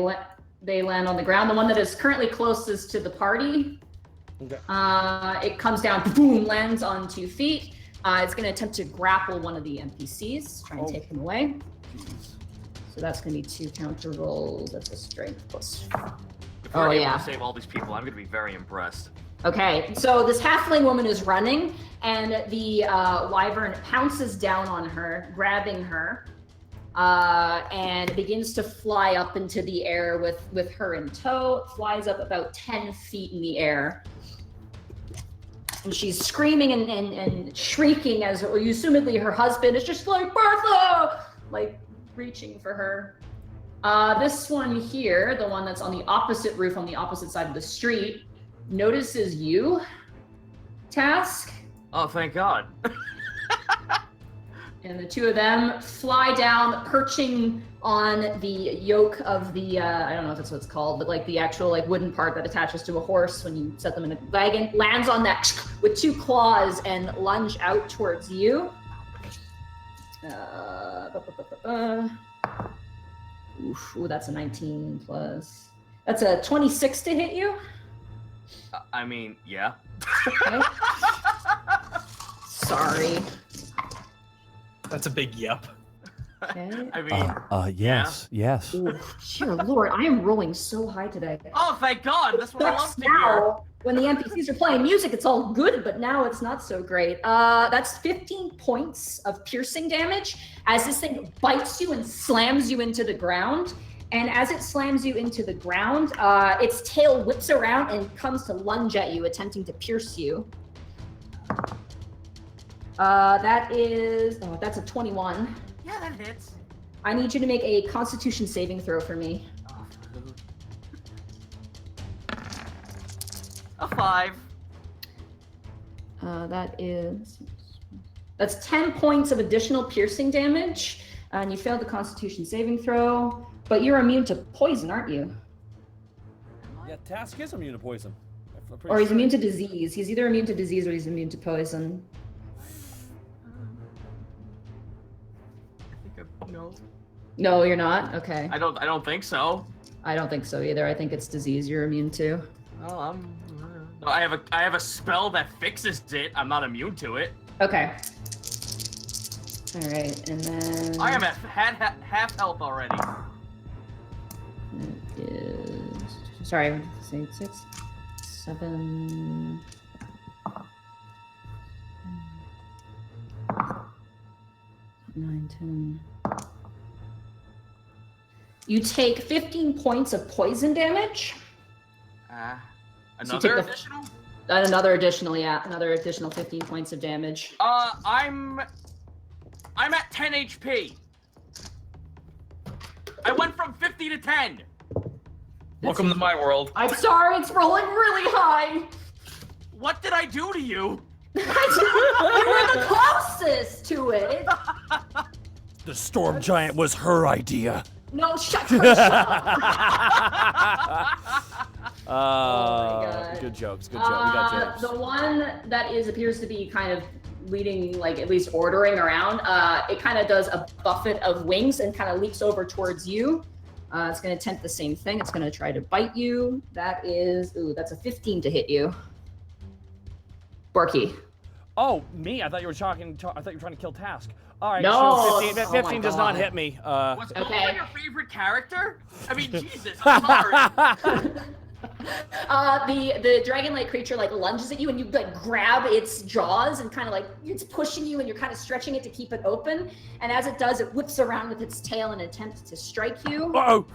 land on the ground. The one that is currently closest to the party. Okay. It comes down, boom, lands on 2 feet. It's going to attempt to grapple one of the NPCs, try and take him away. So that's going to be 2 counter rolls. That's a strength plus. If we're able yeah. to save all these people, I'm going to be very impressed. Okay, so this halfling woman is running, and the wyvern pounces down on her, grabbing her, and begins to fly up into the air with her in tow. Flies up about 10 feet in the air. And she's screaming and shrieking as assumedly her husband is just like, "Bertha!" like reaching for her. This one here, the one that's on the opposite roof on the opposite side of the street, notices you, Task. Oh, thank God. And the two of them fly down, perching on the yoke of the, I don't know if that's what it's called, but the actual wooden part that attaches to a horse when you set them in a wagon, lands on that with 2 claws and lunge out towards you. Ooh, that's a 19 plus. That's a 26 to hit you. I mean, yeah. Okay. Sorry. That's a big yep. Okay. I mean, Yes. Ooh, dear Lord, I am rolling so high today. oh, thank God. That's what I love Sucks to hear. now. When the NPCs are playing music, it's all good, but now it's not so great. That's 15 points of piercing damage as this thing bites you and slams you into the ground. And as it slams you into the ground, its tail whips around and comes to lunge at you, attempting to pierce you. That's a 21. Yeah, that hits. I need you to make a Constitution saving throw for me. A 5. That's 10 points of additional piercing damage, and you failed the Constitution saving throw. But you're immune to poison, aren't you? Yeah, Task is immune to poison. Or he's immune to disease. He's either immune to disease or he's immune to poison. I think I know. No, you're not? Okay. I don't think so. I don't think so either. I think it's disease you're immune to. Oh, I have a spell that fixes it. I'm not immune to it. Okay. All right, and then I am at half health already. it is sorry, 6, 7. 9, 10. You take 15 points of poison damage. Another additional? Another additional 15 points of damage. I'm at 10 HP. I went from 50 to 10. Welcome to my world. I'm sorry, it's rolling really high. What did I do to you? You were the closest to it. The storm giant was her idea. No, shut up. Oh my God. Good jokes. Good joke. We got jokes. The one that appears to be kind of leading, like at least ordering around, it kind of does a buffet of wings and kind of leaps over towards you. It's going to attempt the same thing. It's going to try to bite you. That's a 15 to hit you. Borky. Oh, me? I thought you were talking. I thought you were trying to kill Task. All right. No. Sure, 15 does not hit me. Was Okay. Kobold your favorite character? I mean, Jesus, I'm sorry. The dragon-like creature like lunges at you, and you like grab its jaws and kind of like it's pushing you, and you're kind of stretching it to keep it open. And as it does, it whips around with its tail and attempts to strike you. Uh-oh.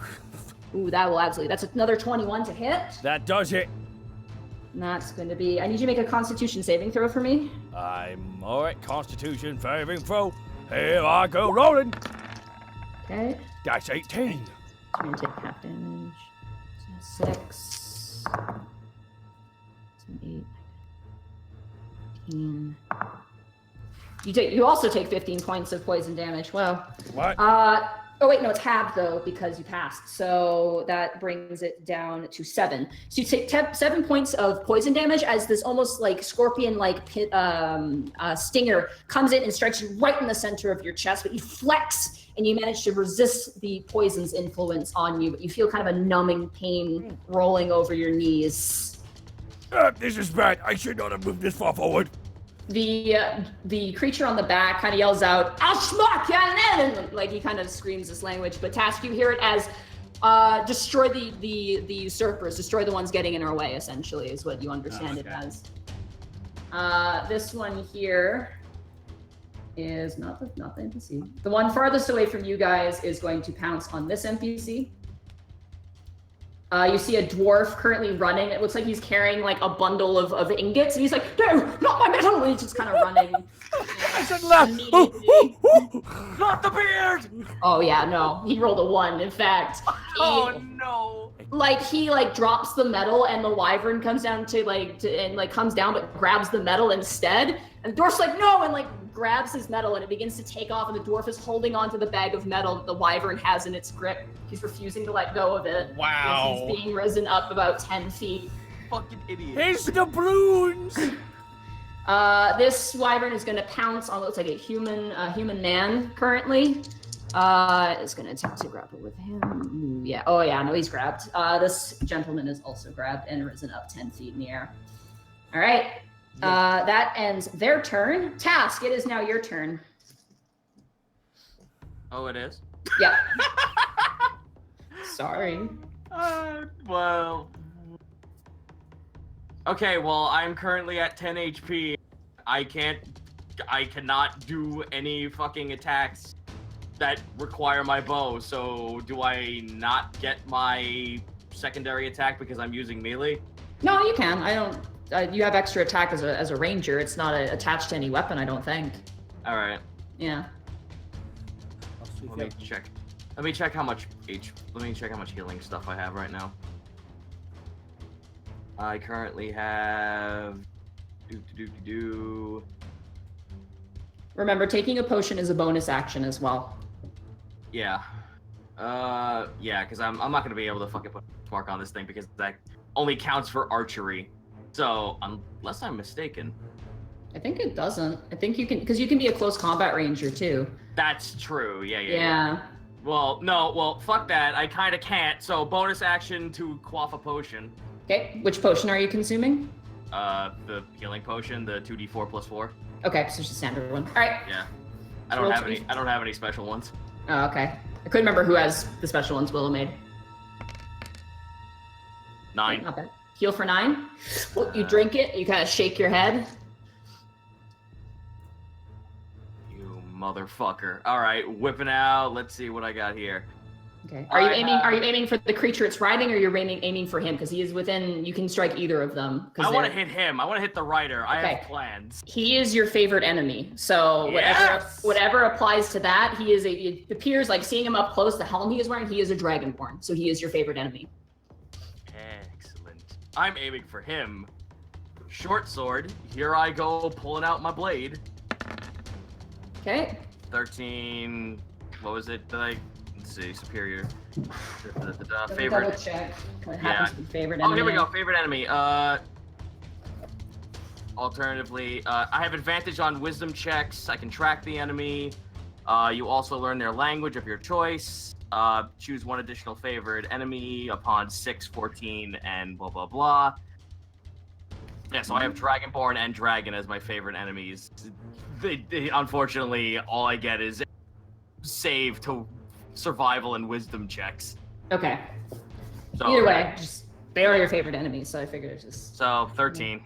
Ooh, that will absolutely. That's another 21 to hit. That does it. And that's going to be. I need you to make a Constitution saving throw for me. I'm all right. Constitution saving throw. Here I go rolling. Okay. That's 18. I'm going to take half damage. So 6, 7, 8, 18. You also take 15 points of poison damage. Wow. What? Oh wait, no, it's halved though because you passed. So that brings it down to 7. So you take 7 points of poison damage as this almost like scorpion-like stinger comes in and strikes you right in the center of your chest. But you flex and you manage to resist the poison's influence on you. But you feel kind of a numbing pain rolling over your knees. This is bad. I should not have moved this far forward. The creature on the back kind of yells out, "Ashmak!" Like he kind of screams this language, but Task, you hear it as destroy the usurpers, destroy the ones getting in our way, essentially, is what you understand it as. This one here is not the NPC. The one farthest away from you guys is going to pounce on this NPC. You see a dwarf currently running. It looks like he's carrying like a bundle of ingots, and he's like, "No, not my metal!" And he's just kind of running. I said left. Not the beard! Oh yeah, no, he rolled a 1. In fact, Oh no! he drops the metal, and the wyvern comes down comes down, but grabs the metal instead. And the dwarf's like, "No!" and like grabs his metal, and it begins to take off. And the dwarf is holding onto the bag of metal that the wyvern has in its grip. He's refusing to let go of it. Wow. As he's being risen up about 10 feet. Fucking idiot. Here's the balloons. This wyvern is going to pounce on what looks like a human man currently. Is going to attempt to grapple with him. Ooh, yeah. Oh yeah. No, he's grabbed. This gentleman is also grabbed and risen up 10 feet in the air. All right. That ends their turn. Task, it is now your turn. Oh, it is? Yeah. Sorry. Well. Okay, well, I'm currently at 10 HP. I cannot do any fucking attacks that require my bow, so do I not get my secondary attack because I'm using melee? No, you can. I don't. You have extra attack as a ranger. It's not attached to any weapon, I don't think. All right. Yeah. Let me check. Let me check how much healing stuff I have right now. I currently have. Remember, taking a potion is a bonus action as well. Yeah. Yeah, because I'm not gonna be able to fucking put a mark on this thing because that only counts for archery. So unless I'm mistaken. I think it doesn't. I think you can, because you can be a close combat ranger too. That's true. Yeah. Yeah. Well, no, well, fuck that. I kind of can't. So bonus action to quaff a potion. Okay, which potion are you consuming? The healing potion, the 2d4 plus 4. Okay, so just a standard one. All right. Yeah. I don't have any special ones. Oh, okay. I couldn't remember who has the special ones Willow made. 9. Not bad. Heal for 9. You drink it, you kind of shake your head. You motherfucker. All right, whipping out. Let's see what I got here. Okay. Are you aiming for the creature it's riding, or you're aiming for him? Because he is within. You can strike either of them. I want to hit him. I want to hit the rider. I Okay. have plans. He is your favorite enemy. So whatever applies to that, it appears like seeing him up close. The helm he is wearing, he is a dragonborn. So he is your favorite enemy. Excellent. I'm aiming for him. Short sword. Here I go, pulling out my blade. Okay. 13. What was it that I? Let's see. Superior. Double Favorite. check. What happens to favorite Oh, enemy? here we go. Favorite enemy. Alternatively, I have advantage on wisdom checks. I can track the enemy. You also learn their language of your choice. Choose one additional favorite enemy upon 6, 14, and blah, blah, blah. Yeah, so I have Dragonborn and Dragon as my favorite enemies. They unfortunately, all I get is save to survival and wisdom checks. Okay. So, Either way, they are your favorite enemies, so I figured it's just... So, 13.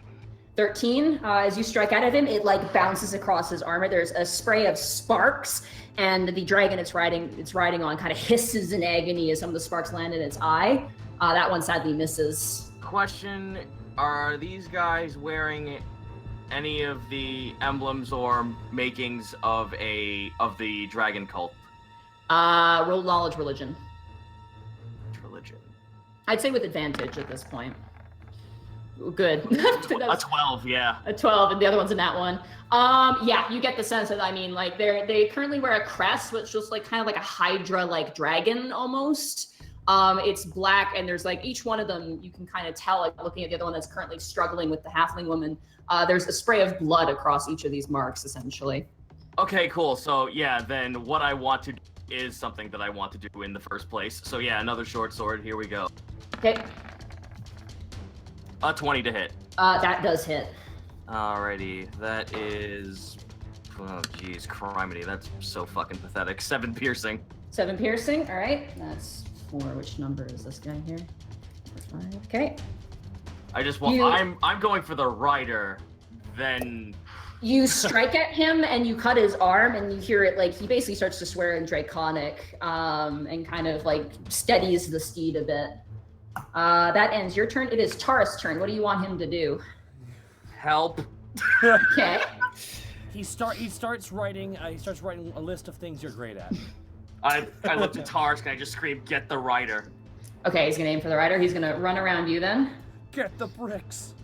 13, as you strike out at him, it like bounces across his armor. There's a spray of sparks, and the dragon it's riding on kind of hisses in agony as some of the sparks land in its eye. That one sadly misses. Question, are these guys wearing any of the emblems or makings of the dragon cult? Roll knowledge religion. Religion. I'd say with advantage at this point. Good. A 12, yeah. A 12, and the other one's a nat 1. Yeah, you get the sense that, I mean, like, they currently wear a crest, which looks like kind of like a hydra, like dragon almost. It's black, and there's like each one of them, you can kind of tell, like looking at the other one that's currently struggling with the halfling woman. There's a spray of blood across each of these marks, essentially. Okay, cool. So, yeah, then what I want to do is something that I want to do in the first place. So, yeah, another short sword. Here we go. Okay. 20 to hit. That does hit. Alrighty, that is... Oh, jeez, criminy, that's so fucking pathetic. 7 piercing. 7 piercing, all right. That's 4. Which number is this guy here? 5. Okay. I just want... I'm going for the rider, then... You strike at him and you cut his arm, and you hear it like he basically starts to swear in Draconic, and kind of like steadies the steed a bit. That ends your turn. It is Taurus' turn. What do you want him to do? Help. Okay. He starts writing a list of things you're great at. I looked at Tars, and I just screamed, "Get the rider!" Okay, he's gonna aim for the rider. He's gonna run around you then. Get the bricks.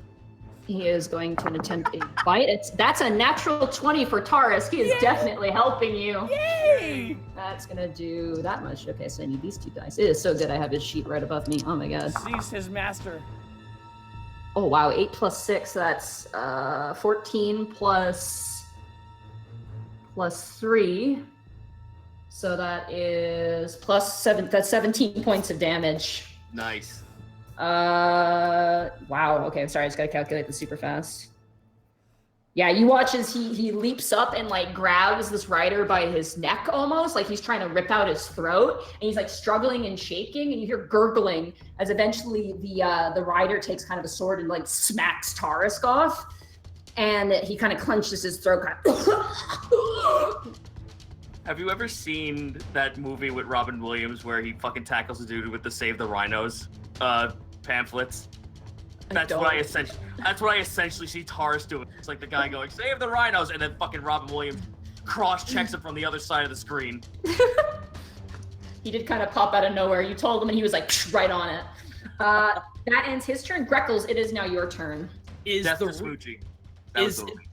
He is going to attempt a bite. That's a natural 20 for Taurus. He is definitely helping you. Yay! That's gonna do that much. Okay, so I need these 2 dice. It is so good I have his sheet right above me. Oh my god. Sees his master. Oh wow, 8 plus 6, that's 14 plus 3. So that is plus 7, that's 17 points of damage. Nice. Wow, okay, I'm sorry, I just gotta calculate this super fast. Yeah, you watch as he leaps up and like grabs this rider by his neck almost, like he's trying to rip out his throat, and he's like struggling and shaking, and you hear gurgling as eventually the rider takes kind of a sword and like smacks Tarisk off, and he kind of clenches his throat. Have you ever seen that movie with Robin Williams where he fucking tackles a dude with the Save the Rhinos pamphlets? That's what I essentially see Taurus doing. It's like the guy going, "Save the rhinos," and then fucking Robin Williams cross-checks him from the other side of the screen. He did kind of pop out of nowhere. You told him and he was like right on it. That ends his turn. Greckles, it is now your turn. Is Death the to Smoochie. That was the movie.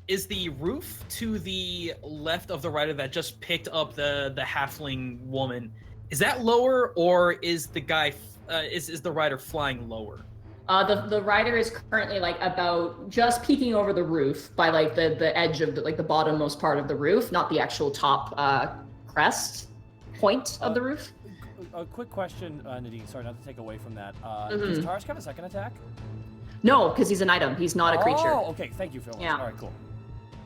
Is the roof to the left of the rider that just picked up the halfling woman, is that lower, or is the guy is the rider flying lower? The rider is currently like about just peeking over the roof by like the edge of the bottommost part of the roof, not the actual top crest. point of the roof. A quick question, Nadine. Sorry, not to take away from that. Mhm. Does Tarisk have a second attack? No, because he's an item. He's not a creature. Oh, okay. Thank you, Phil. Yeah. All right, cool.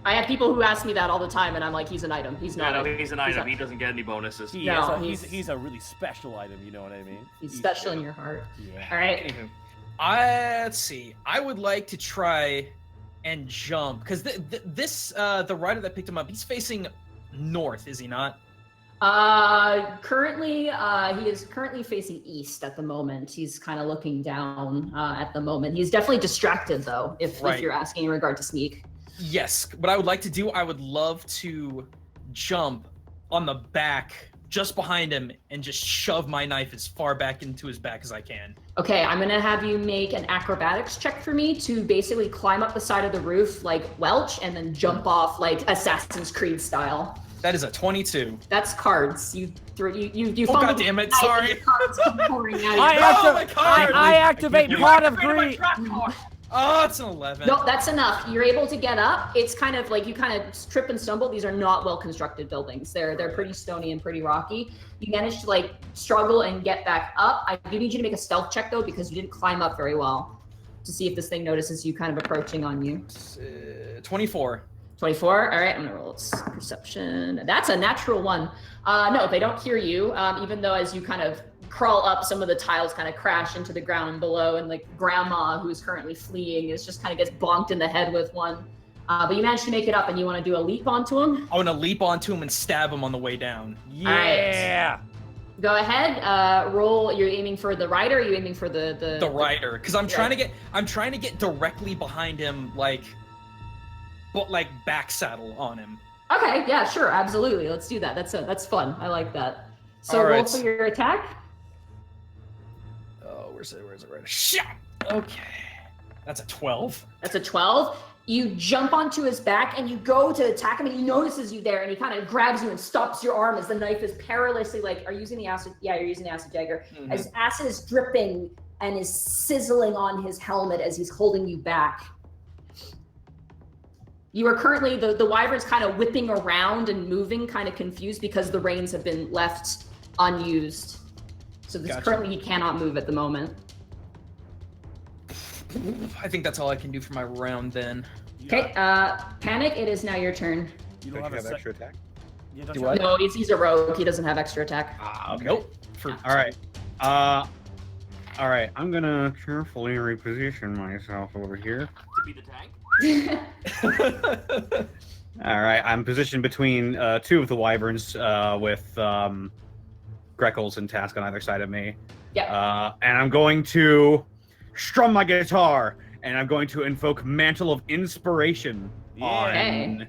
I have people who ask me that all the time, and I'm like, he's an item. He's not. He's an item. He doesn't get any bonuses. He's a really special item. You know what I mean? He's special in your heart. Yeah. All right. Anywho, let's see. I would like to try and jump because the rider that picked him up, he's facing north, is he not? Currently, he is currently facing east at the moment. He's kind of looking down at the moment. He's definitely distracted though, if you're asking in regard to sneak. Yes. What I would like to do, I would love to jump on the back just behind him and just shove my knife as far back into his back as I can. Okay, I'm gonna have you make an acrobatics check for me to basically climb up the side of the roof like Welch and then jump off like Assassin's Creed style. That is a 22. That's cards. You Oh god damn it! Sorry. Cards keep pouring out. I activate Pot of Greed. Oh, it's an 11. No, that's enough. You're able to get up. It's kind of like you kind of trip and stumble. These are not well constructed buildings. They're pretty stony and pretty rocky. You managed to like struggle and get back up. I do need you to make a stealth check though because you didn't climb up very well to see if this thing notices you kind of approaching on you. 24. 24. All right, I'm gonna roll its perception. That's a natural one. No, they don't hear you. Even though as you kind of crawl up, some of the tiles kind of crash into the ground below, and like grandma, who's currently fleeing, is just kind of gets bonked in the head with one. But you managed to make it up, and you want to do a leap onto him. I want to leap onto him and stab him on the way down. Yeah. Go ahead. Roll. You're aiming for the rider. Or are you aiming for the rider? Because I'm trying to get directly behind him, like back saddle on him. Okay. Yeah. Sure. Absolutely. Let's do that. That's fun. I like that. So All roll right. for your attack. Oh, where's it rider? Shot. Okay. That's a 12. That's a 12. You jump onto his back and you go to attack him, and he notices you there, and he kind of grabs you and stops your arm as the knife is perilously are you using the acid? Yeah, you're using the acid dagger. Mm-hmm. As acid is dripping and is sizzling on his helmet as he's holding you back. You are currently, the wyvern's kind of whipping around and moving, kind of confused because the reins have been left unused. So currently he cannot move at the moment. I think that's all I can do for my round then. Okay, Panic, it is now your turn. You Don't don't you have have a extra attack? Yeah, don't Do you what? have- No, he's a rogue. He doesn't have extra attack. Okay. Nope. All right. All right. I'm gonna carefully reposition myself over here. To be the tank. All right. I'm positioned between two of the wyverns with Greckles and Task on either side of me. Yeah. And I'm going to strum my guitar, and I'm going to invoke Mantle of Inspiration on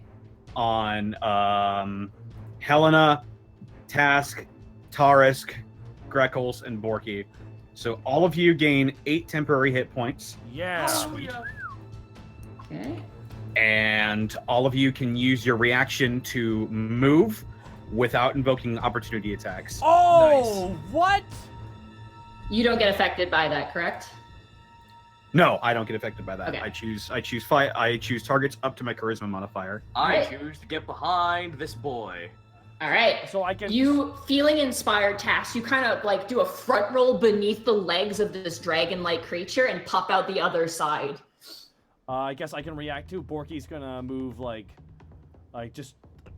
Helena, Task, Tarisk, Greckles, and Borky. So all of you gain 8 temporary hit points, Yeah. Okay. and all of you can use your reaction to move without invoking opportunity attacks. Oh, what? You don't get affected by that, correct? No, I don't get affected by that. Okay. I choose targets up to my charisma modifier. I Right. choose to get behind this boy. All right. So I can. You feeling inspired, Task, you kind of do a front roll beneath the legs of this dragon-like creature and pop out the other side. I guess I can react to. Borky's gonna move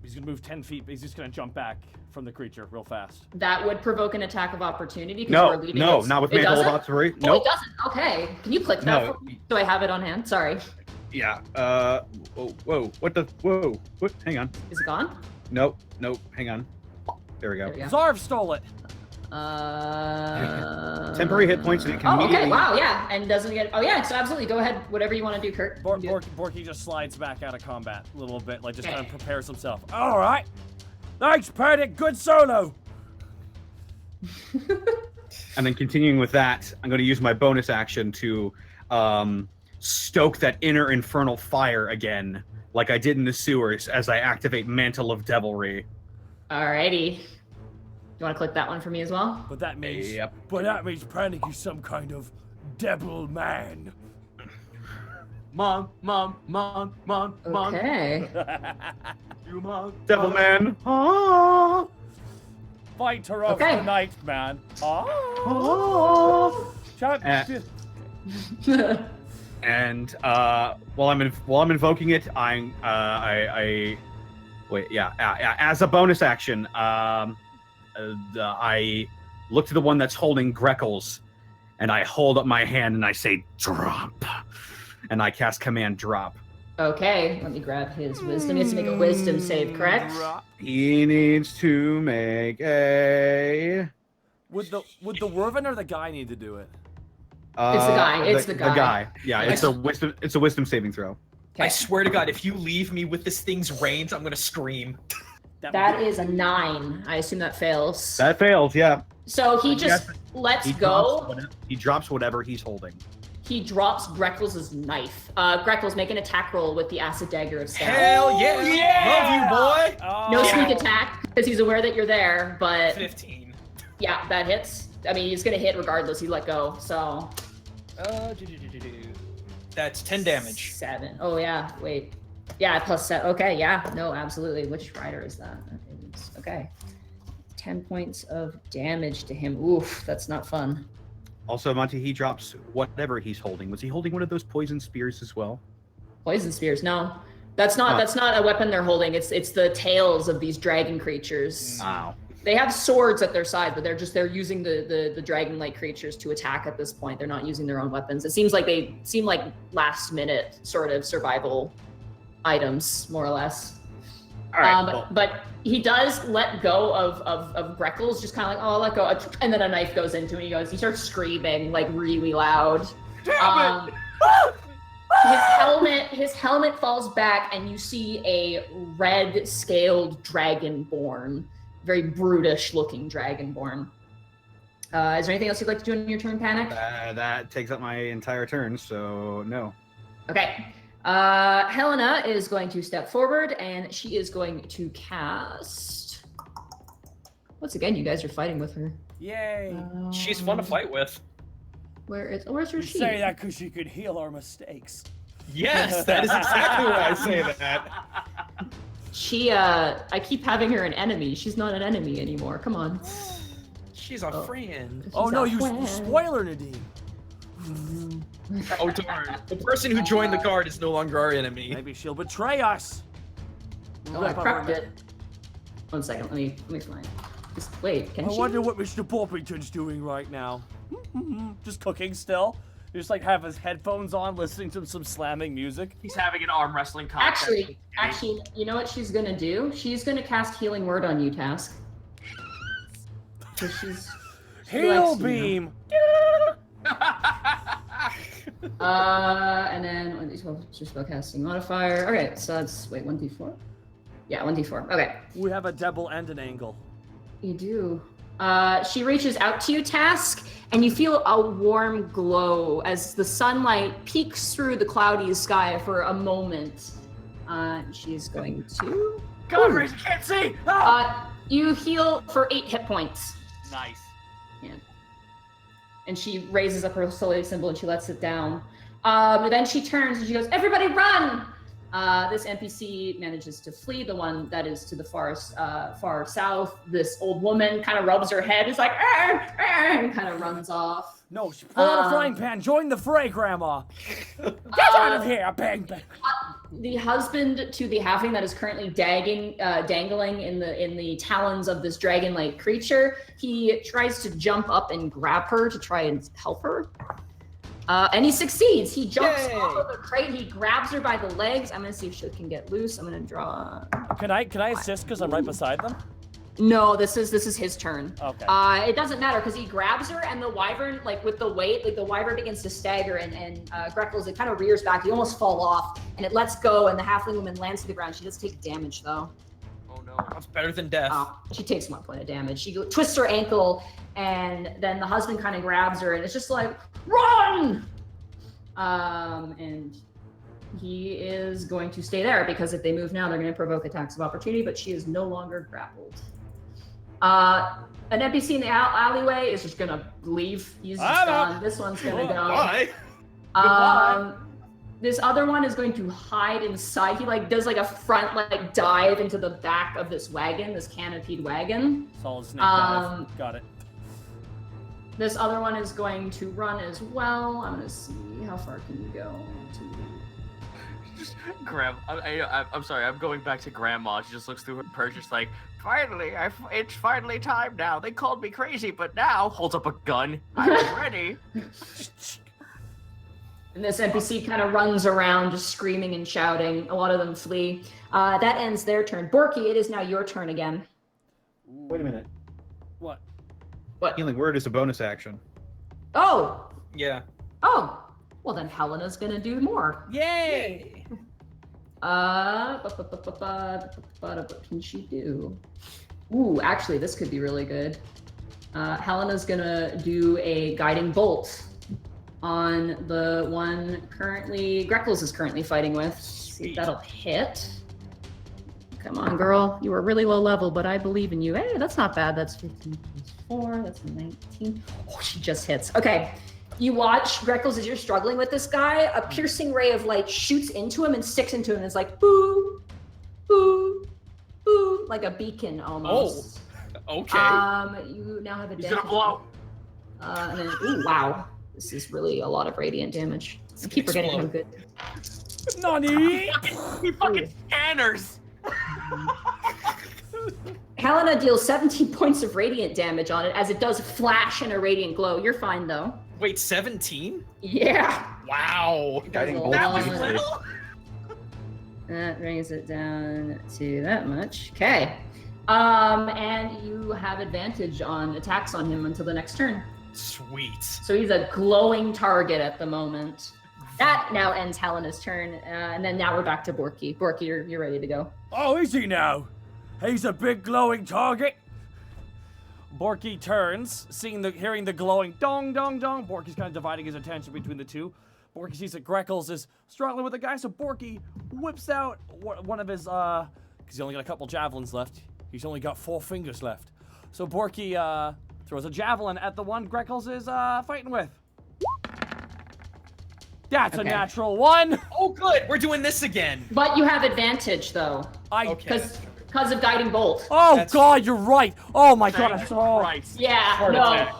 he's gonna move 10 feet, but he's just gonna jump back from the creature real fast. That would provoke an attack of opportunity. 'Cause No, we're leading no, it. not with It Mantle of doesn't? Observation. Oh, Nope. it doesn't. Okay. Can you click that No. for me? Do I have it on hand? Sorry. Yeah. Whoa. What? Hang on. Is it gone? Nope. Hang on. There we go. There we go. Zarv stole it. Temporary hit points, and it can Oh, okay. immediately. Wow. Yeah. And doesn't get. Oh, yeah. So absolutely. Go ahead. Whatever you want to do, Kurt. Do it. Borky just slides back out of combat a little bit, just kind of Okay. prepares himself. All right. Thanks, Panic. Good solo. And then continuing with that, I'm going to use my bonus action to stoke that inner infernal fire again, like I did in the sewers, as I activate Mantle of Devilry. Alrighty. You want to click that one for me as well? But that means. Yep. But that means Panic is some kind of devil man. Mom. Okay. You mom. Devil Man. Ah! fighter of Okay. the night, man. Oh. And while I'm invoking it, I wait, as a bonus action, I look to the one that's holding Greckles, and I hold up my hand and I say drop, and I cast command drop. Okay, let me grab his wisdom. He has to make a wisdom save, correct? He needs to make a. Would the Werven or the guy need to do it? It's the guy. It's the guy. The guy. Yeah, it's a wisdom saving throw. I swear to God, if you leave me with this thing's reins, I'm gonna scream. That is a 9. I assume that fails. That fails, yeah. So he just lets go. He drops whatever he's holding. He drops Greckles' knife. Greckles, make an attack roll with the acid dagger of staff. Hell yeah! Love you, boy! No sneak attack, because he's aware that you're there, but 15. yeah, that hits. I mean, he's gonna hit regardless. He let go, so. That's 10 damage. 7. Oh yeah, wait. Yeah, plus 7. Okay, yeah, no, absolutely. Which rider is that? That is, okay. 10 points of damage to him. Oof, that's not fun. Also, Monty, he drops whatever he's holding. Was he holding one of those poison spears as well? Poison spears? No, that's not a weapon they're holding. It's the tails of these dragon creatures. Wow. They have swords at their side, but they're using the dragon-like creatures to attack at this point. They're not using their own weapons. It seems like they seem like last-minute sort of survival items, more or less. All right. But he does let go of Greckles, just kind of like, oh, let go, and then a knife goes into him. He starts screaming like really loud. His helmet falls back, and you see a red-scaled dragonborn, very brutish-looking dragonborn. Is there anything else you'd like to do in your turn, Panic? That takes up my entire turn, so no. Okay. Helena is going to step forward, and she is going to cast. Once again, you guys are fighting with her. Yay! She's fun to fight with. Where's her You sheet? say that because she could heal our mistakes. Yes, that is exactly why I say that. She, I keep having her an enemy. She's not an enemy anymore. Come on. She's a friend. Oh She's no, a you friend. spoiler, Nadine. Oh darn. The person who joined the guard is no longer our enemy. Maybe she'll betray us. Oh, I prepped it. 1 second. Let me find. Just wait. Can I she? wonder what Mr. Poppington's doing right now. Just cooking still. You just like have his headphones on, listening to some slamming music. He's having an arm wrestling contest. Actually, you know what she's gonna do? She's gonna cast Healing Word on you, Task. She's Heal likes you. beam. And then 1d12 spellcasting modifier. Okay, so that's 1d4. Yeah, 1d4. Okay, We have a double and an angle. you do. She reaches out to you, Task, and you feel a warm glow as the sunlight peeks through the cloudy sky for a moment. She's going to. God, Race, I can't see! Ah! You heal for 8 hit points. Nice. And she raises up her soul symbol and she lets it down. Then she turns and she goes, "Everybody run!" This NPC manages to flee, the one that is to the far south. This old woman kind of rubs her head. It's like, and kind of runs off. No, pull out a frying pan. Join the fray, Grandma. Get out of here! Bang, bang. The husband to the halfling that is currently dangling in the talons of this dragon-like creature, he tries to jump up and grab her to try and help her. And he succeeds. He jumps off of the crate. He grabs her by the legs. I'm gonna see if she can get loose. I'm gonna draw. Can I assist because I'm right beside them? No, this is his turn. Okay. It doesn't matter because he grabs her and the wyvern, like with the weight, like the wyvern begins to stagger and Greckles, it kind of rears back. You almost fall off and it lets go and the halfling woman lands to the ground. She does take damage though. Oh no. That's better than death. She takes 1 point of damage. She twists her ankle and then the husband kind of grabs her and it's just like, run! And he is going to stay there because if they move now, they're going to provoke attacks of opportunity, but she is no longer grappled. An NPC in the alleyway is just gonna leave. He's just gone. This one's gonna go. Bye. This other one is going to hide inside. He like does like a front like dive into the back of this wagon, this canopied wagon. Solid snake dive. Got it. This other one is going to run as well. I'm gonna see how far can you go. Just I'm sorry. I'm going back to Grandma. She just looks through her purse, just like, finally, it's finally time now. They called me crazy, but now holds up a gun. I'm ready. And this NPC kind of runs around, just screaming and shouting. A lot of them flee. That ends their turn. Borky, it is now your turn again. Wait a minute. What? What? Healing word is a bonus action. Oh! Yeah. Oh! Well, then Helena's gonna do more. Yay! What can she do? Ooh, actually, this could be really good. Helena's gonna do a guiding bolt on the one Greckles is currently fighting with. See if that'll hit. Come on, girl. You were really low level, but I believe in you. Hey, that's not bad. That's 15 plus 4. That's a 19. Oh, she just hits. Okay. You watch Greckles as you're struggling with this guy. A piercing ray of light shoots into him and sticks into him. And it's like, boo, boo, boo, like a beacon almost. Oh, okay. You now have a He's gonna blow. And then, ooh, wow. This is really a lot of radiant damage. I keep forgetting how good. Nani? We fucking scanners. Helena deals 17 points of radiant damage on it as it does flash in a radiant glow. You're fine though. Wait, 17? Yeah. Wow. Guiding That bolt. That was is- little. That brings it down to that much. Okay. And you have advantage on attacks on him until the next turn. Sweet. So he's a glowing target at the moment. That now ends Helena's turn, and then now we're back to Borky. Borky, you're ready to go. Oh, is he now? He's a big glowing target. Borky turns, hearing the glowing dong dong dong. Borky's kind of dividing his attention between the two. Borky sees that Greckles is struggling with the guy, so Borky whips out one of his, because he's only got a couple javelins left. He's only got 4 fingers left. So Borky throws a javelin at the one Greckles is fighting with. That's a Okay. natural 1. Oh, good. We're doing this again. But you have advantage, though, Okay. because of Guiding Bolt. Oh That's- God, you're right. Oh my God, I'm Thank so Christ. Yeah, Heart no. attack.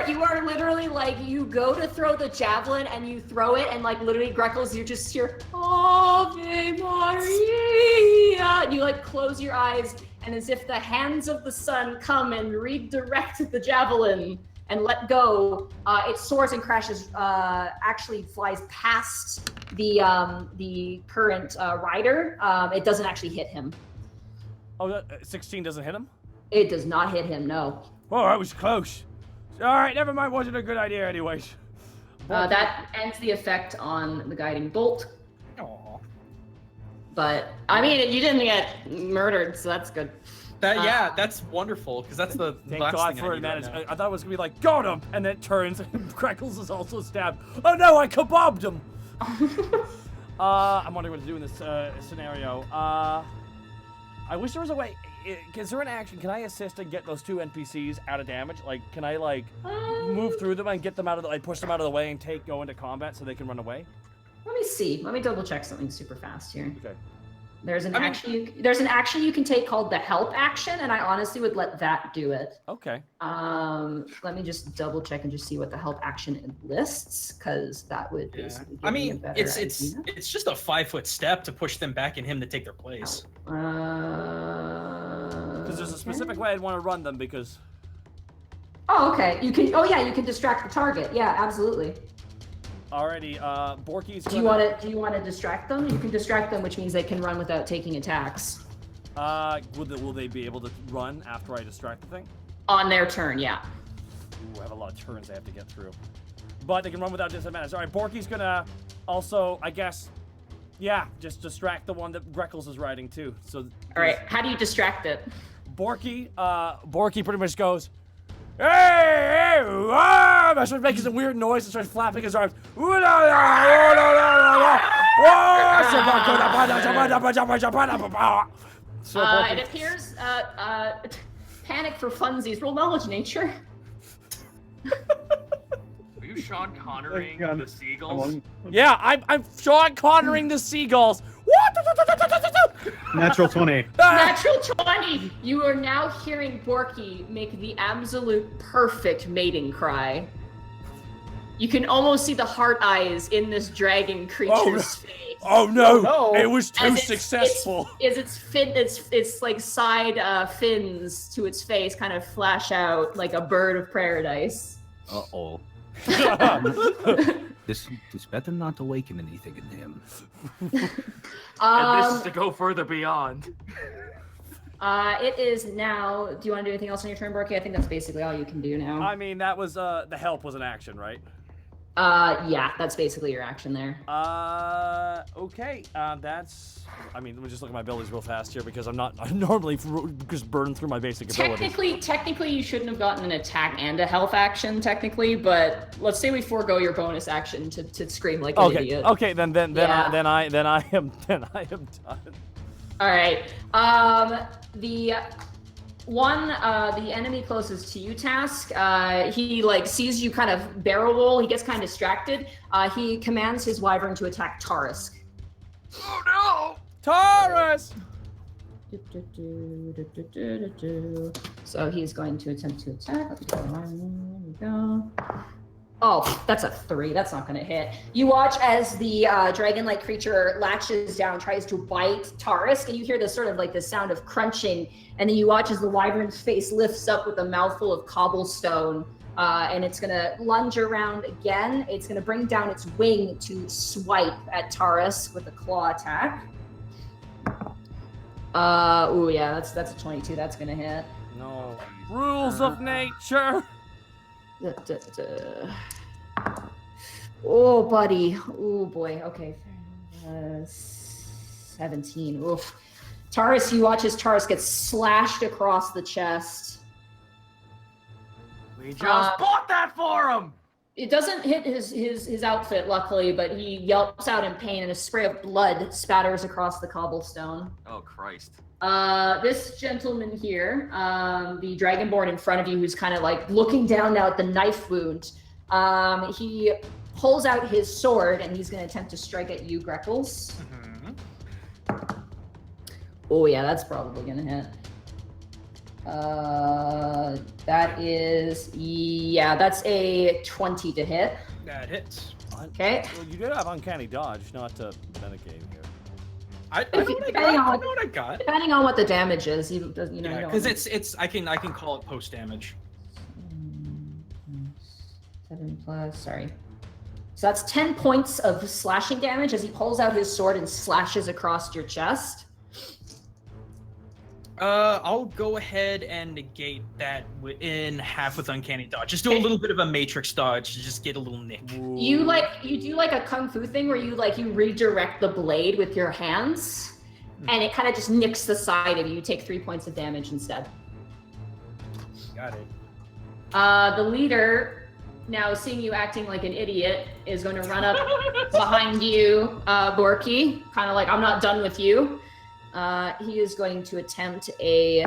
You are literally like, you go to throw the javelin and you throw it, and like literally Greckles, you just hear Ave Maria, and you like close your eyes, and as if the hands of the sun come and redirect the javelin and let go, it soars and crashes, actually flies past the current rider. It doesn't actually hit him. Oh, that 16 doesn't hit him? It does not hit him, no. Oh, that was close. All right, never mind. Wasn't a good idea, anyways. That ends the effect on the Guiding Bolt. Aw. But I mean, you didn't get murdered, so that's good. Yeah, that's wonderful, because that's the Thank last God thing for I need right advantage. now. I thought it was gonna be like, got him, and then it turns and Greckles is also stabbed. Oh no, I kebabbed him. I'm wondering what to do in this scenario. I wish there was a way. Is there an action? Can I assist and get those 2 NPCs out of damage? Like, can I like move through them and get them out of the, like push them out of the way and go into combat so they can run away? Let me see. Let me double check something super fast here. Okay. There's an action you can take called the help action, and I honestly would let that do it. Okay. Let me just double check and just see what the help action lists, because that would basically give I me a mean, better it's idea. it's just a 5-foot step to push them back and him to take their place. Because there's a specific way I'd want to run them because. Oh, okay. You can. Oh, yeah. You can distract the target. Yeah, absolutely. Alrighty, Borky's Do you want to distract them? You can distract them, which means they can run without taking attacks. Will they be able to run after I distract the thing? On their turn, yeah. Ooh, I have a lot of turns I have to get through. But they can run without disadvantage. Alright, Borky's gonna also, I guess, yeah, just distract the one that Greckles is riding too. So All right. How do you distract it? Borky pretty much goes, hey, ah! I starts making some weird noise and starts flapping his arms. So It appears, panic for funsies. Roll knowledge nature. Are you Sean Connery Hang on. the seagulls? Yeah, I'm Sean Connering the seagulls. What? Natural 20. Natural 20! You are now hearing Borky make the absolute perfect mating cry. You can almost see the heart eyes in this dragon creature's face. Oh no! no. It was too As it's- successful. Its like side fins to its face kind of flash out like a bird of paradise. Uh-oh. This better not awaken anything in him. And this is to go further beyond. It is now. Do you want to do anything else on your turn, Borky? I think that's basically all you can do now. I mean, that was the help was an action, right? Yeah, that's basically your action there. Okay. That's. I mean, let me just look at my abilities real fast here because I'm normally just burning through my basic abilities. Technically, you shouldn't have gotten an attack and a health action, technically. But let's say we forego your bonus action to scream like an idiot. Okay. Then I am done. All right. The enemy closest to you, Task, he like sees you kind of barrel roll. He gets kind of distracted. He commands his wyvern to attack Tarisk. Oh no! Taurus. So he's going to attempt to attack. There we go. Oh, that's a 3. That's not going to hit. You watch as the dragon-like creature latches down, tries to bite Tarisk, and you hear this sort of like the sound of crunching. And then you watch as the wyvern's face lifts up with a mouthful of cobblestone, and it's going to lunge around again. It's going to bring down its wing to swipe at Tarisk with a claw attack. Oh yeah, that's a 22. That's going to hit. No. Rules of nature. Oh, buddy. Oh, boy. Okay. 17. Oof. Taurus, you watch as Taurus gets slashed across the chest. We just bought that for him! It doesn't hit his outfit, luckily, but he yelps out in pain and a spray of blood spatters across the cobblestone. Oh, Christ. This gentleman here, the dragonborn in front of you, who's kind of like looking down now at the knife wound, he pulls out his sword and he's going to attempt to strike at you, Greckles. Mm-hmm. Oh yeah, that's probably going to hit. That's a 20 to hit. That hits. Okay. Well, you did have uncanny dodge, not to metagame here. I know what I got. Depending on what the damage is, you know. Yeah, because it's I can call it post damage. 7 plus, sorry. So that's 10 points of slashing damage as he pulls out his sword and slashes across your chest. I'll go ahead and negate that in half with uncanny dodge. Just do a little bit of a matrix dodge to just get a little nick. You do like a kung fu thing where you redirect the blade with your hands, and it kind of just nicks the side of you. You take 3 points of damage instead. Got it. The leader, now seeing you acting like an idiot, is going to run up behind you, Borky, kind of like, I'm not done with you. He is going to attempt a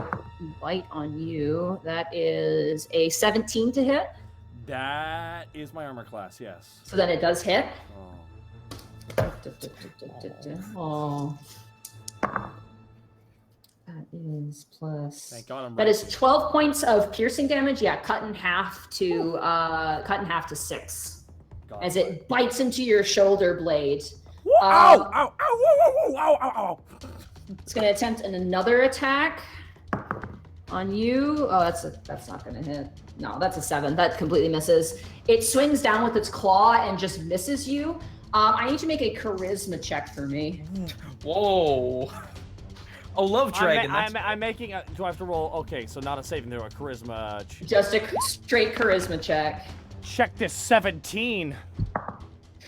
bite on you. That is a 17 to hit. That is my armor class, yes. So then it does hit. Oh. Oh. That is plus. Thank God I'm That right. is 12 points of piercing damage. Yeah, cut in half to 6 God. as it bites into your shoulder blade. Ow! Ow! Ow! Ow! Ow! Ow! Ow! Ow! It's going to attempt another attack on you. Oh, that's not going to hit. No, that's a 7. That completely misses. It swings down with its claw and just misses you. I need to make a charisma check for me. Whoa. I love dragon. I'm making a. Do I have to roll? Okay, so not a saving throw, a charisma. Just a straight charisma check. Check this 17.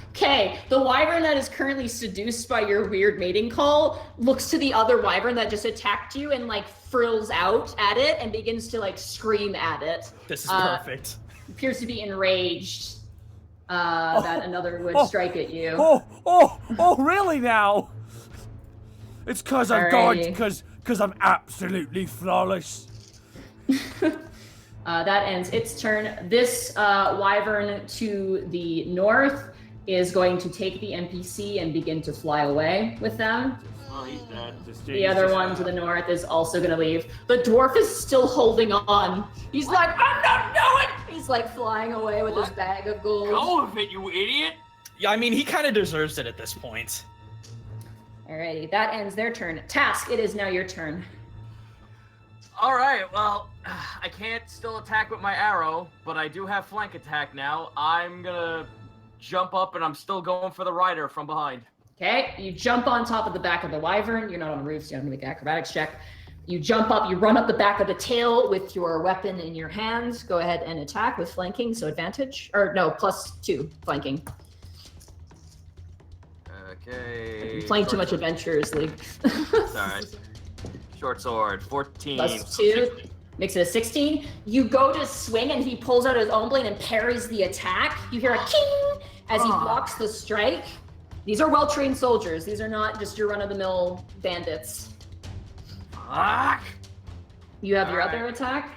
Okay, the wyvern that is currently seduced by your weird mating call looks to the other wyvern that just attacked you and frills out at it and begins to scream at it. This is perfect. Appears to be enraged that another would strike at you. Oh! Really now? It's because I'm Alrighty. because I'm absolutely flawless. That ends its turn. This wyvern to the north is going to take the NPC and begin to fly away with them. Oh, he's dead. The other one to the north is also going to leave. The dwarf is still holding on. He's like, I'm not going! He's like flying away with his bag of gold. Go with it, you idiot! Yeah, I mean, he kind of deserves it at this point. Alrighty, that ends their turn. Task, it is now your turn. All right, well, I can't still attack with my arrow, but I do have flank attack now. I'm gonna jump up, and I'm still going for the rider from behind. Okay, you jump on top of the back of the wyvern. You're not on the roof, so you have to make an acrobatics check. You jump up, you run up the back of the tail with your weapon in your hands. Go ahead and attack with flanking, so advantage. Or no, +2 flanking. Okay. I'm playing too much Adventurers League. All right. Short sword, 14. +2. Makes it a 16. You go to swing and he pulls out his own blade and parries the attack. You hear a king as he blocks the strike. These are well-trained soldiers. These are not just your run-of-the-mill bandits. Fuck! You have your All right. other attack?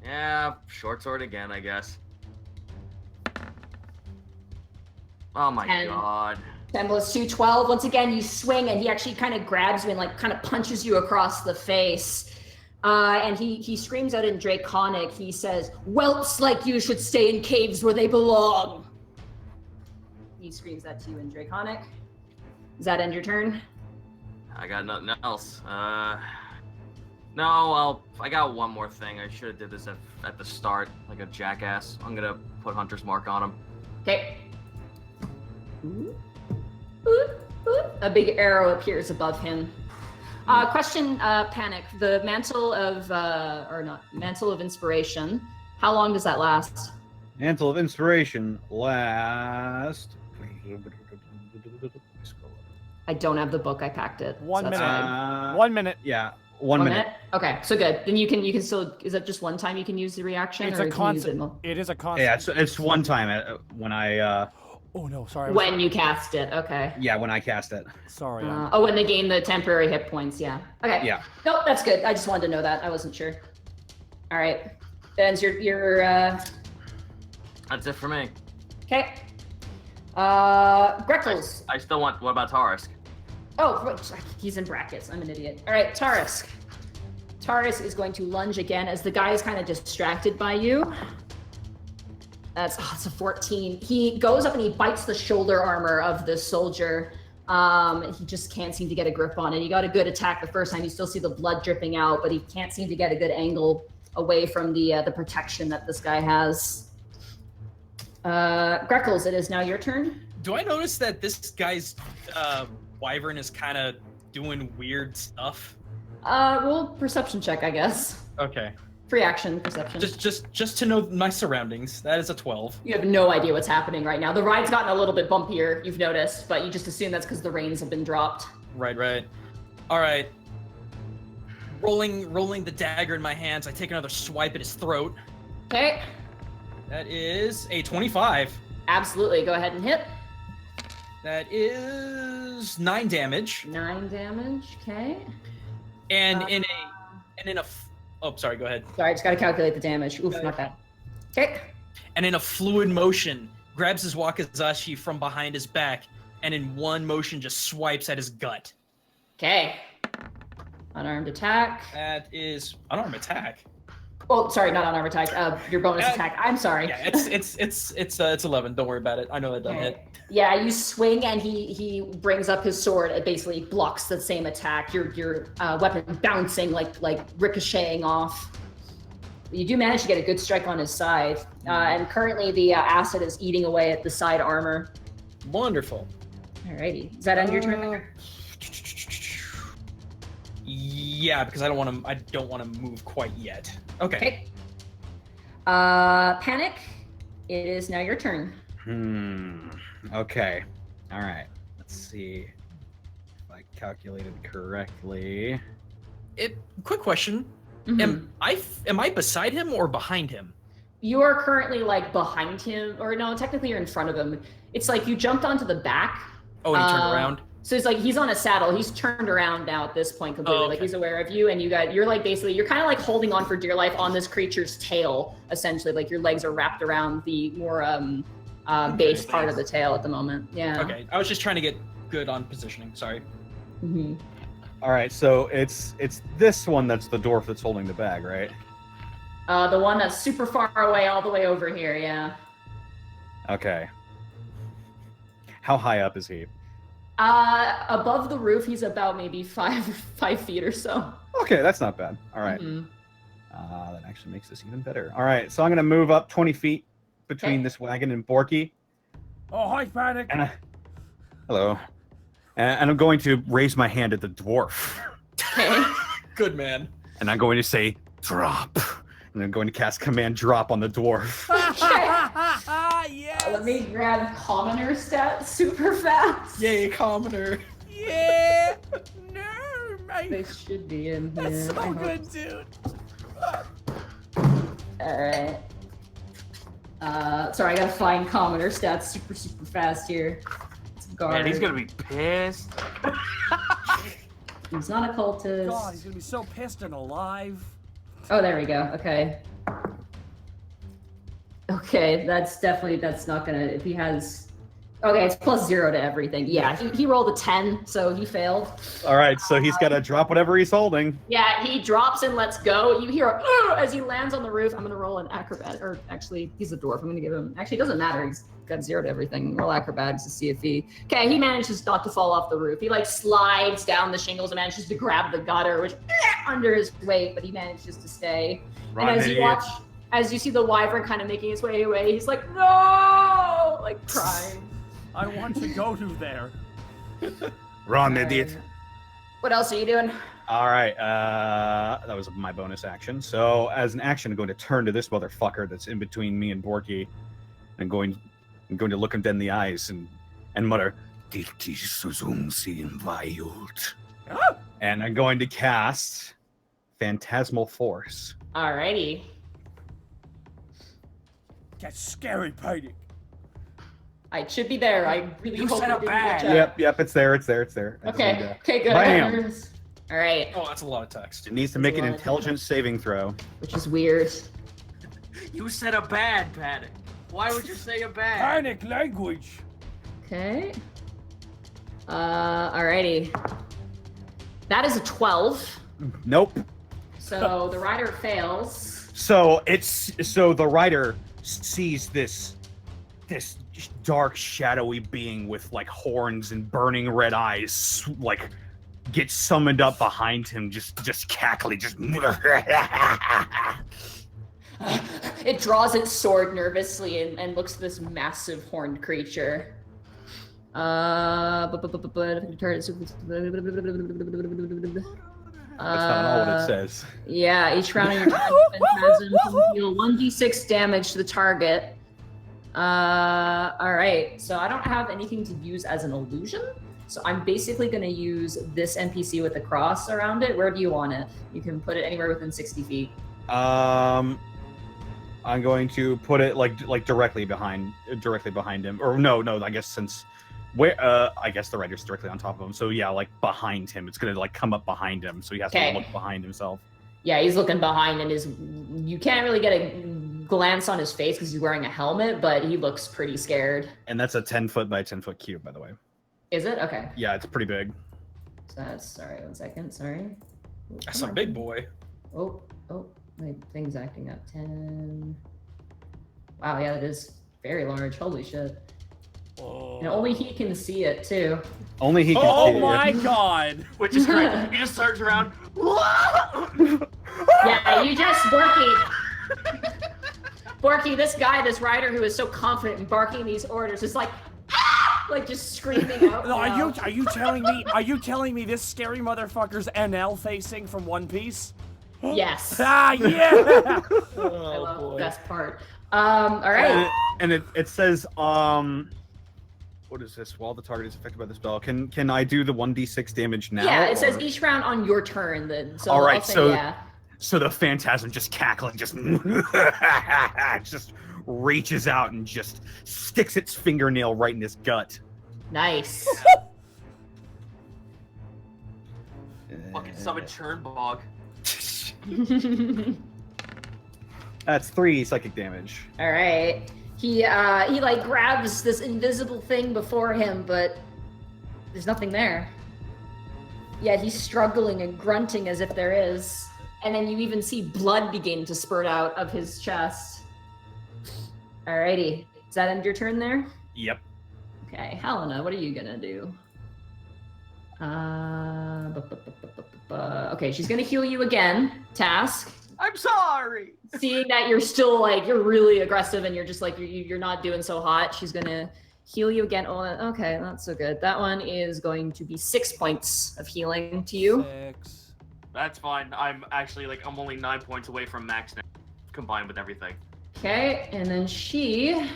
Yeah, short sword again, I guess. Oh my 10. god. 10 + 2, 12. Once again, you swing and he actually kind of grabs you and like kind of punches you across the face. And he screams out in Draconic. He says, "Whelps like you should stay in caves where they belong." He screams that to you in Draconic. Does that end your turn? I got nothing else. No, I got one more thing. I should have did this at the start, like a jackass. I'm gonna put Hunter's Mark on him. Okay. A big arrow appears above him. Question, Panic. The mantle of, mantle of inspiration. How long does that last? Mantle of Inspiration last. I don't have the book. I packed it. so 1 that's minute. fine. 1 minute. Yeah, one minute. Okay, so good. Then you can still. Is that just one time you can use the reaction? It's or a you can use it constant. It is a constant. Yeah, it's one time when I Oh no, sorry. when you cast it. Okay. when I cast it. Sorry. When they gain the temporary hit points. Yeah. Okay. Yeah. Nope, that's good. I just wanted to know that. I wasn't sure. All right. Then your That's it for me. okay. Greckles. I still want. What about Tarisk? Oh, right, he's in brackets. I'm an idiot. All right, Tarisk. Tarisk is going to lunge again as the guy is kind of distracted by you. It's a 14. He goes up and he bites the shoulder armor of the soldier. He just can't seem to get a grip on it. He got a good attack the first time. You still see the blood dripping out, but he can't seem to get a good angle away from the protection that this guy has. Greckles, it is now your turn. Do I notice that this guy's wyvern is kind of doing weird stuff? Roll perception check, I guess. Okay. Free action perception. Just to know my surroundings. That is a 12. You have no idea what's happening right now. The ride's gotten a little bit bumpier, you've noticed, but you just assume that's because the reins have been dropped. Right. All right. Rolling the dagger in my hands, I take another swipe at his throat. Okay. That is a 25. Absolutely. Go ahead and hit. That is 9 damage. 9 damage. Okay. And oh, sorry, go ahead. Sorry, I just got to calculate the damage. Oof, not bad. Okay. And in a fluid motion, grabs his wakizashi from behind his back, and in one motion just swipes at his gut. Okay. Unarmed attack. That is unarmed attack. Oh, sorry, not unarmed attack. Your bonus attack. I'm sorry. Yeah, it's 11. Don't worry about it. I know that doesn't hit. Yeah, you swing and he brings up his sword. It basically blocks the same attack. Your weapon bouncing like ricocheting off. You do manage to get a good strike on his side, and currently the acid is eating away at the side armor. Wonderful. Alrighty, is that end your turn? Yeah, because I don't want to move quite yet. Okay. Panic. It is now your turn. Okay. All right. Let's see if I calculated correctly. Quick question. Mhm. Am I beside him or behind him? You are currently like behind him, or no, technically you're in front of him. It's like you jumped onto the back. Oh, and he turned around? So it's like he's on a saddle. He's turned around now at this point completely. Oh, okay. Like he's aware of you, and you're like basically you're kind of like holding on for dear life on this creature's tail, essentially. Like your legs are wrapped around the more base part of the tail at the moment. Yeah. Okay, I was just trying to get good on positioning. Sorry. Mm-hmm. All right, so it's this one that's the dwarf that's holding the bag, right? The one that's super far away, all the way over here. Yeah. Okay. How high up is he? Above the roof, he's about maybe 5 feet or so. Okay, that's not bad. All right. Mhm. That actually makes this even better. All right, so I'm gonna move up 20 feet between Okay. this wagon and Borky. Oh, hi, Panic. And hello. And I'm going to raise my hand at the dwarf. Okay. Good man. And I'm going to say, drop. And I'm going to cast command drop on the dwarf. Yes. Let me grab commoner stat super fast. Yay, commoner. Yeah. No, mate. They should be in here. That's I so hope. good, dude. Alright. Sorry, I gotta find commoner stats super fast here. It's guard. Man, he's gonna be pissed. He's not a cultist. God, he's gonna be so pissed and alive. Oh, there we go. Okay. Okay, that's not gonna, if he has, okay, it's +0 to everything. Yeah, he rolled a 10, so he failed. All right, so he's got to drop whatever he's holding. Yeah, he drops and lets go. You hear a, as he lands on the roof. I'm gonna roll an acrobat, or actually, he's a dwarf. I'm gonna give him, actually, it doesn't matter. He's got 0 to everything. Roll acrobatics to see if okay, he manages not to fall off the roof. He like slides down the shingles and manages to grab the gutter, which under his weight, but he manages to stay. Run, and as you watch, as you see the wyvern kind of making its way away, he's like, no, like crying. I want to go to there. Run, idiot. What else are you doing? All right, that was my bonus action. So as an action, I'm going to turn to this motherfucker that's in between me and Borky. I'm going to look him dead in the eyes and mutter, and I'm going to cast Phantasmal Force. Alrighty. Get scary, Panic. I should be there. I really You hope set it up didn't bad. catch up. Yep, it's there. I just need Okay. to- Okay, good. Bam. All right. Oh, that's a lot of text. It needs to make an intelligence saving throw. Which is weird. You said a bad, Panic. Why would you say a bad? Panic language. Okay. Alrighty. That is a 12. Nope. So the rider fails. So the rider sees this dark, shadowy being with like horns and burning red eyes, like get summoned up behind him, just cackling, just. It draws its sword nervously and looks at this massive horned creature. That's not all what it says. Yeah, each round of your phantasm can deal 1d6 damage to the target. Alright, so I don't have anything to use as an illusion. So I'm basically going to use this NPC with a cross around it. Where do you want it? You can put it anywhere within 60 feet. I'm going to put it like directly behind him. Or no, I guess since I guess the rider's directly on top of him. So yeah, like behind him. It's gonna like come up behind him, so he has to look behind himself. Yeah, he's looking behind and you can't really get a glance on his face because he's wearing a helmet, but he looks pretty scared. And that's a 10-foot by 10-foot cube, by the way. Is it? Okay. Yeah, it's pretty big. So that's, sorry, 1 second, sorry. That's a big boy. Oh, my thing's acting up. 10. Wow, yeah, that is very large. Holy shit. And only he can see it, too. Only he can see Oh it. my god. Which is great. He just turns around. Yeah, you just, Borky, this guy, this rider who is so confident in barking these orders is like just screaming out. No, loud. are you telling me this scary motherfucker's NL facing from One Piece? Yes. Ah, yeah! I love the best part. All right. And it says, what is this? While the target is affected by the spell, can I do the 1d6 damage now? Yeah, it says each round on your turn. Then. So all right, I'll say, so yeah. So the phantasm just cackling, just reaches out and just sticks its fingernail right in his gut. Nice. Fucking summon Churnbog. That's 3 psychic damage. All right. He like grabs this invisible thing before him, but there's nothing there. Yet he's struggling and grunting as if there is. And then you even see blood begin to spurt out of his chest. Alrighty. Does that end your turn there? Yep. Okay, Helena, what are you gonna do? Okay, she's gonna heal you again. Task. I'm sorry. Seeing that you're still like you're really aggressive and you're just like you're not doing so hot, she's gonna heal you again. Oh, okay, not so good. That one is going to be 6 points of healing to you. 6. That's fine. I'm actually I'm only 9 points away from max now, combined with everything. Okay, and then she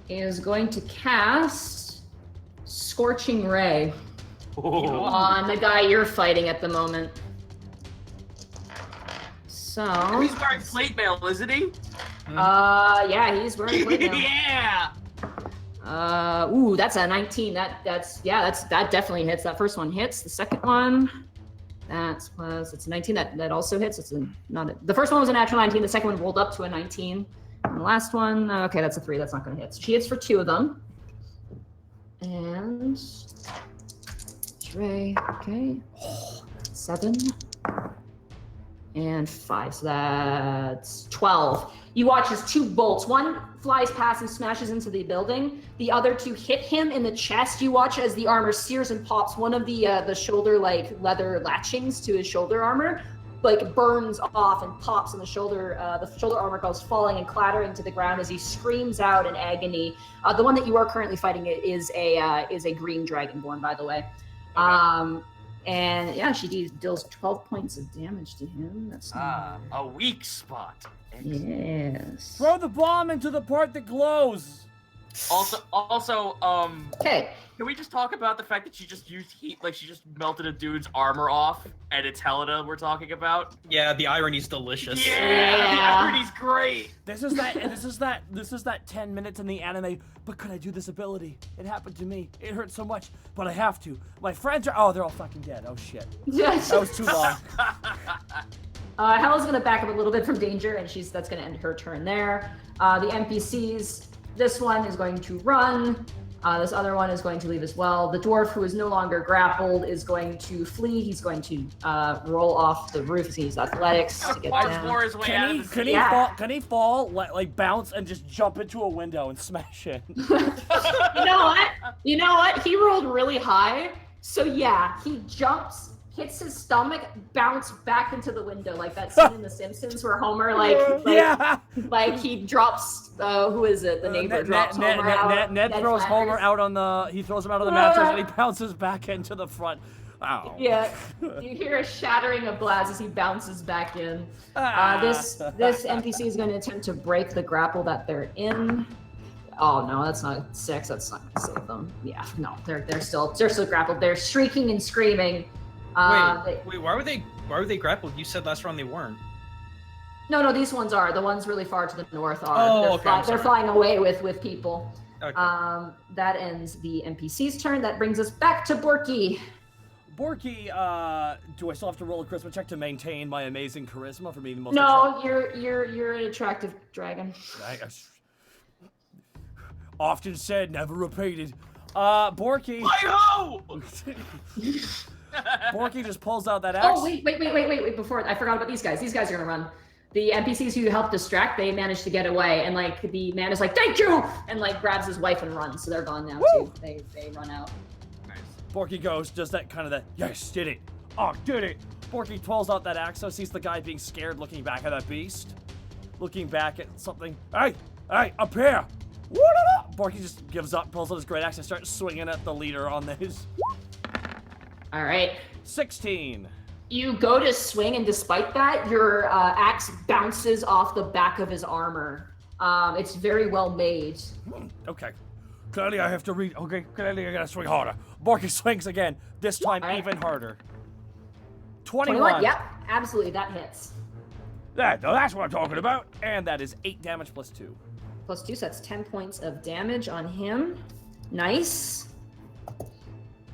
is going to cast Scorching Ray on the guy you're fighting at the moment. So. He's wearing plate mail, isn't he? Yeah, he's wearing plate mail. Yeah. Ooh, that's a 19. That definitely hits. That first one hits. The second one, it's a 19. That also hits. The first one was a natural 19. The second one rolled up to a 19. And the last one, okay, that's a 3. That's not going to hit. So she hits for 2 of them. And Ray, okay, 7 and 5. So that's 12. You watch as 2 bolts. One flies past and smashes into the building. The other 2 hit him in the chest. You watch as the armor sears and pops. One of the shoulder leather latchings to his shoulder armor burns off and pops, and the shoulder armor goes falling and clattering to the ground as he screams out in agony. The one that you are currently fighting is a green dragonborn, by the way. Okay. And yeah, she deals 12 points of damage to him. That's a weak spot. Yes. Throw the bomb into the part that glows. Also, okay. Can we just talk about the fact that she just used heat, she just melted a dude's armor off, and it's Helena we're talking about? Yeah, the irony's delicious. Yeah. The irony's great. This is that 10 minutes in the anime. But could I do this ability? It happened to me. It hurts so much, but I have to. My friends are. Oh, they're all fucking dead. Oh shit. Yes. That was too long. Hela's gonna back up a little bit from danger, and that's gonna end her turn there. The NPCs. This one is going to run. This other one is going to leave as well. The dwarf, who is no longer grappled, is going to flee. He's going to roll off the roof. He's athletics to get down. Can he fall, bounce, and just jump into a window and smash it? You know what? He rolled really high. So yeah, he jumps, hits his stomach, bounce back into the window, like that scene in The Simpsons where Homer, he drops. Who is it? The neighbor drops Homer out. Ned throws Homer out on the. He throws him out of the mattress, and he bounces back into the front. Wow. Yeah, you hear a shattering of glass as he bounces back in. This NPC is going to attempt to break the grapple that they're in. Oh no, that's not 6. That's not going to save them. Yeah, no, they're still grappled. They're shrieking and screaming. Wait, why were they grappled? You said last round they weren't. No, these ones are. The ones really far to the north are. Oh, They're flying away with people. Okay. That ends the NPC's turn. That brings us back to Borky. Borky, do I still have to roll a charisma check to maintain my amazing charisma for being the most? No, you're an attractive dragon. Often said, never repeated. Borky. Hi-ho! Borky just pulls out that axe. Oh, wait. Before, I forgot about these guys. These guys are going to run. The NPCs who help distract, they manage to get away. And, the man is like, thank you! And, grabs his wife and runs. So they're gone now, too. They run out. Nice. Borky goes, does that kind of that, yes, did it. Oh, did it. Borky pulls out that axe, so sees the guy being scared, looking back at that beast. Looking back at something. Hey, up here! Borky just gives up, pulls out his great axe, and starts swinging at the leader on his. All right. 16. You go to swing, and despite that, your axe bounces off the back of his armor. It's very well made. Okay. Clearly I have to read. Okay, clearly I gotta swing harder. Borky swings again, this time even harder. 21. Yep, absolutely, that hits. That's what I'm talking about. And that is 8 damage plus 2. Plus 2, so that's 10 points of damage on him. Nice.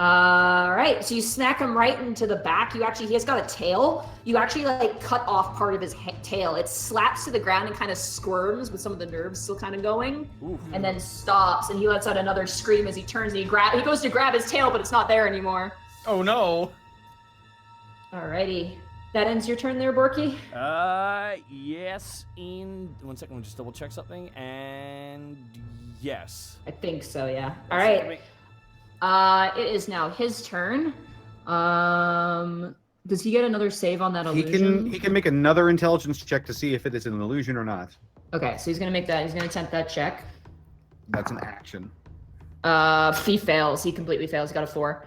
All right, so you smack him right into the back. He has got a tail. You actually like cut off part of his tail. It slaps to the ground and kind of squirms with some of the nerves still kind of going, and then stops. And he lets out another scream as he turns and he goes to grab his tail, but it's not there anymore. Oh no! Alrighty, that ends your turn there, Borky. Yes. In 1 second, we'll just double check something. And yes. I think so. Yeah. All right. It is now his turn. Does he get another save on that illusion? He can make another intelligence check to see if it is an illusion or not. Okay, so he's gonna make that. He's gonna attempt that check. That's an action. He fails. He completely fails. He got a 4.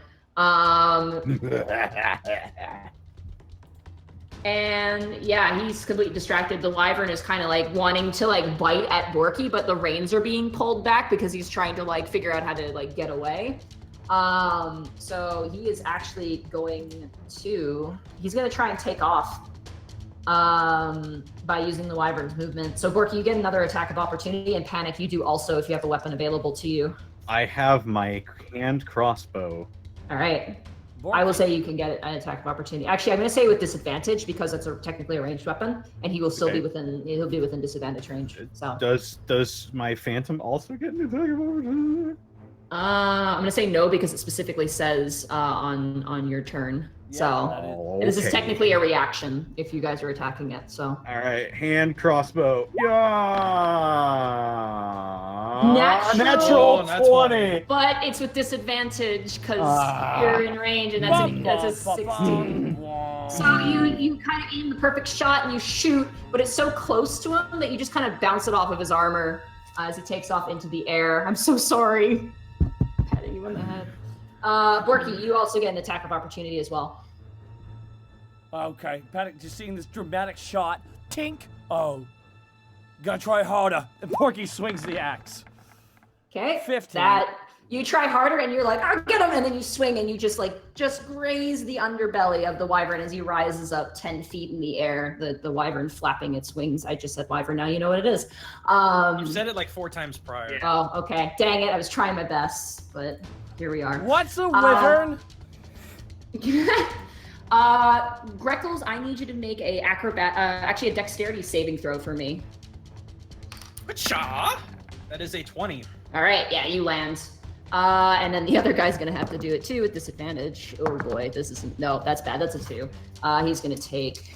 And yeah, he's completely distracted. The wyvern is kind of like wanting to like bite at Borky, but the reins are being pulled back because he's trying to like figure out how to like get away. So he is actually going to, he's going to try and take off by using the wyvern's movement. So Borky, you get another attack of opportunity, and Panic, you do also if you have a weapon available to you. I have my hand crossbow. All right. I will say you can get an attack of opportunity. Actually, I'm going to say with disadvantage because it's technically a ranged weapon, and he will still be within. He'll be within disadvantage range. So does my phantom also get an attack of opportunity? I'm going to say no because it specifically says on your turn. Yeah, so this is technically a reaction if you guys are attacking it. So all right, hand crossbow. Yeah. Natural 20. But it's with disadvantage because you're in range, and that's a 16. So you kind of aim the perfect shot and you shoot, but it's so close to him that you just kind of bounce it off of his armor as he takes off into the air. I'm so sorry. Patting you on the head. Borky, you also get an attack of opportunity as well. Okay, Panic, just seeing this dramatic shot. Tink! Oh. Gotta try harder. And Porky swings the axe. Okay. 15. That you try harder and you're like, I'll get him, and then you swing and you just graze the underbelly of the wyvern as he rises up 10 feet in the air. The wyvern flapping its wings. I just said wyvern, now you know what it is. You've said it like 4 times prior. Oh, okay. Dang it, I was trying my best, but here we are. What's a wyvern? Greckles, I need you to make a actually a dexterity saving throw for me. Cha! That is a 20. All right, yeah, you land. And then the other guy's gonna have to do it too with disadvantage. Oh boy, this isn't, no, that's bad, that's a 2. He's gonna take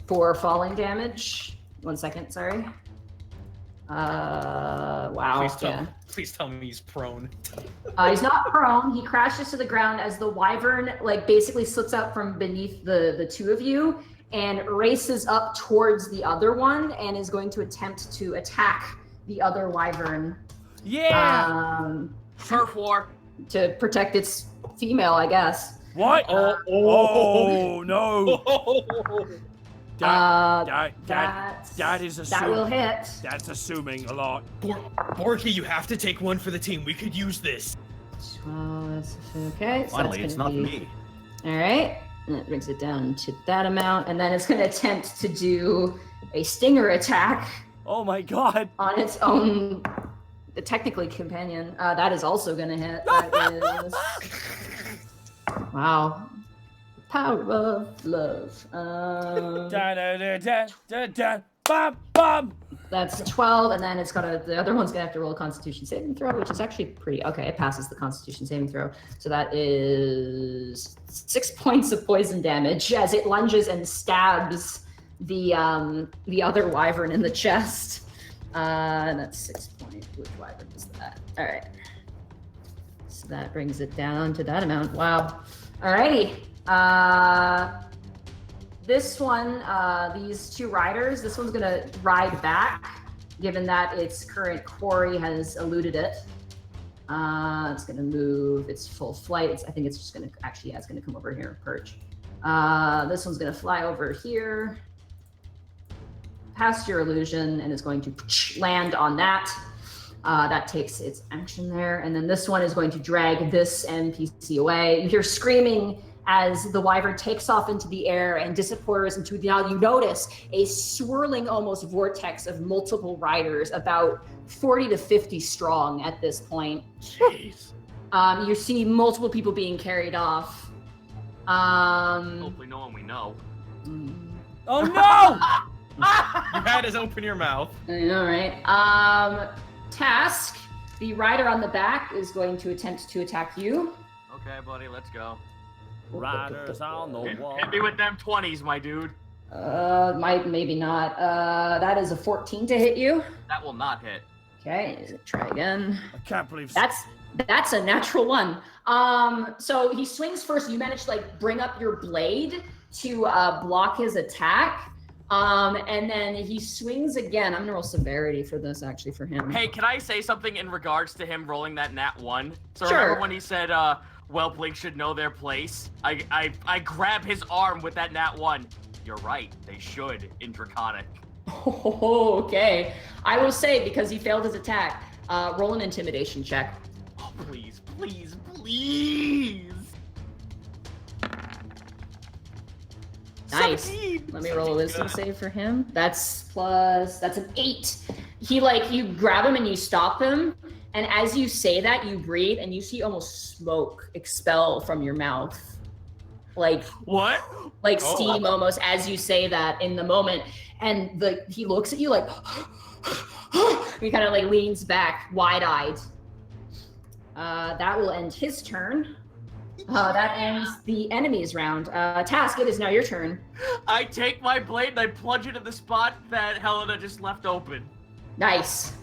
4 falling damage. 1 second, sorry. Wow, Please tell me he's prone. He's not prone. He crashes to the ground as the wyvern basically slips out from beneath the two of you and races up towards the other one and is going to attempt to attack the other wyvern. Yeah! Turf war. To protect its female, I guess. What? Oh no! That is assuming. That will hit. That's assuming a lot. Borky, you have to take one for the team. We could use this. Okay. Finally, it's not me. All right. And that brings it down to that amount, and then it's going to attempt to do a stinger attack. Oh my god! On its own, technically companion. That is also going to hit. That is. Wow. Power of love. That's 12, and then the other one's gonna have to roll a Constitution saving throw, which is actually pretty okay. It passes the Constitution saving throw, so that is 6 points of poison damage as it lunges and stabs the other wyvern in the chest. And that's 6 points. Which wyvern is that? All right. So that brings it down to that amount. Wow. Alrighty. This one, these 2 riders, this one's gonna ride back, given that its current quarry has eluded it. It's gonna move its full flight. I think it's just gonna, actually, yeah, it's gonna come over here and perch. This one's gonna fly over here, past your illusion, and is going to land on that. That takes its action there. And then this one is going to drag this NPC away. You hear screaming as the wyvern takes off into the air and disappears into the, now you notice a swirling almost vortex of multiple riders, about 40 to 50 strong at this point. Jeez. You see multiple people being carried off. Hopefully no one we know. Oh no! You had us open your mouth. I know, right? Task, the rider on the back is going to attempt to attack you. Okay, buddy, let's go. Riders on the wall. Hit me with them 20s, my dude. Maybe not. That is a 14 to hit you. That will not hit. Okay, try again. I can't believe. That's a natural one. So he swings first. You manage to like bring up your blade to block his attack. And then he swings again. I'm gonna roll severity for this actually for him. Hey, can I say something in regards to him rolling that nat 1? So Sure. remember when he said, Whelpling should know their place? I grab his arm with that nat 1. You're right, they should in Draconic. Oh, okay. I will say, because he failed his attack, roll an intimidation check. Oh, please, please, please! Nice. 17. Let me roll a wisdom save for him. That's an 8. You grab him and you stop him, and as you say that, you breathe and you see almost smoke expel from your mouth. Like What? like steam almost as you say that in the moment. And he looks at you like he kind of like leans back, wide-eyed. That will end his turn. That ends the enemy's round. Task, it is now your turn. I take my blade and I plunge it at the spot that Helena just left open. Nice.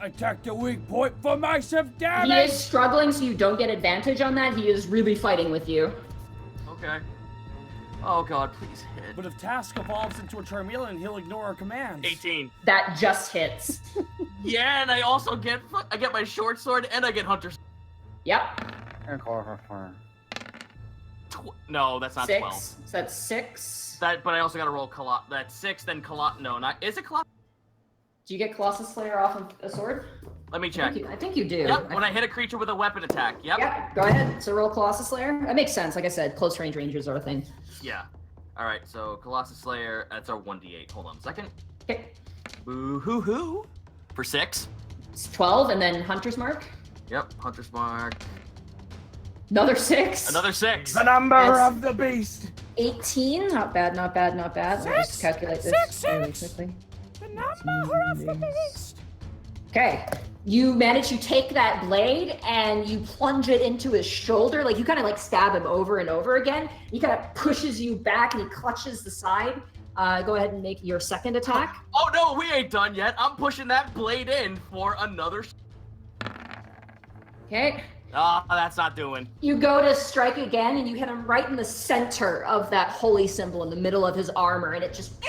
Attack the weak point for massive He damage. is struggling, so you don't get advantage on that. He is really fighting with you. Okay. Oh god, please hit. But if Task evolves into a Charmeleon, he'll ignore our commands. 18. That just hits. Yeah, and I also get my short sword and I get Hunter's. Yep. No, that's not 6. 12. So that's 6. But I also gotta roll that's 6, then no, not, is it Colossus? Do you get Colossus Slayer off of a sword? Let me check. I think you do. Yep, when I hit a creature with a weapon attack, yep. Yep, go ahead. So roll Colossus Slayer. That makes sense. Like I said, close range rangers are a thing. Yeah. Alright, so Colossus Slayer, that's our 1d8. Hold on a second. Okay. Boo-hoo-hoo. For 6. It's 12, and then Hunter's Mark. Yep, Hunter's Mark. Another 6. Another 6. The number That's- of the beast. 18. Not bad, not bad, not bad. Let me just calculate this really quickly. The number of the beast. Okay. You manage to take that blade and you plunge it into his shoulder. Like you kind of like stab him over and over again. He kind of pushes you back and he clutches the side. Go ahead and make your second attack. Oh no, we ain't done yet. I'm pushing that blade in for another. Okay. Ah, that's not doing. You go to strike again and you hit him right in the center of that holy symbol in the middle of his armor, and it just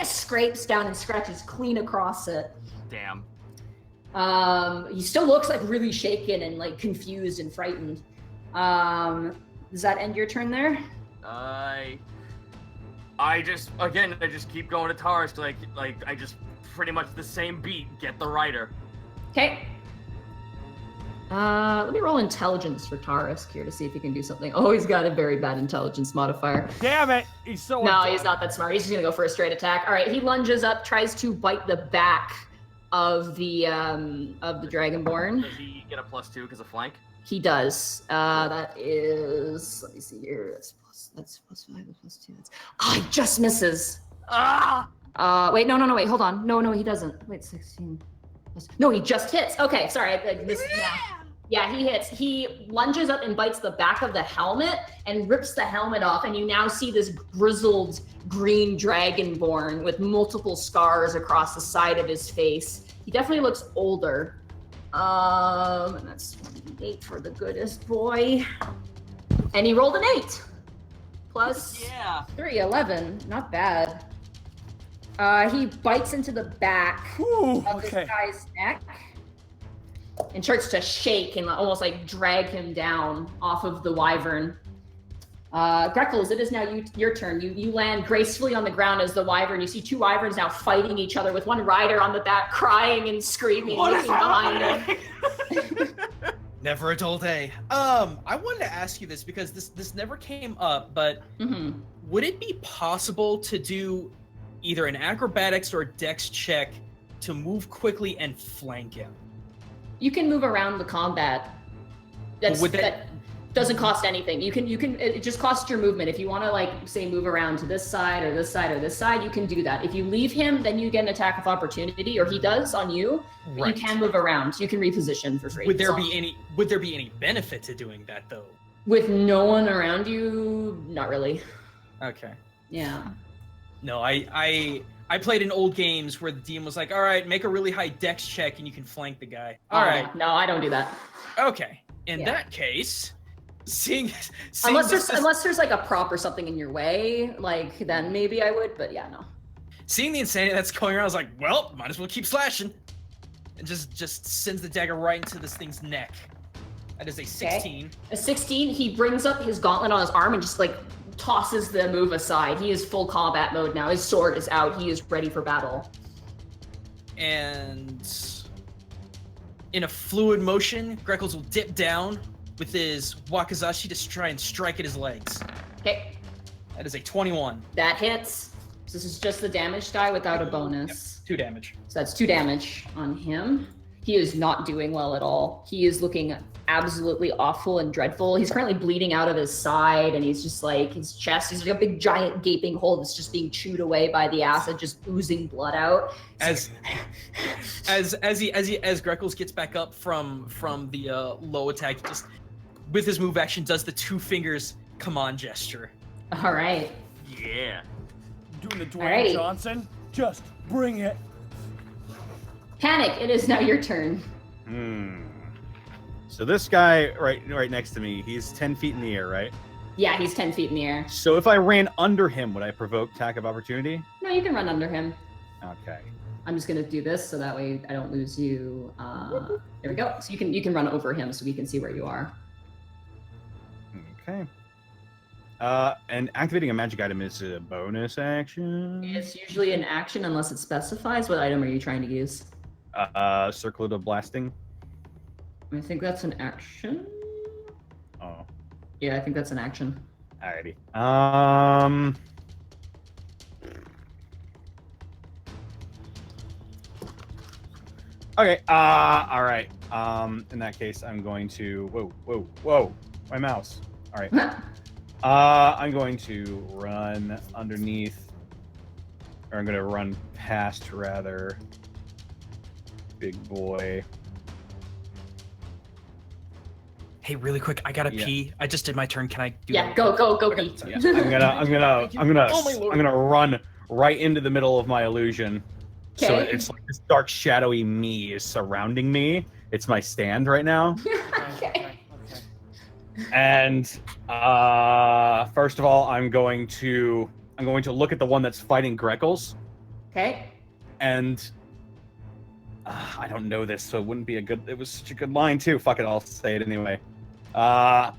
scrapes down and scratches clean across it. Damn. He still looks like really shaken and like confused and frightened. Does that end your turn there? I just keep going to Taurus, like I just pretty much the same beat, get the rider. Okay. Let me roll intelligence for Taurus here to see if he can do something. Oh, he's got a very bad intelligence modifier. Damn it! He's so. No, he's not that smart. He's just gonna go for a straight attack. All right, he lunges up, tries to bite the back of the Dragonborn. Does he get a +2 because of flank? He does. That is. Let me see here. That's +5. That's +2. He just misses. Ah! Wait, no, wait, hold on. No, he doesn't. Wait, 16. No, he just hits. Okay, sorry, I missed that. Yeah, he hits. He lunges up and bites the back of the helmet and rips the helmet off, and you now see this grizzled green dragonborn with multiple scars across the side of his face. He definitely looks older. And that's 8 for the goodest boy. And he rolled an 8. Plus Yeah. 3, 11. Not bad. He bites into the back of this guy's neck and starts to shake and almost like drag him down off of the wyvern. Greckles, it is now your turn. You land gracefully on the ground as the wyvern. You see 2 wyverns now fighting each other with one rider on the back crying and screaming, looking behind him. Never a dull day. I wanted to ask you this because this never came up, but would it be possible to do either an acrobatics or a dex check to move quickly and flank him? You can move around the combat. That doesn't cost anything. You can it just costs your movement. If you want to like say move around to this side or this side or this side, you can do that. If you leave him, then you get an attack of opportunity, or he does on you. But you can move around. You can reposition for free. Would there be any benefit to doing that though? With no one around you? Not really. Okay. Yeah. No, I played in old games where the DM was like, all right, make a really high dex check and you can flank the guy. All right. No, I don't do that. Okay. In that case, seeing unless there's like a prop or something in your way, like then maybe I would, but yeah, no. Seeing the insanity that's going around, I was like, well, might as well keep slashing. And just sends the dagger right into this thing's neck. That is a 16. Okay. A 16, he brings up his gauntlet on his arm and just like tosses the move aside. He is full combat mode now. His sword is out. He is ready for battle. And in a fluid motion, Greckles will dip down with his wakizashi to try and strike at his legs. Okay. That is a 21. That hits. So this is just the damage die without a bonus. Yep. 2 damage. So that's 2 damage on him. He is not doing well at all. He is looking absolutely awful and dreadful. He's currently bleeding out of his side, and he's just like, his chest is like a big giant gaping hole that's just being chewed away by the acid, just oozing blood out. As Greckles gets back up from the low attack, he just with his move action does the 2 fingers come on gesture. All right. Yeah. Doing the Dwayne Johnson. Just bring it. Panic, it is now your turn. So this guy right next to me, he's 10 feet in the air, right? Yeah, he's 10 feet in the air. So if I ran under him, would I provoke attack of opportunity? No, you can run under him. Okay. I'm just gonna do this so that way I don't lose you. There we go. So you can run over him so we can see where you are. Okay. And activating a magic item is a bonus action. It's usually an action unless it specifies. What item are you trying to use? Circlet of blasting. I think that's an action. Oh. Yeah, I think that's an action. Alrighty. Okay. All right. In that case, I'm going to. Whoa! My mouse. All right. I'm going to run underneath, or I'm going to run past rather. Big boy. Hey, really quick, I gotta pee. I just did my turn. Can I do that? Go pee. Yeah, I'm gonna run right into the middle of my illusion. Okay. So it's like this dark, shadowy me is surrounding me. It's my stand right now. Okay. And first of all, I'm going to look at the one that's fighting Greckles. Okay. And I don't know this, so it wouldn't be a good. It was such a good line too. Fuck it, I'll say it anyway. I'll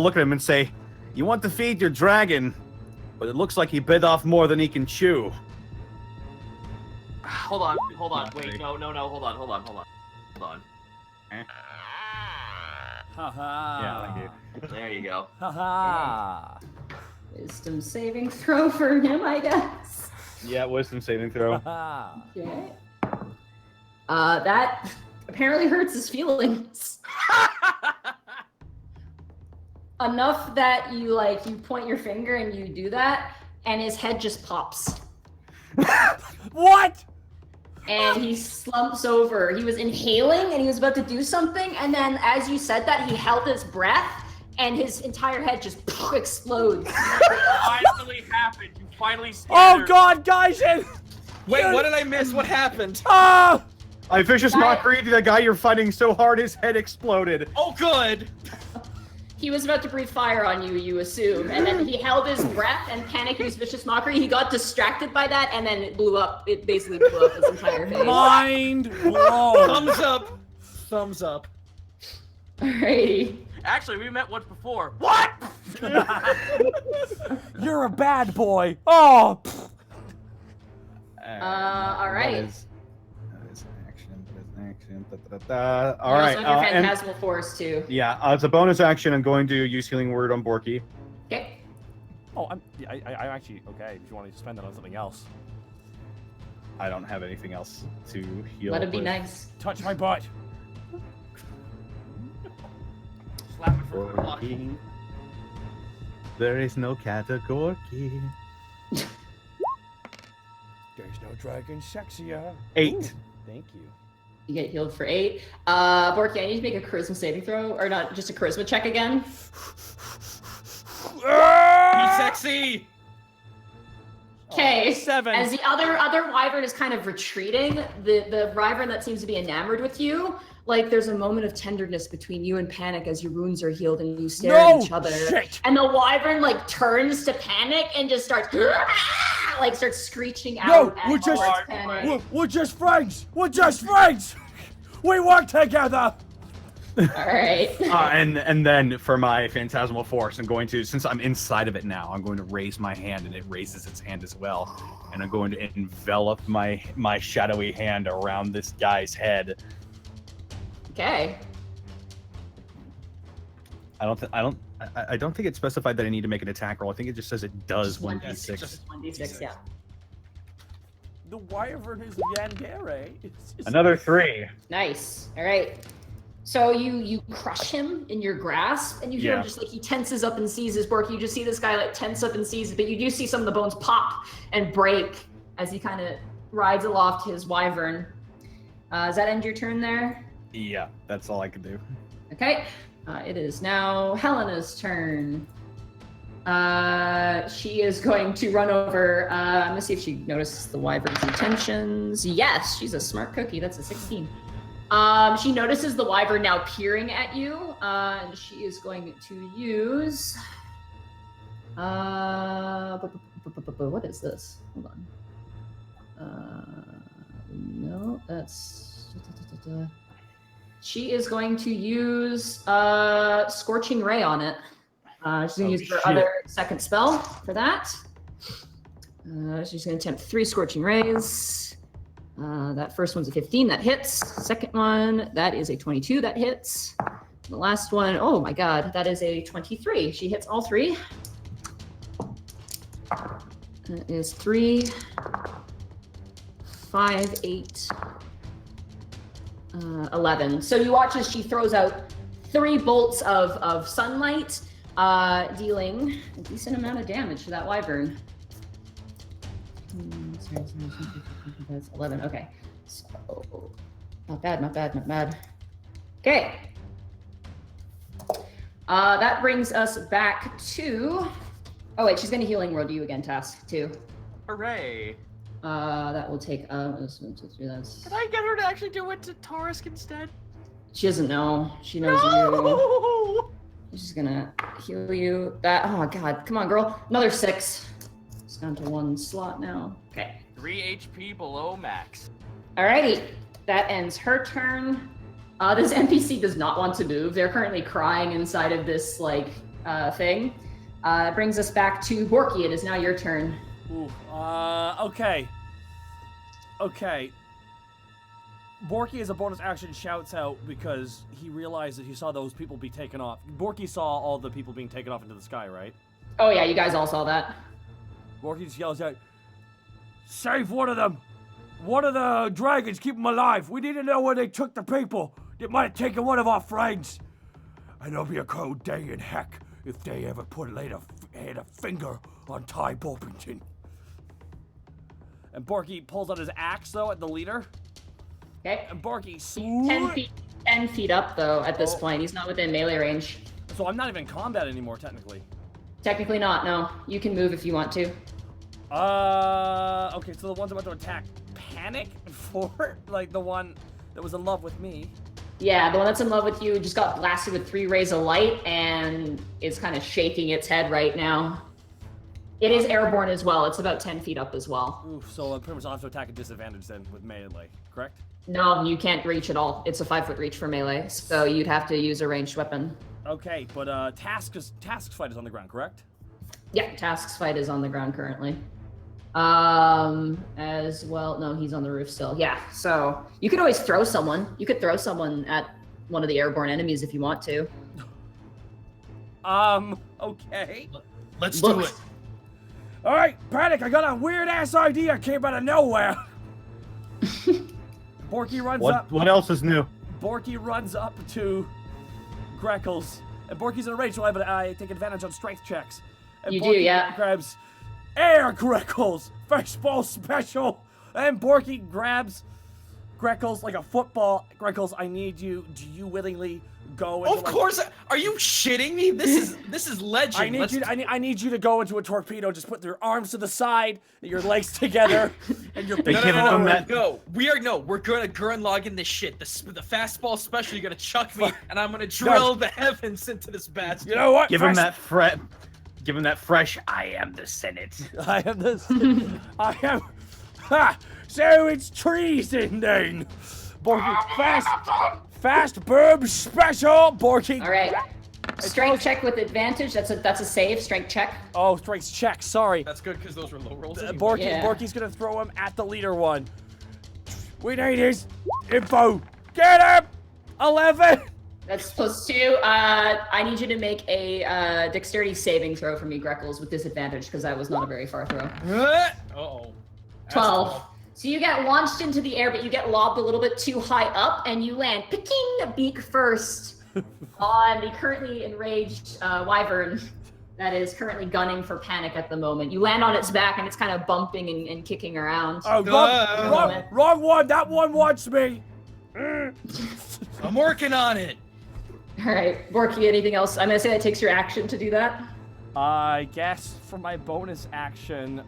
look at him and say, "You want to feed your dragon, but it looks like he bit off more than he can chew." Hold on. Wait, no. Hold on. Haha. Yeah, thank you. There you go. Haha. Wisdom saving throw for him, I guess. Yeah, wisdom saving throw. Haha. Okay. That apparently hurts his feelings. Enough that you point your finger and you do that, and his head just pops. What? And he slumps over. He was inhaling and he was about to do something, and then as you said that, he held his breath and his entire head just explodes. Finally happened. You finally Oh scattered. God, guys! Wait, what did I miss? What happened? Ah! I vicious mockery to the guy you're fighting so hard his head exploded. Oh, good. He was about to breathe fire on you, you assume, and then he held his breath and Panic used vicious mockery. He got distracted by that, and then it blew up. It basically blew up his entire face. Mind blown. Thumbs up. Thumbs up. Alrighty. Actually, we met once before. What? You're a bad boy. Oh. All right. That is action. All You right. also have your Phantasmal Force too. Yeah, it's a bonus action. I'm going to use Healing Word on Borky. Okay. Oh, I'm actually okay. If you want to spend it on something else, I don't have anything else to heal. Let it be with. nice. touch my butt. slap it for luck. Gorky. There is no category. There's no dragon sexier. 8. Thank you. You get healed for 8. Borky, I need to make a charisma saving throw, or not, just a charisma check again. Be sexy. Okay. 7. As the other wyvern is kind of retreating, the wyvern that seems to be enamored with you, like there's a moment of tenderness between you and Panic as your wounds are healed and you stare at each other. Shit. And the wyvern like turns to Panic and just starts like starts screeching No, out we're at just towards Panic. we're just friends. We're just friends. We work together. All right. And then for my phantasmal force, I'm going to, since I'm inside of it now, I'm going to raise my hand, and it raises its hand as well, and I'm going to envelop my shadowy hand around this guy's head. Okay. I don't think it specified that I need to make an attack roll. I think it just says it does Just 1d6. Just 1d6, yeah. The wyvern is yandere. Another 3. Nice. All right. So you crush him in your grasp, and you hear him Yeah. just like he tenses up and seizes Borky. You just see this guy like tense up and seize, but you do see some of the bones pop and break as he kind of rides aloft his wyvern. Does that end your turn there? Yeah, that's all I can do. Okay. It is now Helena's turn. She is going to run over. I'm gonna see if she notices the wyvern's intentions. Yes, she's a smart cookie. That's a 16. She notices the wyvern now peering at you, and she is going to use. What is this? Hold on. No, that's. She is going to use Scorching Ray on it. She's going to use her other second spell for that. She's going to attempt 3 Scorching Rays. That first one's a 15, that hits. Second one, that is a 22, that hits. The last one, oh my god, that is a 23. She hits all 3. That is 3, 5, 8, 11. So you watch as she throws out 3 bolts of sunlight, dealing a decent amount of damage to that wyvern. That's 11. Okay. So, not bad, not bad, not bad. Okay. That brings us back to. Oh wait, she's gonna healing word you again, Task too. Hooray! That will take. That's. Can I get her to actually do it to Taurusk instead? She doesn't know. She knows you. No! She's gonna heal you. That. Oh god, come on, girl. Another 6. It's down to 1 slot now. Okay. 3 HP below max. Alrighty, that ends her turn. This NPC does not want to move. They're currently crying inside of this thing. It brings us back to Borky. It is now your turn. Ooh, okay. Okay. Borky, as a bonus action, shouts out because he realized that he saw those people be taken off. Borky saw all the people being taken off into the sky, right? Oh yeah, you guys all saw that. Borky just yells out, "Save one of them! One of the dragons, keep them alive! We need to know where they took the people! They might have taken one of our friends!" And there'll be a cold day in heck if they ever had a finger on Ty Borpington. And Borky pulls out his axe, though, at the leader. Okay. And Borky... 10 feet up, though, at this point. He's not within melee range. So I'm not even in combat anymore, technically. Technically not, no. You can move if you want to. Okay, so the one's about to attack Panic for, like, the one that was in love with me. Yeah, the one that's in love with you just got blasted with 3 rays of light and is kind of shaking its head right now. It is airborne as well. It's about 10 feet up as well. Oof, so pretty much I'll have to attack at disadvantage then with melee, correct? No, you can't reach at all. It's a 5-foot reach for melee, so you'd have to use a ranged weapon. Okay, but Task's fight is on the ground, correct? Yeah, Task's fight is on the ground currently. As well, no, he's on the roof still. Yeah, so you could always throw someone. You could throw someone at one of the airborne enemies if you want to. Okay. Let's do it. All right, Panic, I got a weird-ass idea came out of nowhere. Borky runs up. What else is new? Borky runs up to Greckles And Borky's in a rage, so I take advantage on strength checks. And You do, Borky yeah. grabs air Greckles, first ball special. And Borky grabs Greckles like a football. Greckles, I need you. Do you willingly go into Of course. Are you shitting me? This is legend. I need you to go into a torpedo. Just put your arms to the side, your legs together, and your big No, we're gonna Gurren log in this shit. The fastball special, you're gonna chuck me, and I'm gonna drill the heavens into this bastard. You know what? Give him that fresh. I am the Senate. I am this. I am. Ha! So it's treason then. Borky, fast burb special. Borky. All right. Strength check with advantage. That's a save. Strength check. Oh, strength check. Sorry. That's good because those were low rolls. Borky's gonna throw him at the leader one. We need his info. Get him. 11. That's +2. I need you to make a dexterity saving throw for me, Greckles, with disadvantage because that was not a very far throw. Uh-oh. 12. So you get launched into the air, but you get lobbed a little bit too high up, and you land picking beak first on the currently enraged wyvern that is currently gunning for Panic at the moment. You land on its back, and it's kind of bumping and kicking around. Oh, wrong one. That one wants me. I'm working on it. All right, Borky, anything else? I'm going to say that takes your action to do that. I guess for my bonus action,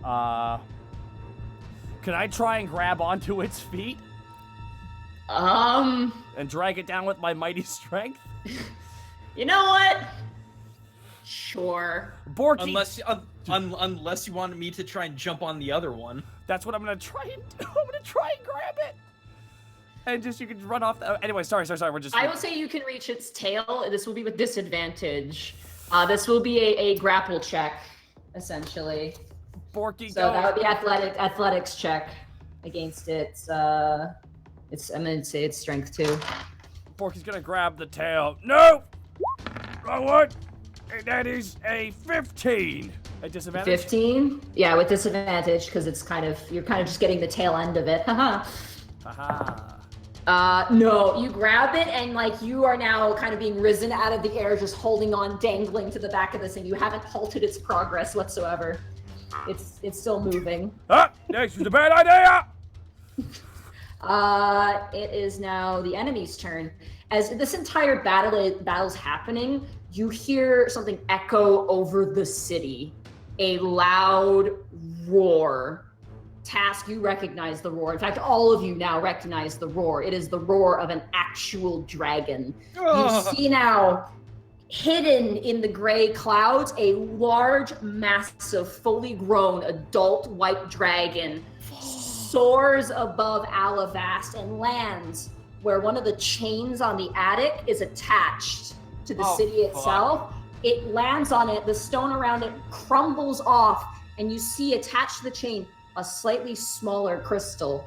can I try and grab onto its feet? And drag it down with my mighty strength? You know what? Sure. Borky. Unless you wanted me to try and jump on the other one. That's what I'm gonna try and do. I'm gonna try and grab it. And just you can run off. Anyway, sorry. We're just. I will say you can reach its tail. This will be with disadvantage. This will be a grapple check, essentially. Borky, so that would be athletics check against its. I'm gonna say it's strength too. Borky's gonna grab the tail. No, wrong one. That is a 15. At disadvantage. 15? Yeah, with disadvantage because it's you're kind of just getting the tail end of it. Haha. No, you grab it and you are now kind of being risen out of the air, just holding on, dangling to the back of this thing. You haven't halted its progress whatsoever. It's still moving. Next was a bad idea. It is now the enemy's turn. As this entire battle's happening, you hear something echo over the city. A loud roar. Task, you recognize the roar. In fact, all of you now recognize the roar. It is the roar of an actual dragon. You see now, hidden in the gray clouds, a large, massive, fully grown adult white dragon soars above Alivast and lands where one of the chains on the attic is attached to the city itself. It lands on it, the stone around it crumbles off, and you see attached to the chain a slightly smaller crystal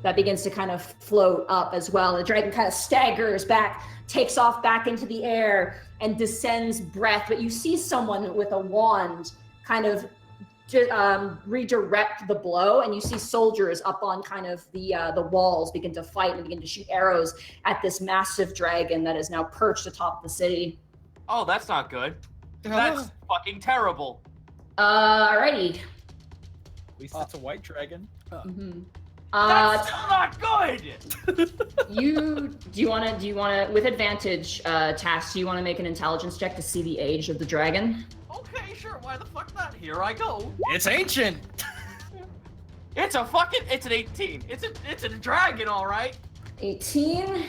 that begins to kind of float up as well. The dragon kind of staggers back, takes off back into the air, and descends breath. But you see someone with a wand kind of redirect the blow, and you see soldiers up on kind of the walls begin to fight and begin to shoot arrows at this massive dragon that is now perched atop the city. Oh, that's not good. That's fucking terrible. Alrighty. At least it's a white dragon. That's still not good. Do you want to with advantage, Task? Do you want to make an intelligence check to see the age of the dragon? Okay, sure. Why the fuck not? Here I go. It's ancient. It's an 18. It's a dragon, all right. 18.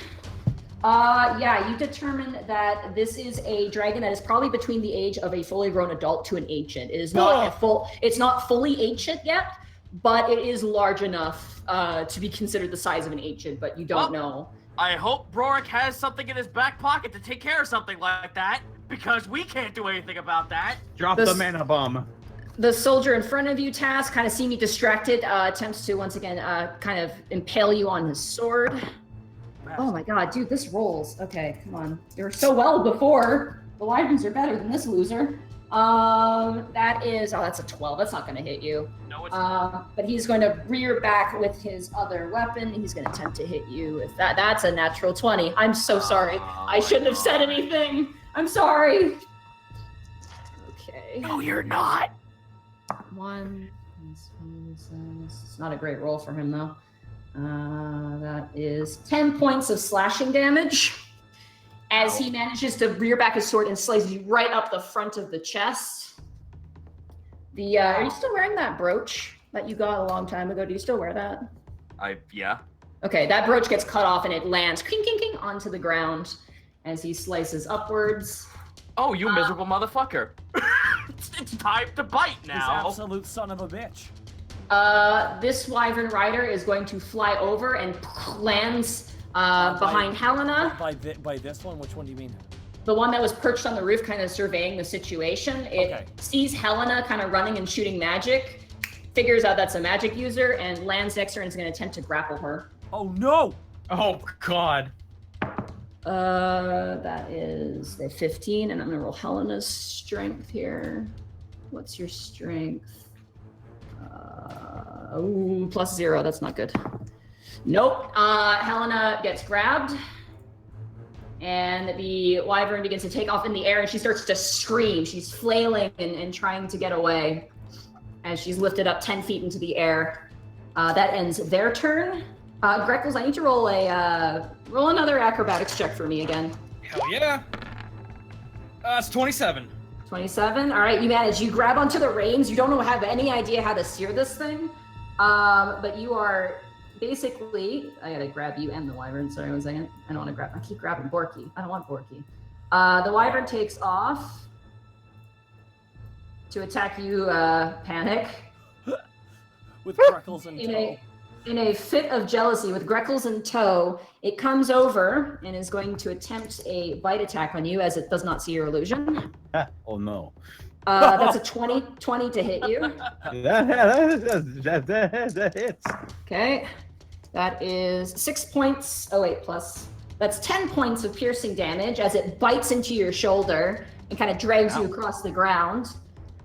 Yeah, you determine that this is a dragon that is probably between the age of a fully grown adult to an ancient. It is not it's not fully ancient yet, but it is large enough to be considered the size of an ancient, but you don't know. I hope Brorik has something in his back pocket to take care of something like that, because we can't do anything about that. Drop the mana bomb. The soldier in front of you, Task, kind of seeing you distracted, attempts to once again kind of impale you on his sword. Oh my god, dude, this rolls. Okay, come on. You were so well before. The Wyverns are better than this loser. That's a 12. That's not going to hit you. No, it's not. But he's going to rear back with his other weapon. He's going to attempt to hit you. If that's a natural 20. I'm so sorry. I shouldn't have said anything. I'm sorry. Okay. No, you're not. One. It's not a great roll for him though. That is 10 points of slashing damage as he manages to rear back his sword and slices you right up the front of the chest. Are you still wearing that brooch that you got a long time ago? Do you still wear that? Yeah. Okay, that brooch gets cut off and it lands king, king, king onto the ground as he slices upwards. Oh, you miserable motherfucker. It's time to bite This now. absolute son of a bitch. This wyvern rider is going to fly over and lands behind Helena. By this one? Which one do you mean? The one that was perched on the roof kind of surveying the situation. It sees Helena kind of running and shooting magic, figures out that's a magic user, and lands next to her and is going to attempt to grapple her. Oh no! Oh God. That is a 15, and I'm going to roll Helena's strength here. What's your strength? +0, that's not good. Nope. Helena gets grabbed, and the wyvern begins to take off in the air, and she starts to scream. She's flailing and trying to get away as she's lifted up 10 feet into the air. That ends their turn. Greckles, I need to roll another acrobatics check for me again. Hell yeah. It's 27. 27. All right, you manage. You grab onto the reins. You don't have any idea how to steer this thing, but you are basically. I gotta grab you and the wyvern. Sorry, 1 second. I don't want to grab. I keep grabbing Borky. I don't want Borky. The wyvern takes off to attack you, Panic. With Greckles and tow. In a fit of jealousy, with Greckles in tow, it comes over and is going to attempt a bite attack on you as it does not see your illusion. Oh no. That's a 20 to hit you. That hits. Okay. That is 6 points. Oh, wait, plus. That's 10 points of piercing damage as it bites into your shoulder and kind of drags you across the ground.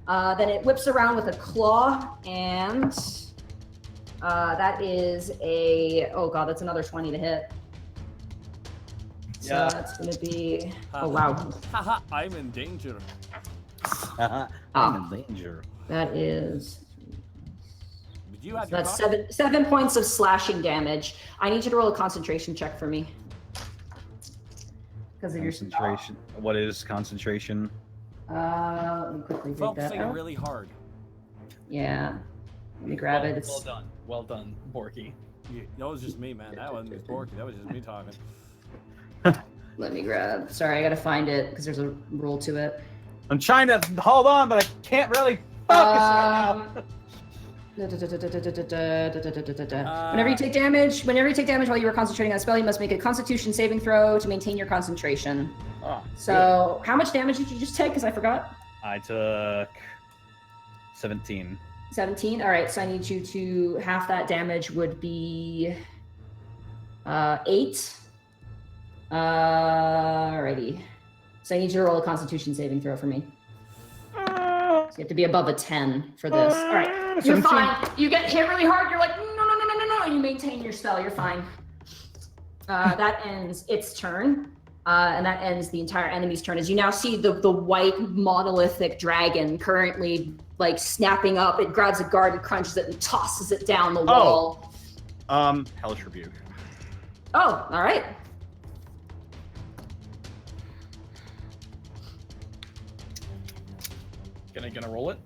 Then it whips around with a claw, and that is that's another 20 to hit. So that's going to be. Oh, wow. Haha, I'm in danger. I'm in danger. That is. Did you have That's 7 points of slashing damage. I need you to roll a concentration check for me. Because of your Concentration. What is concentration? Let me quickly take that Focusing out. really hard. Yeah. Let me grab it. Well done. Well done, Borky. Yeah, that was just me, man. That wasn't Borky. That was just me talking. Let me grab. Sorry, I gotta find it because there's a rule to it. I'm trying to hold on, but I can't really focus right now. Whenever you take damage while you are concentrating on a spell, you must make a Constitution saving throw to maintain your concentration. Oh, So, how much damage did you just take? Because I forgot. I took 17. 17. All right, so I need you to half that damage would be 8. Alrighty. So I need you to roll a Constitution saving throw for me. So you have to be above a 10 for this. All right, you're 17. fine. You get hit really hard. You're like, no. You maintain your spell. You're fine. That ends its turn. And that ends the entire enemy's turn. As you now see the white monolithic dragon currently like snapping up. It grabs a guard and crunches it and tosses it down the wall. Hellish Rebuke. Oh, all right. Gonna roll it.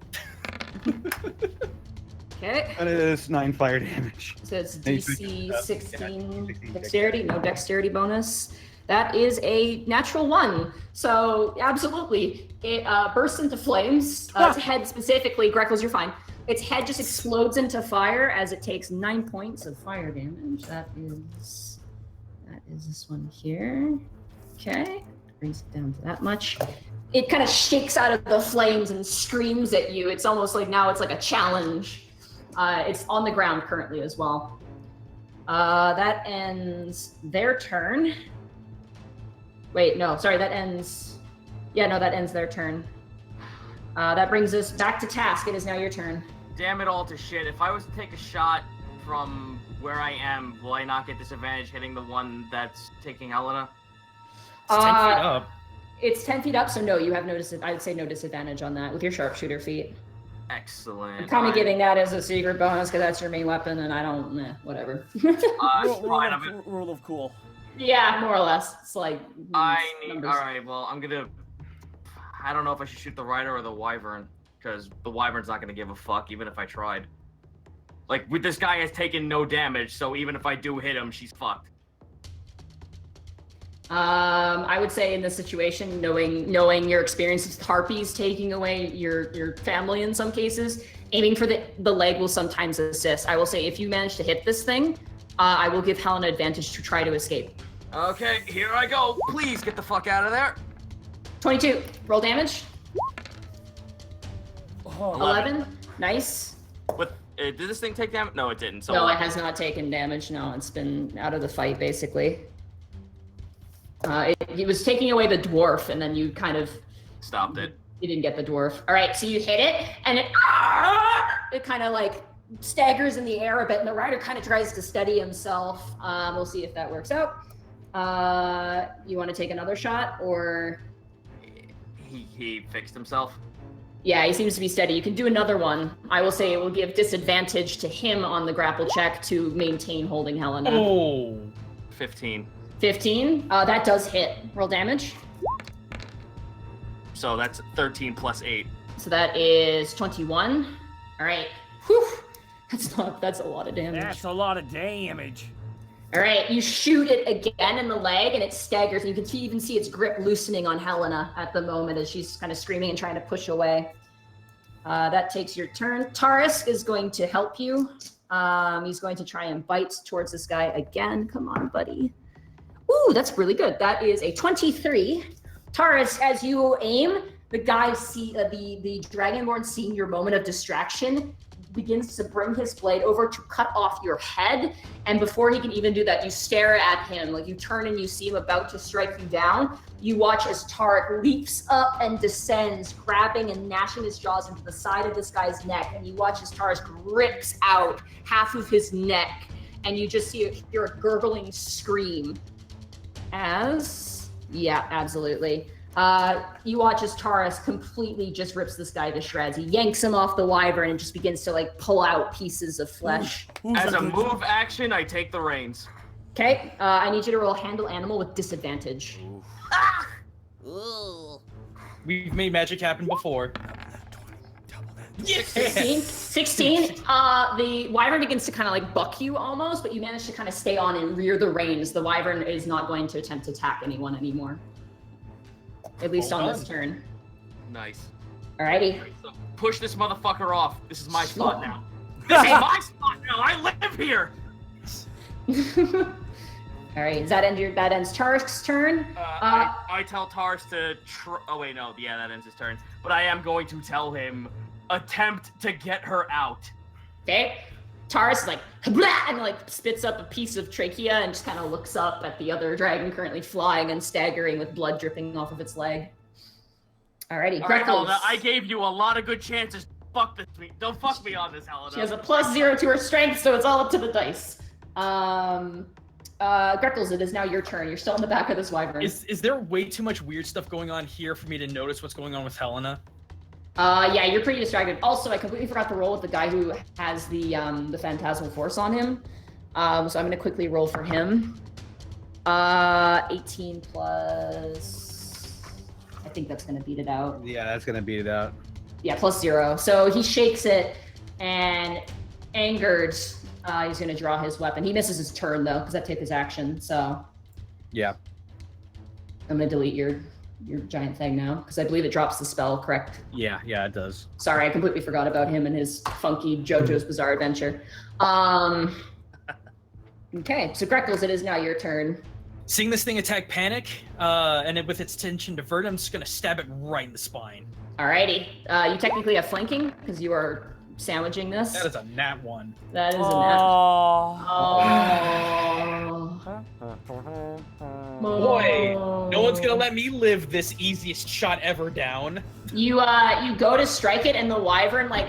Okay. That is 9 fire damage. So it's Hey, DC 16 16 dexterity, no dexterity bonus. That is a natural 1. So absolutely, it bursts into flames. Its head specifically, Greckles, you're fine. Its head just explodes into fire as it takes 9 points of fire damage. That is this one here. Okay, brings it down to that much. It kind of shakes out of the flames and screams at you. It's almost like now it's like a challenge. It's on the ground currently as well. That ends their turn. Wait, no, sorry, that ends their turn. That brings us back to Task. It is now your turn. Damn it all to shit. If I was to take a shot from where I am, will I not get disadvantage hitting the one that's taking Helena? It's 10 feet up. It's 10 feet up, so no, you have no I'd say no disadvantage on that with your sharpshooter feat. Excellent. I'm kind of giving that as a secret bonus because that's your main weapon, and I don't, whatever. Rule of cool. Yeah, more or less. It's like numbers. All right, well, I don't know if I should shoot the rider or the wyvern, because the wyvern's not gonna give a fuck even if I tried. Like, this guy has taken no damage, so even if I do hit him, she's fucked. I would say in this situation, knowing your experiences with harpies taking away your family in some cases, aiming for the leg will sometimes assist. I will say if you manage to hit this thing, I will give Helen an advantage to try to escape. Okay, here I go. Please get the fuck out of there. 22. Roll damage. Oh, 11. Nice. Did this thing take damage? No, it didn't. So No, it has not taken damage. No, it's been out of the fight basically. It was taking away the dwarf, and then you kind of stopped it. You didn't get the dwarf. All right, so you hit it, and it kind of like staggers in the air a bit, and the rider kind of tries to steady himself. We'll see if that works out. You want to take another shot, or? He fixed himself. Yeah, he seems to be steady. You can do another one. I will say it will give disadvantage to him on the grapple check to maintain holding Helena. Oh. 15. 15? That does hit. Roll damage. So that's 13 plus 8. So that is 21. All right. Whew. That's a lot of damage. That's a lot of damage. All right, you shoot it again in the leg, and it staggers. And you can even see its grip loosening on Helena at the moment as she's kind of screaming and trying to push away. That takes your turn. Taurus is going to help you. He's going to try and bite towards this guy again. Come on, buddy. Ooh, that's really good. That is a 23. Taurus, as you aim, the guy the Dragonborn, seeing your moment of distraction, begins to bring his blade over to cut off your head. And before he can even do that, you stare at him. Like, you turn and you see him about to strike you down. You watch as Tarek leaps up and descends, grabbing and gnashing his jaws into the side of this guy's neck. And you watch as Taurus rips out half of his neck. And you just hear a gurgling scream. Yeah, absolutely. You watch as Taurus completely just rips this guy to shreds. He yanks him off the wyvern and just begins to like pull out pieces of flesh. As a move action, I take the reins. Okay, I need you to roll handle animal with disadvantage. Ah! We've made magic happen before. 16. The wyvern begins to kind of like buck you almost, but you manage to kind of stay on and rear the reins. The wyvern is not going to attempt to attack anyone anymore. At least on this turn. Nice. Alrighty. So push this motherfucker off. This is my spot now. This is my spot now. I live here. Alright, does that ends Taurus' turn? I tell Taurus to oh wait, no, yeah, that ends his turn. But I am going to tell him, attempt to get her out. Okay. Taurus is like, blah, and like spits up a piece of trachea and just kind of looks up at the other dragon currently flying and staggering with blood dripping off of its leg. Alrighty, all right, Helena, I gave you a lot of good chances. Fuck this. Don't fuck me on this, Helena. She has a +0 to her strength, so it's all up to the dice. Greckles, it is now your turn. You're still in the back of this wyvern. Is there way too much weird stuff going on here for me to notice what's going on with Helena? Yeah, you're pretty distracted. Also, I completely forgot to roll with the guy who has the phantasmal force on him. So I'm gonna quickly roll for him. 18 plus. I think that's gonna beat it out. Yeah, that's gonna beat it out. Yeah, +0. So he shakes it, and angered, he's gonna draw his weapon. He misses his turn though, because that took his action. So. Yeah. I'm gonna delete your giant thing now, because I believe it drops the spell, correct? Yeah, it does. Sorry, I completely forgot about him and his funky JoJo's Bizarre Adventure. Okay, so Greckles, it is now your turn. Seeing this thing attack Panic, and with its tension diverted, I'm just gonna stab it right in the spine. Alrighty. You technically have flanking, because you are sandwiching this. That is a nat 1. That is a nat. Boy, no one's gonna let me live this easiest shot ever down. You go to strike it, and the wyvern like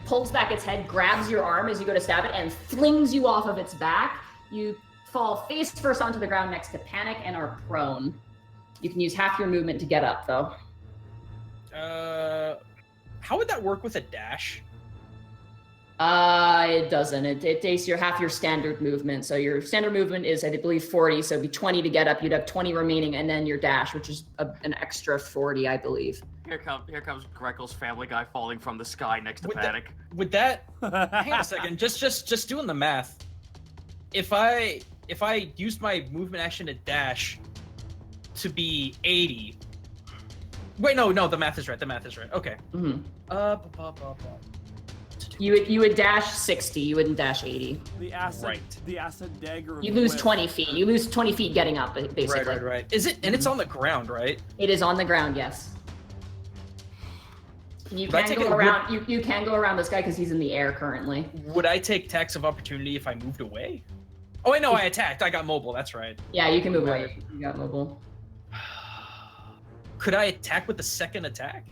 pulls back its head, grabs your arm as you go to stab it, and flings you off of its back. You fall face first onto the ground next to Panic and are prone. You can use half your movement to get up, though. How would that work with a dash? It doesn't. It takes half your standard movement. So your standard movement is, I believe, 40. So it'd be 20 to get up. You'd have 20 remaining, and then your dash, which is an extra 40, I believe. Here comes Greckles' Family Guy falling from the sky next to Panic. Hang on a second. Just doing the math. If I used my movement action to dash to be 80. Wait, no, the math is right. Okay. Mm-hmm. You would dash 60. You wouldn't dash 80. The acid dagger. You lose 20 feet. You lose 20 feet getting up, basically. Right. Is it? And it's on the ground, right? It is on the ground, yes. You can go around. You can go around this guy because he's in the air currently. Would I take tax of opportunity if I moved away? Oh wait, no, I attacked. I got mobile. That's right. Yeah, you can move away. You got mobile. Could I attack with the second attack,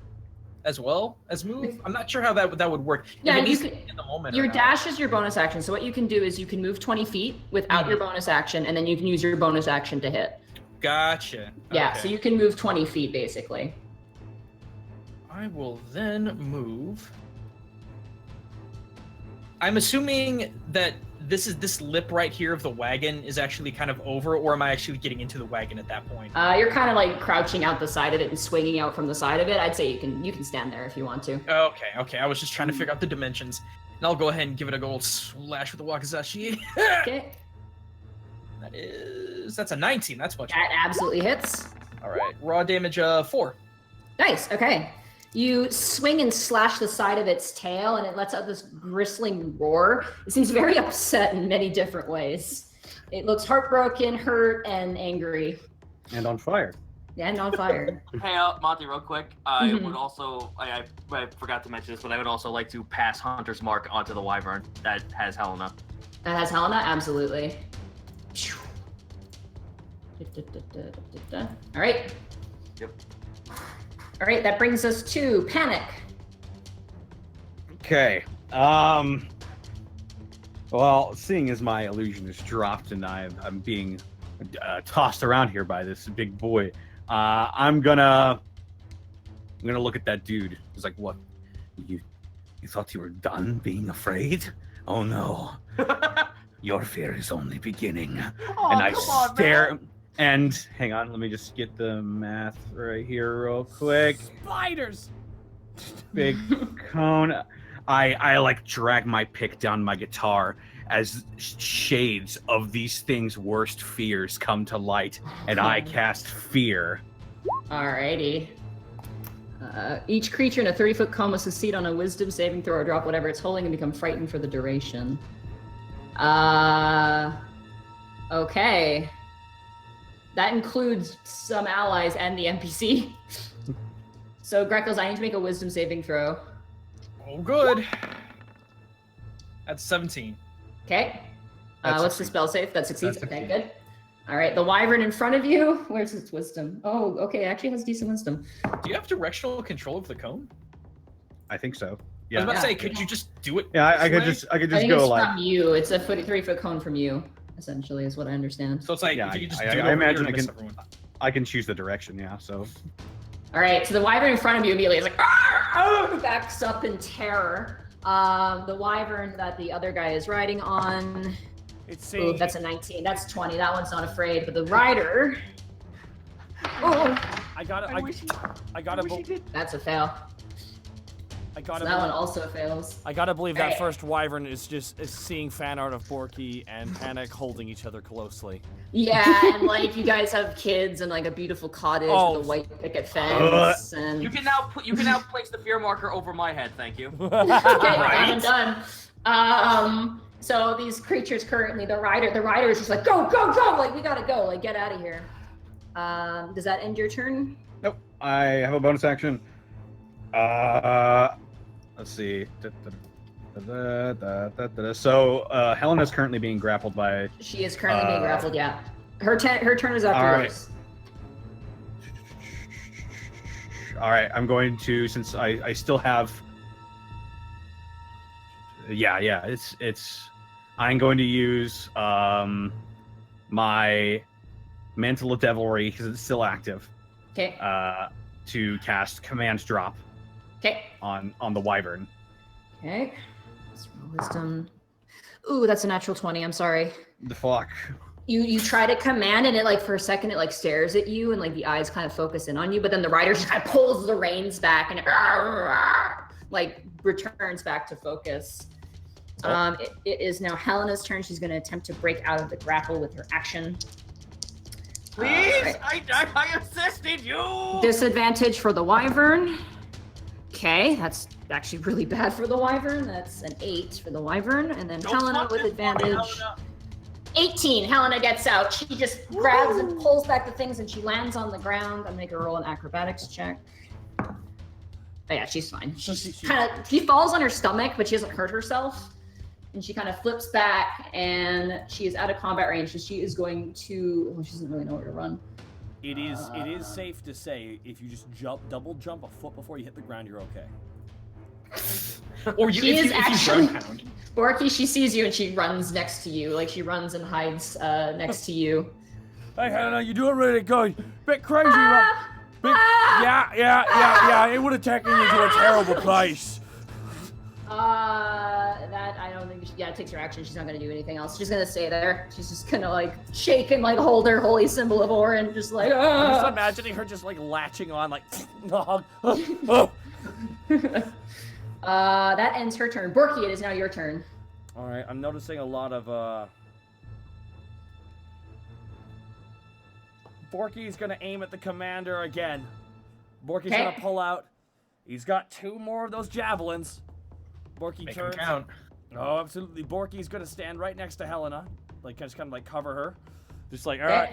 as well as move? I'm not sure how that would work. Yeah, you can, in the moment. Your dash is your bonus action. So what you can do is you can move 20 feet without your bonus action, and then you can use your bonus action to hit. Gotcha. Yeah, okay. so you can move 20 feet basically. I will then move. I'm assuming that this lip right here of the wagon is actually kind of over, or am I actually getting into the wagon at that point? You're kind of like crouching out the side of it and swinging out from the side of it. I'd say you can stand there if you want to. Okay. I was just trying to figure out the dimensions. And I'll go ahead and give it a gold slash with the wakizashi. Okay. That's a 19. That's much. That absolutely hits. All right. Raw damage 4. Nice. Okay. You swing and slash the side of its tail, and it lets out this bristling roar. It seems very upset in many different ways. It looks heartbroken, hurt, and angry. And on fire. And on fire. Hey, Monty, real quick. I would also, I forgot to mention this, but I would also like to pass Hunter's Mark onto the Wyvern that has Helena. That has Helena? Absolutely. All right. Yep. All right, that brings us to Panic. Okay. Well, seeing as my illusion is dropped and I'm being tossed around here by this big boy, I'm gonna look at that dude. He's like, "What? You thought you were done being afraid? Oh no, your fear is only beginning." Oh, and I come stare. On, man. And hang on, let me just get the math right here real quick. Spiders. Big cone. I like drag my pick down my guitar as shades of these things' worst fears come to light, and I cast fear. Alrighty. Each creature in a 30-foot cone must succeed on a wisdom saving throw or drop whatever it's holding and become frightened for the duration. Okay. That includes some allies and the NPC. So, Greckles, I need to make a wisdom saving throw. Oh, good. That's 17. Okay. What's the spell save? That succeeds? That Okay, succeeds. good. All right, the wyvern in front of you. Where's its wisdom? Oh, okay, it actually has decent wisdom. Do you have directional control of the cone? I think so. I was Yeah. about to Yeah. say, could you just do it? Yeah, I this could way? just I think go it's like. from you. It's a 30-foot cone from you, essentially, is what I understand. So it's like, Yeah, if you could just I do it over imagine here I to miss can- everyone. I can choose the direction. Yeah. So. All right, so the wyvern in front of you immediately is like, "Arr!" backs up in terror. The wyvern that the other guy is riding on, It's ooh, saying that's a 19. That's 20. That one's not afraid, but the rider, oh, I gotta that's a fail. I So gotta that one also fails. I gotta believe that Alright. first wyvern is seeing fan art of Borky and Panic holding each other closely. Yeah, and like you guys have kids and like a beautiful cottage Oh. with a white picket fence, and You can now place the fear marker over my head. Thank you. okay, I'm done. So these creatures currently, the rider is just like, go, like we gotta go, like get out of here. Does that end your turn? Nope. I have a bonus action. Let's see. So Helena's currently being grappled by. She is currently being grappled. Yeah, her turn is after all right. yours. All right, I'm going to, since I still have. Yeah. I'm going to use my Mantle of Devilry, because it's still active, Okay. to cast Command Drop Okay. on the Wyvern. Okay. Let's roll wisdom. Ooh, that's a natural 20. I'm sorry. The fuck? You try to command, and it like for a second it like stares at you, and like the eyes kind of focus in on you, but then the rider just kind of pulls the reins back, and it like returns back to focus. It is now Helena's turn. She's going to attempt to break out of the grapple with her action. Please, Right. I assisted you. Disadvantage for the Wyvern. Okay, that's actually really bad for the Wyvern. That's an 8 for the Wyvern. And then Don't Helena fuck with this advantage. party, Helena. 18. Helena gets out. She just grabs and pulls back the things, and she lands on the ground. I'm make her roll an acrobatics check. Oh yeah, she's fine. She falls on her stomach, but she doesn't hurt herself. And she kind of flips back, and she is out of combat range, so she is going to. Well, she doesn't really know where to run. It is safe to say if you just double jump a foot before you hit the ground, you're okay. Or you, She if is you, if you actually- ground pound. Borky, she sees you and she runs next to you. Like she runs and hides next to you. Hey, Helena, you're doing really good. Bit crazy, right? Yeah. It would have taken you to a terrible place. That I don't think. It takes her action. She's not gonna do anything else. She's gonna stay there. She's just gonna like shake and like hold her holy symbol of Orin, just like. I'm just imagining her just like latching on, like. That ends her turn. Borky, it is now your turn. All right, I'm noticing a lot of. Borky's gonna aim at the commander again. Borky's gonna pull out. He's got 2 more of those javelins. Borky Make 'em turns. count. Oh, absolutely. Borky's gonna stand right next to Helena, like just kind of like cover her, just like all right.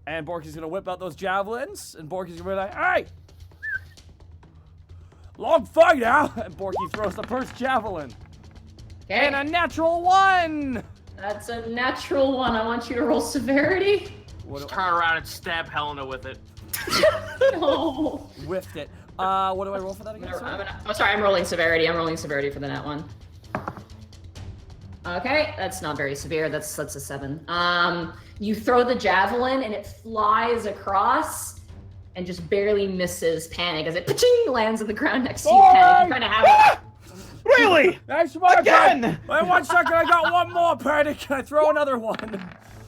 And Borky's gonna whip out those javelins, and Borky's gonna be like, "Hey, long fight now!" And Borky throws the first javelin, and a natural 1. That's a natural 1. I want you to roll severity. Just turn around and stab Helena with it. No. Whiffed it. What do I roll for that again? Sorry? I'm rolling severity. I'm rolling severity for the nat 1. Okay, that's not very severe. That's a 7. You throw the javelin and it flies across and just barely misses Panic as it lands on the ground next to you. Panic. You kind of have it. Really? That's my Again! turn. Wait 1 second, I got 1 more, Panic. Can I throw another one?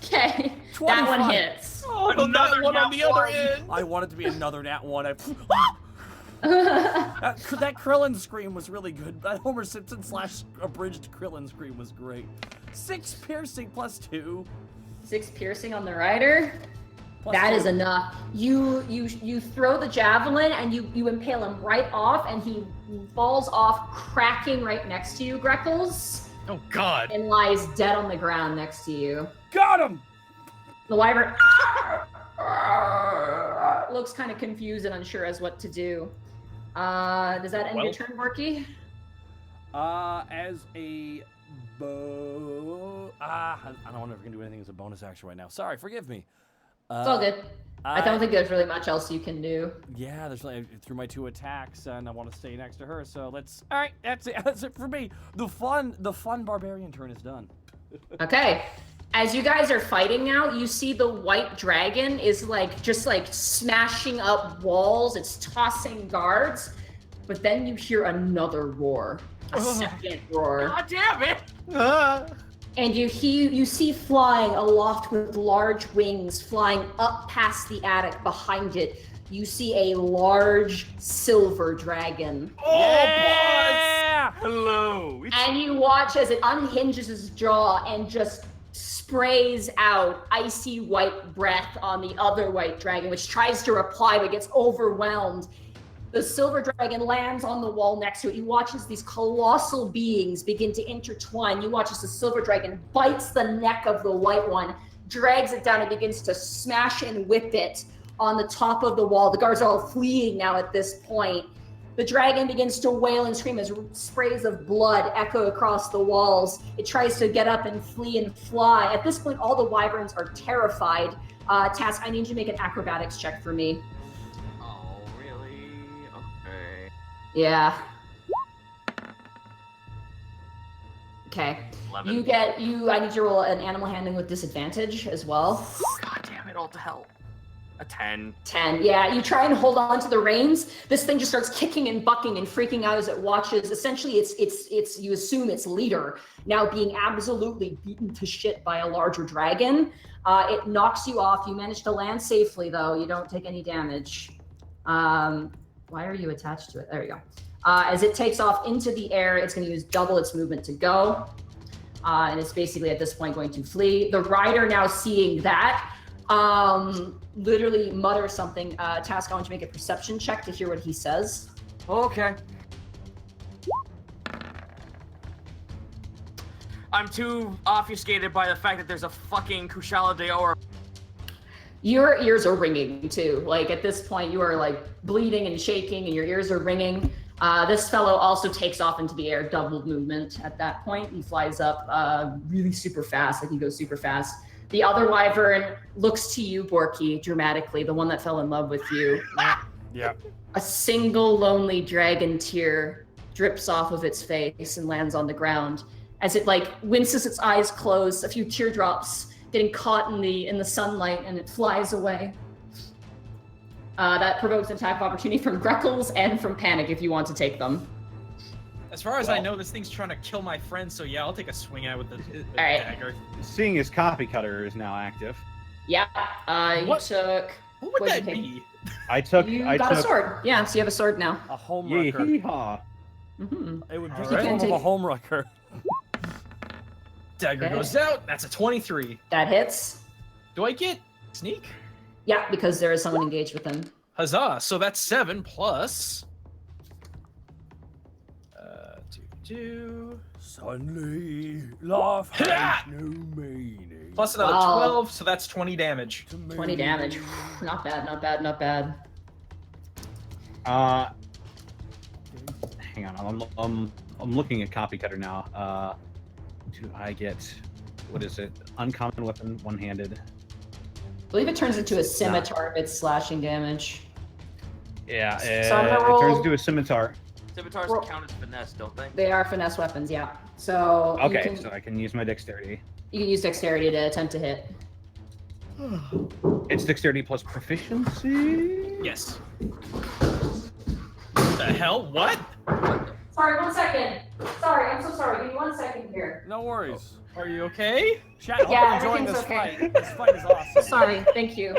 Okay, that one 25. hits. Oh, another one on the other end. I want it to be another nat 1. That Krillin scream was really good. That Homer Simpson / abridged Krillin scream was great. 6 piercing plus 2. 6 piercing on the rider. That 2. is enough. You throw the javelin and you impale him right off, and he falls off, cracking right next to you, Greckles, Oh God. and lies dead on the ground next to you. Got him. The wyvern looks kind of confused and unsure as what to do. Does that end your turn, Borky? As a I don't know if we can do anything as a bonus action right now. Sorry, forgive me. It's all good. I don't think there's really much else you can do. Yeah, there's like through my 2 attacks, and I want to stay next to her. So let's. All right, that's it. That's it for me. The fun barbarian turn is done. Okay. As you guys are fighting now, you see the white dragon is just smashing up walls. It's tossing guards, but then you hear another roar, a second roar. God damn it! And you see flying aloft with large wings, flying up past the attic behind it. You see a large silver dragon. Yeah! Hello. And you watch as it unhinges its jaw and just sprays out icy white breath on the other white dragon, which tries to reply but gets overwhelmed. The silver dragon lands on the wall next to it. You watch as these colossal beings begin to intertwine. You watch as the silver dragon bites the neck of the white one, drags it down, and begins to smash and whip it on the top of the wall. The guards are all fleeing now at this point. The dragon begins to wail and scream as sprays of blood echo across the walls. It tries to get up and flee and fly. At this point, all the wyverns are terrified. Task, I need you to make an acrobatics check for me. Oh, really? Okay. Yeah. Okay. 11. I need you to roll an animal handling with disadvantage as well. God damn it. it all to hell. A 10. 10. Yeah, you try and hold on to the reins. This thing just starts kicking and bucking and freaking out as it watches. Essentially, it's you assume its leader now being absolutely beaten to shit by a larger dragon. It knocks you off. You manage to land safely, though. You don't take any damage. Why are you attached to it? There you go. As it takes off into the air, it's going to use double its movement to go. And it's basically at this point going to flee. The rider now seeing that literally mutters something. Task, I want you to make a perception check to hear what he says. Okay. I'm too obfuscated by the fact that there's a fucking Kushala Deora. Your ears are ringing too. Like at this point, you are like bleeding and shaking, and your ears are ringing. This fellow also takes off into the air, doubled movement at that point. He flies up really super fast, like he goes super fast. The other wyvern looks to you, Borky, dramatically, the one that fell in love with you. Yeah. A single lonely dragon tear drips off of its face and lands on the ground. As it like winces its eyes closed, a few teardrops getting caught in the sunlight, and it flies away. That provokes an attack of opportunity from Greckles and from Panic if you want to take them. As far as I know, this thing's trying to kill my friend, so yeah, I'll take a swing at it with the right. dagger. Seeing as copy cutter is now active, Yeah, you What? took... What would What'd that you take? be? I took. You I got a took. sword. Yeah, so you have a sword now. A home Yee wrecker. hee haw. Mm-hmm. It would be All the right. form of a Take- home wrecker. Dagger Okay. goes out. That's a 23. That hits. Do I get sneak? Yeah, because there is someone engaged with him. Huzzah! So that's 7 plus. 2. Suddenly, life has no meaning. Plus another Wow. 12, so that's 20 damage. to me. 20 damage. Not bad, not bad, not bad. Hang on, I'm looking at copy cutter now. Do I get what is it? Uncommon weapon, one-handed. I believe it turns into a scimitar if it's slashing damage. Yeah, So I'm gonna it turns roll- into a scimitar. Scimitars Well- count as finesse, don't they? They are finesse weapons, yeah. So Okay, so I can use my dexterity. you can use dexterity to attempt to hit. It's dexterity plus proficiency. Yes. The hell? What? Sorry, 1 second. Sorry, I'm so sorry. Give me 1 second here. No worries. Are you okay? Chat, hope Yeah, you're enjoying everything's this okay. fight. This fight is awesome. Sorry, thank you.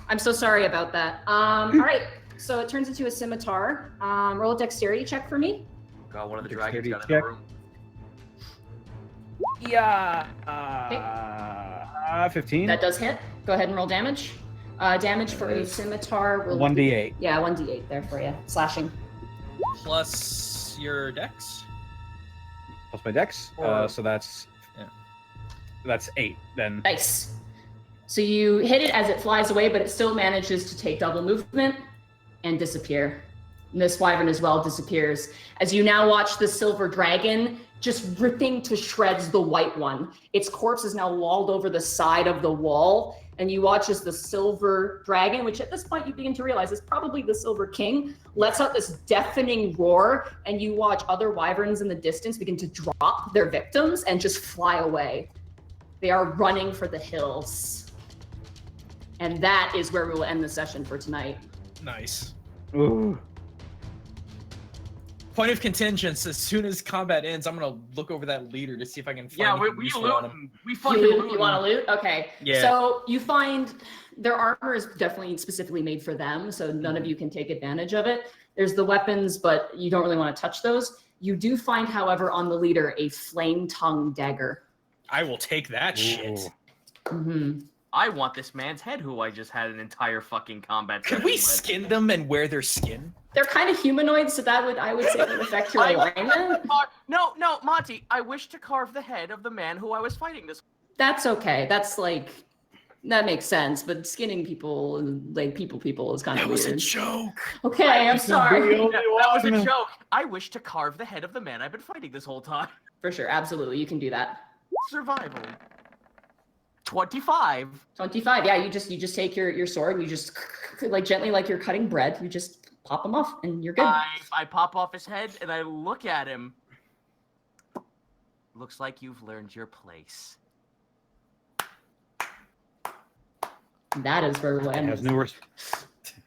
I'm so sorry about that. All right, so it turns into a scimitar. Roll a dexterity check for me. God, one of the dragons Dexterity got in the check. room. Yeah. 15. That does hit. Go ahead and roll damage. Damage for a scimitar will 1d8. Yeah, 1d8 there for you. Slashing. Plus your dex? Plus my dex. Or- So that's Yeah. that's 8 then. Nice. So you hit it as it flies away, but it still manages to take double movement and disappear. And this wyvern as well disappears. As you now watch the silver dragon just ripping to shreds the white one. Its corpse is now lolled over the side of the wall. And you watch as the silver dragon, which at this point you begin to realize is probably the Silver King, lets out this deafening roar. And you watch other wyverns in the distance begin to drop their victims and just fly away. They are running for the hills. And that is where we will end the session for tonight. Nice. Ooh. Point of contingence, as soon as combat ends, I'm gonna look over that leader to see if I can find Yeah, anything we useful on loot. him. We fucking You loot. want to loot? Okay. Yeah. So you find their armor is definitely specifically made for them, so none of you can take advantage of it. There's the weapons, but you don't really want to touch those. You do find, however, on the leader a flame tongue dagger. I will take that shit. Ooh. Mm-hmm. I want this man's head, who I just had an entire fucking combat Could session we with. skin them and wear their skin? They're kind of humanoid, so that would, I would say, would affect your alignment. No, Monty. I wish to carve the head of the man who I was fighting this. That's okay. That's like, that makes sense. But skinning people, like people, is kind of That was a weird. joke. Okay, I'm sorry. That was a joke. I wish to carve the head of the man I've been fighting this whole time. For sure, absolutely, you can do that. Survival. 25. 25. Yeah, you just take your sword and you just like gently, like you're cutting bread. You just pop them off and you're good. I pop off his head and I look at him. Looks like you've learned your place. That is where we'll It end.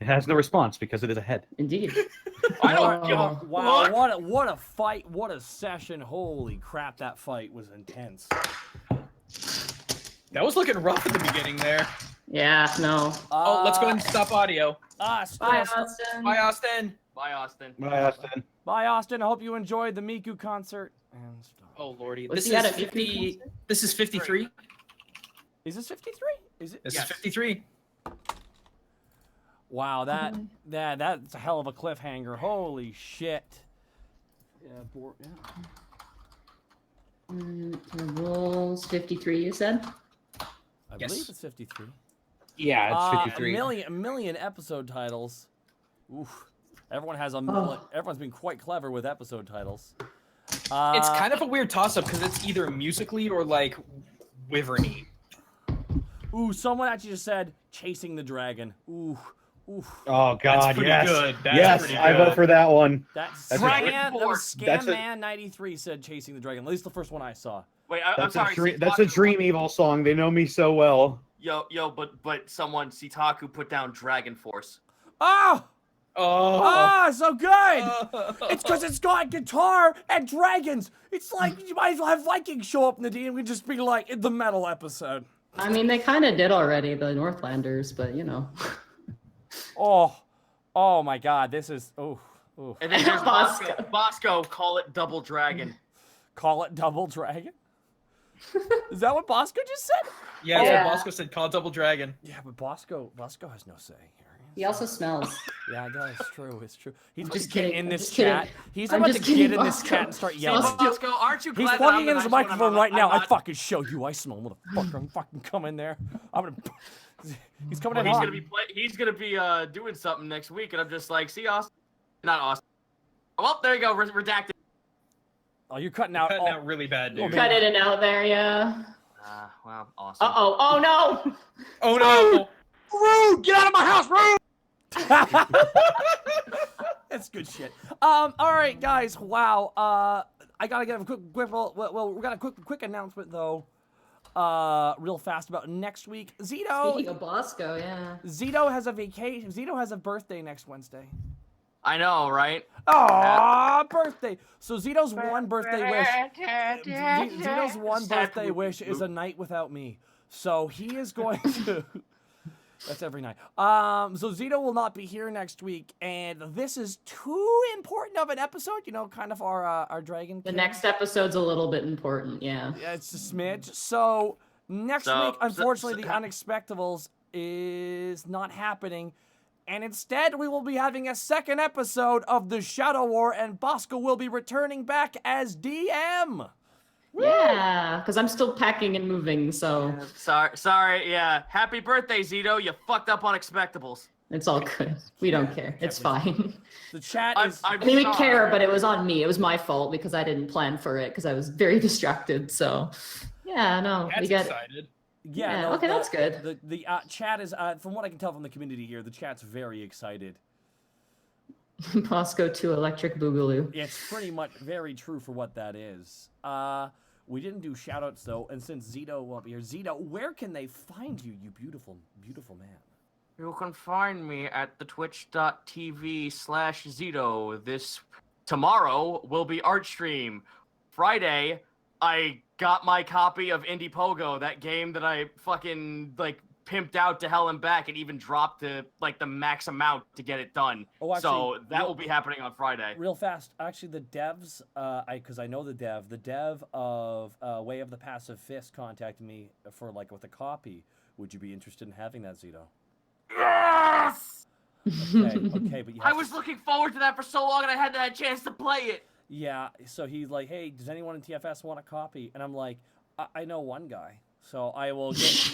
has no response because it is a head. Indeed. I don't give a Wow, fuck. what a fight, what a session. Holy crap, that fight was intense. That was looking rough at the beginning there. Yeah, no. Oh, let's go ahead and stop audio. Bye, Austin. Bye, Austin. Bye, Austin. Bye, Austin. Bye, Austin. I hope you enjoyed the Miku concert. And stuff. Oh lordy, Was this he at is a Miku 50. concert? This is 53. Is this 53? Is it? This Yes. is 53. Wow, that's a hell of a cliffhanger. Holy shit. Yeah, Rules 53, you said? I Yes. believe it's 53. Yeah, it's 53. A million episode titles. Oof. Everyone's been quite clever with episode titles. It's kind of a weird toss-up because it's either musically or like wyverny. Ooh, someone actually just said chasing the dragon. Ooh. Oh God, That's pretty yes, good. That's yes, pretty I good. vote for that one. That's Dragon Scam, that was Force. That's a- Scam-Man93 said chasing the dragon. At least the first one I saw. Wait, I'm sorry. That's a Dream Evil song. They know me so well. Yo, but someone, Sitaku, put down Dragon Force. Oh! Oh. So good! It's because it's got guitar and dragons. It's like you might as well have Vikings show up in the D and we'd just be like in the metal episode. I mean, they kind of did already, the Northlanders, but you know. Oh my God, this is oh. And then there's Bosco. Bosco, call it Double Dragon. Call it Double Dragon? Is that what Bosco just said? Yeah, that's Yeah. what Bosco said. Call it Double Dragon. Yeah, but Bosco has no say here. He also smells. Yeah, it does. It's true. It's true. He's just just getting kidding. in I'm this just kidding. chat. He's I'm about just to kidding, get in this Bosco. chat and start Hey, yelling. Bosco, aren't you He's glad that plugging I'm in his the nice one? microphone I'm right now. I not- fucking show you. I smell motherfucker. I'm fucking coming there. I'm gonna. He's coming Well, in hot. he's gonna be doing something next week, and I'm just like, see, Austin, not Austin. Well, there you go, redacted. Oh, you're cutting out. Cutting Oh, out really bad, Oh, dude. Cut it and out there, yeah. Well, awesome. Uh-oh. Oh, no! Oh no! Rude! Get out of my house, Rude! That's good shit. All right, guys. Wow. I gotta give a quick. Well, we got a quick announcement though. Real fast about next week. Speaking Zito of Bosco, yeah. has a vacation. Zito has a birthday next Wednesday. I know, right? Aw, birthday. So Zito's one birthday wish. Zito's one birthday wish is a night without me. So he is going to. That's every night. So Zito will not be here next week, and this is too important of an episode. You know, kind of our Dragon The King. next episode's a little bit important, yeah. Yeah, it's a smidge. So next week, unfortunately, the Unexpectables is not happening. And instead, we will be having a second episode of the Shadow War, and Bosco will be returning back as DM. Yeah, because I'm still packing and moving, so Sorry, yeah. Happy birthday, Zito. You fucked up on Expectables. it's all good. We don't care. It's fine. The chat is. I mean, we care, but it was on me. It was my fault because I didn't plan for it because I was very distracted. So, yeah, no, That's we get. excited. Yeah, Yeah, no, okay, that's good. The chat is, from what I can tell from the community here, the chat's very excited. Bosco 2 Electric Boogaloo. It's pretty much very true for what that is. We didn't do shoutouts though, and since Zito won't be here, Zito, where can they find you, you beautiful, beautiful man? You can find me at the twitch.tv/Zito. This tomorrow will be art stream. Friday, I got my copy of Indie Pogo, that game that I fucking like pimped out to hell and back, and even dropped to like the max amount to get it done. Oh, actually, so that will be happening on Friday. Real fast, actually, the devs, because I know the dev of Way of the Passive Fist contacted me for like with a copy. Would you be interested in having that, Zito? Yes! Okay, but you I have was looking forward to that for so long, and I hadn't had a chance to play it. Yeah, so he's like, hey, does anyone in TFS want a copy? And I'm like, I know one guy, so I will get.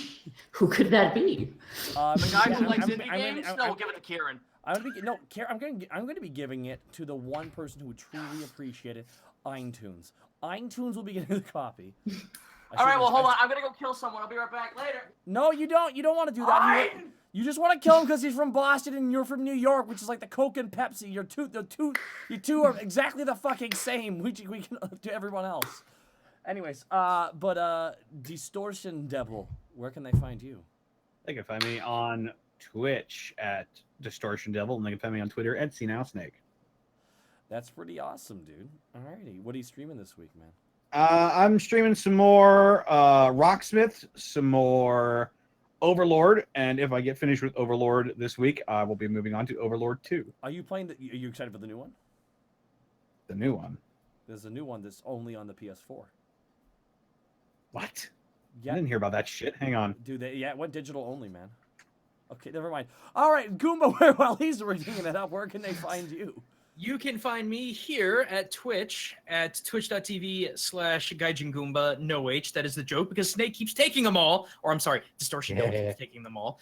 Who could that be? The guy who I'm- likes I'm- indie I'm- games? I'm- No, I'm- we'll give it to Kieran. I'm going to be giving it to the one person who would truly appreciate it, iTunes. iTunes will be getting the copy. All right, well, hold on. I'm gonna go kill someone. I'll be right back later. No, you don't. You don't want to do that. You just want to kill him because he's from Boston and you're from New York, which is like the Coke and Pepsi. You two are exactly the fucking same. We can to everyone else. Anyways, but Distortion Devil, where can they find you? They can find me on Twitch at Distortion Devil, and they can find me on Twitter at SeeNowSnake. That's pretty awesome, dude. Alrighty, what are you streaming this week, man? I'm streaming some more Rocksmith, some more Overlord, and if I get finished with Overlord this week, I will be moving on to Overlord 2. Are you playing? Are you excited for the new one? The new one. There's a new one that's only on the PS4. What? Yeah, I didn't hear about that shit. Hang on. dude. Yeah, it went digital only, man. Okay, never mind. All right, Goomba, while he's ringing it up, where can they find you? You can find me here at Twitch at twitch.tv/GaijinGoomba, no H. That is the joke because Snake keeps taking them all. Or I'm sorry, Distortion Devil keeps taking them all.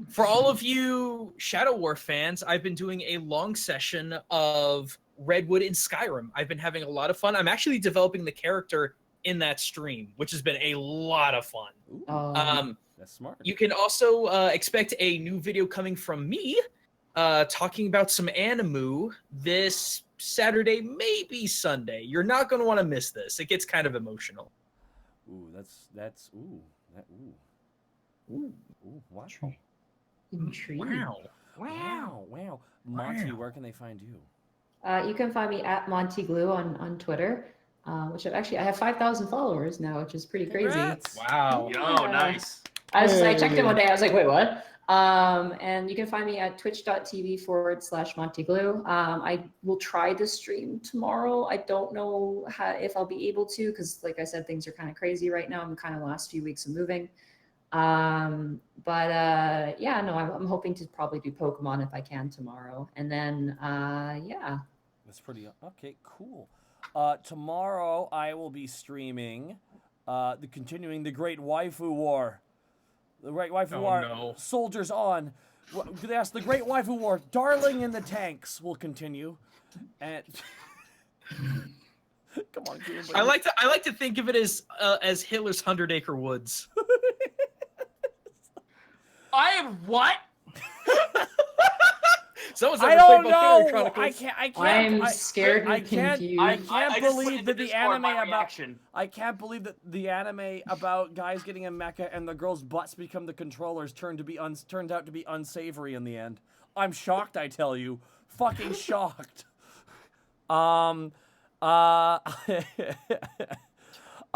For all of you Shadow War fans, I've been doing a long session of Redwood in Skyrim. I've been having a lot of fun. I'm actually developing the character in that stream, which has been a lot of fun. Ooh, that's smart. You can also expect a new video coming from me talking about some anime this Saturday, maybe Sunday. You're not going to want to miss this. It gets kind of emotional. Ooh, ooh, wow. Intriguing. Wow. Monty, where can they find you? You can find me at Monty Glue on Twitter, which I have 5,000 followers now, which is pretty crazy. Congrats. Wow. Yo, nice. I checked it one day. I was like, wait, what? And you can find me at twitch.tv/MontyGlue. I will try to stream tomorrow. I don't know if I'll be able to, because like I said, things are kind of crazy right now. I'm kind of last few weeks of moving. I'm hoping to probably do Pokemon if I can tomorrow. And then, That's pretty, okay, cool. Tomorrow I will be streaming, continuing the Great Waifu War. The Great Waifu War, no. Soldiers On. Yes, the Great Waifu War, Darling in the Tanks will continue. And come on, Goomba. I like to think of it as Hitler's 100 Acre Woods. I am what? Someone's I ever don't played Valkyria know. Chronicles? I can't. I'm scared and confused. I just can't put believe in that the the Discord anime my about. reaction. I can't believe that the anime about guys getting a mecha and the girls' butts become the controllers turned out to be unsavory in the end. I'm shocked, I tell you. Fucking shocked.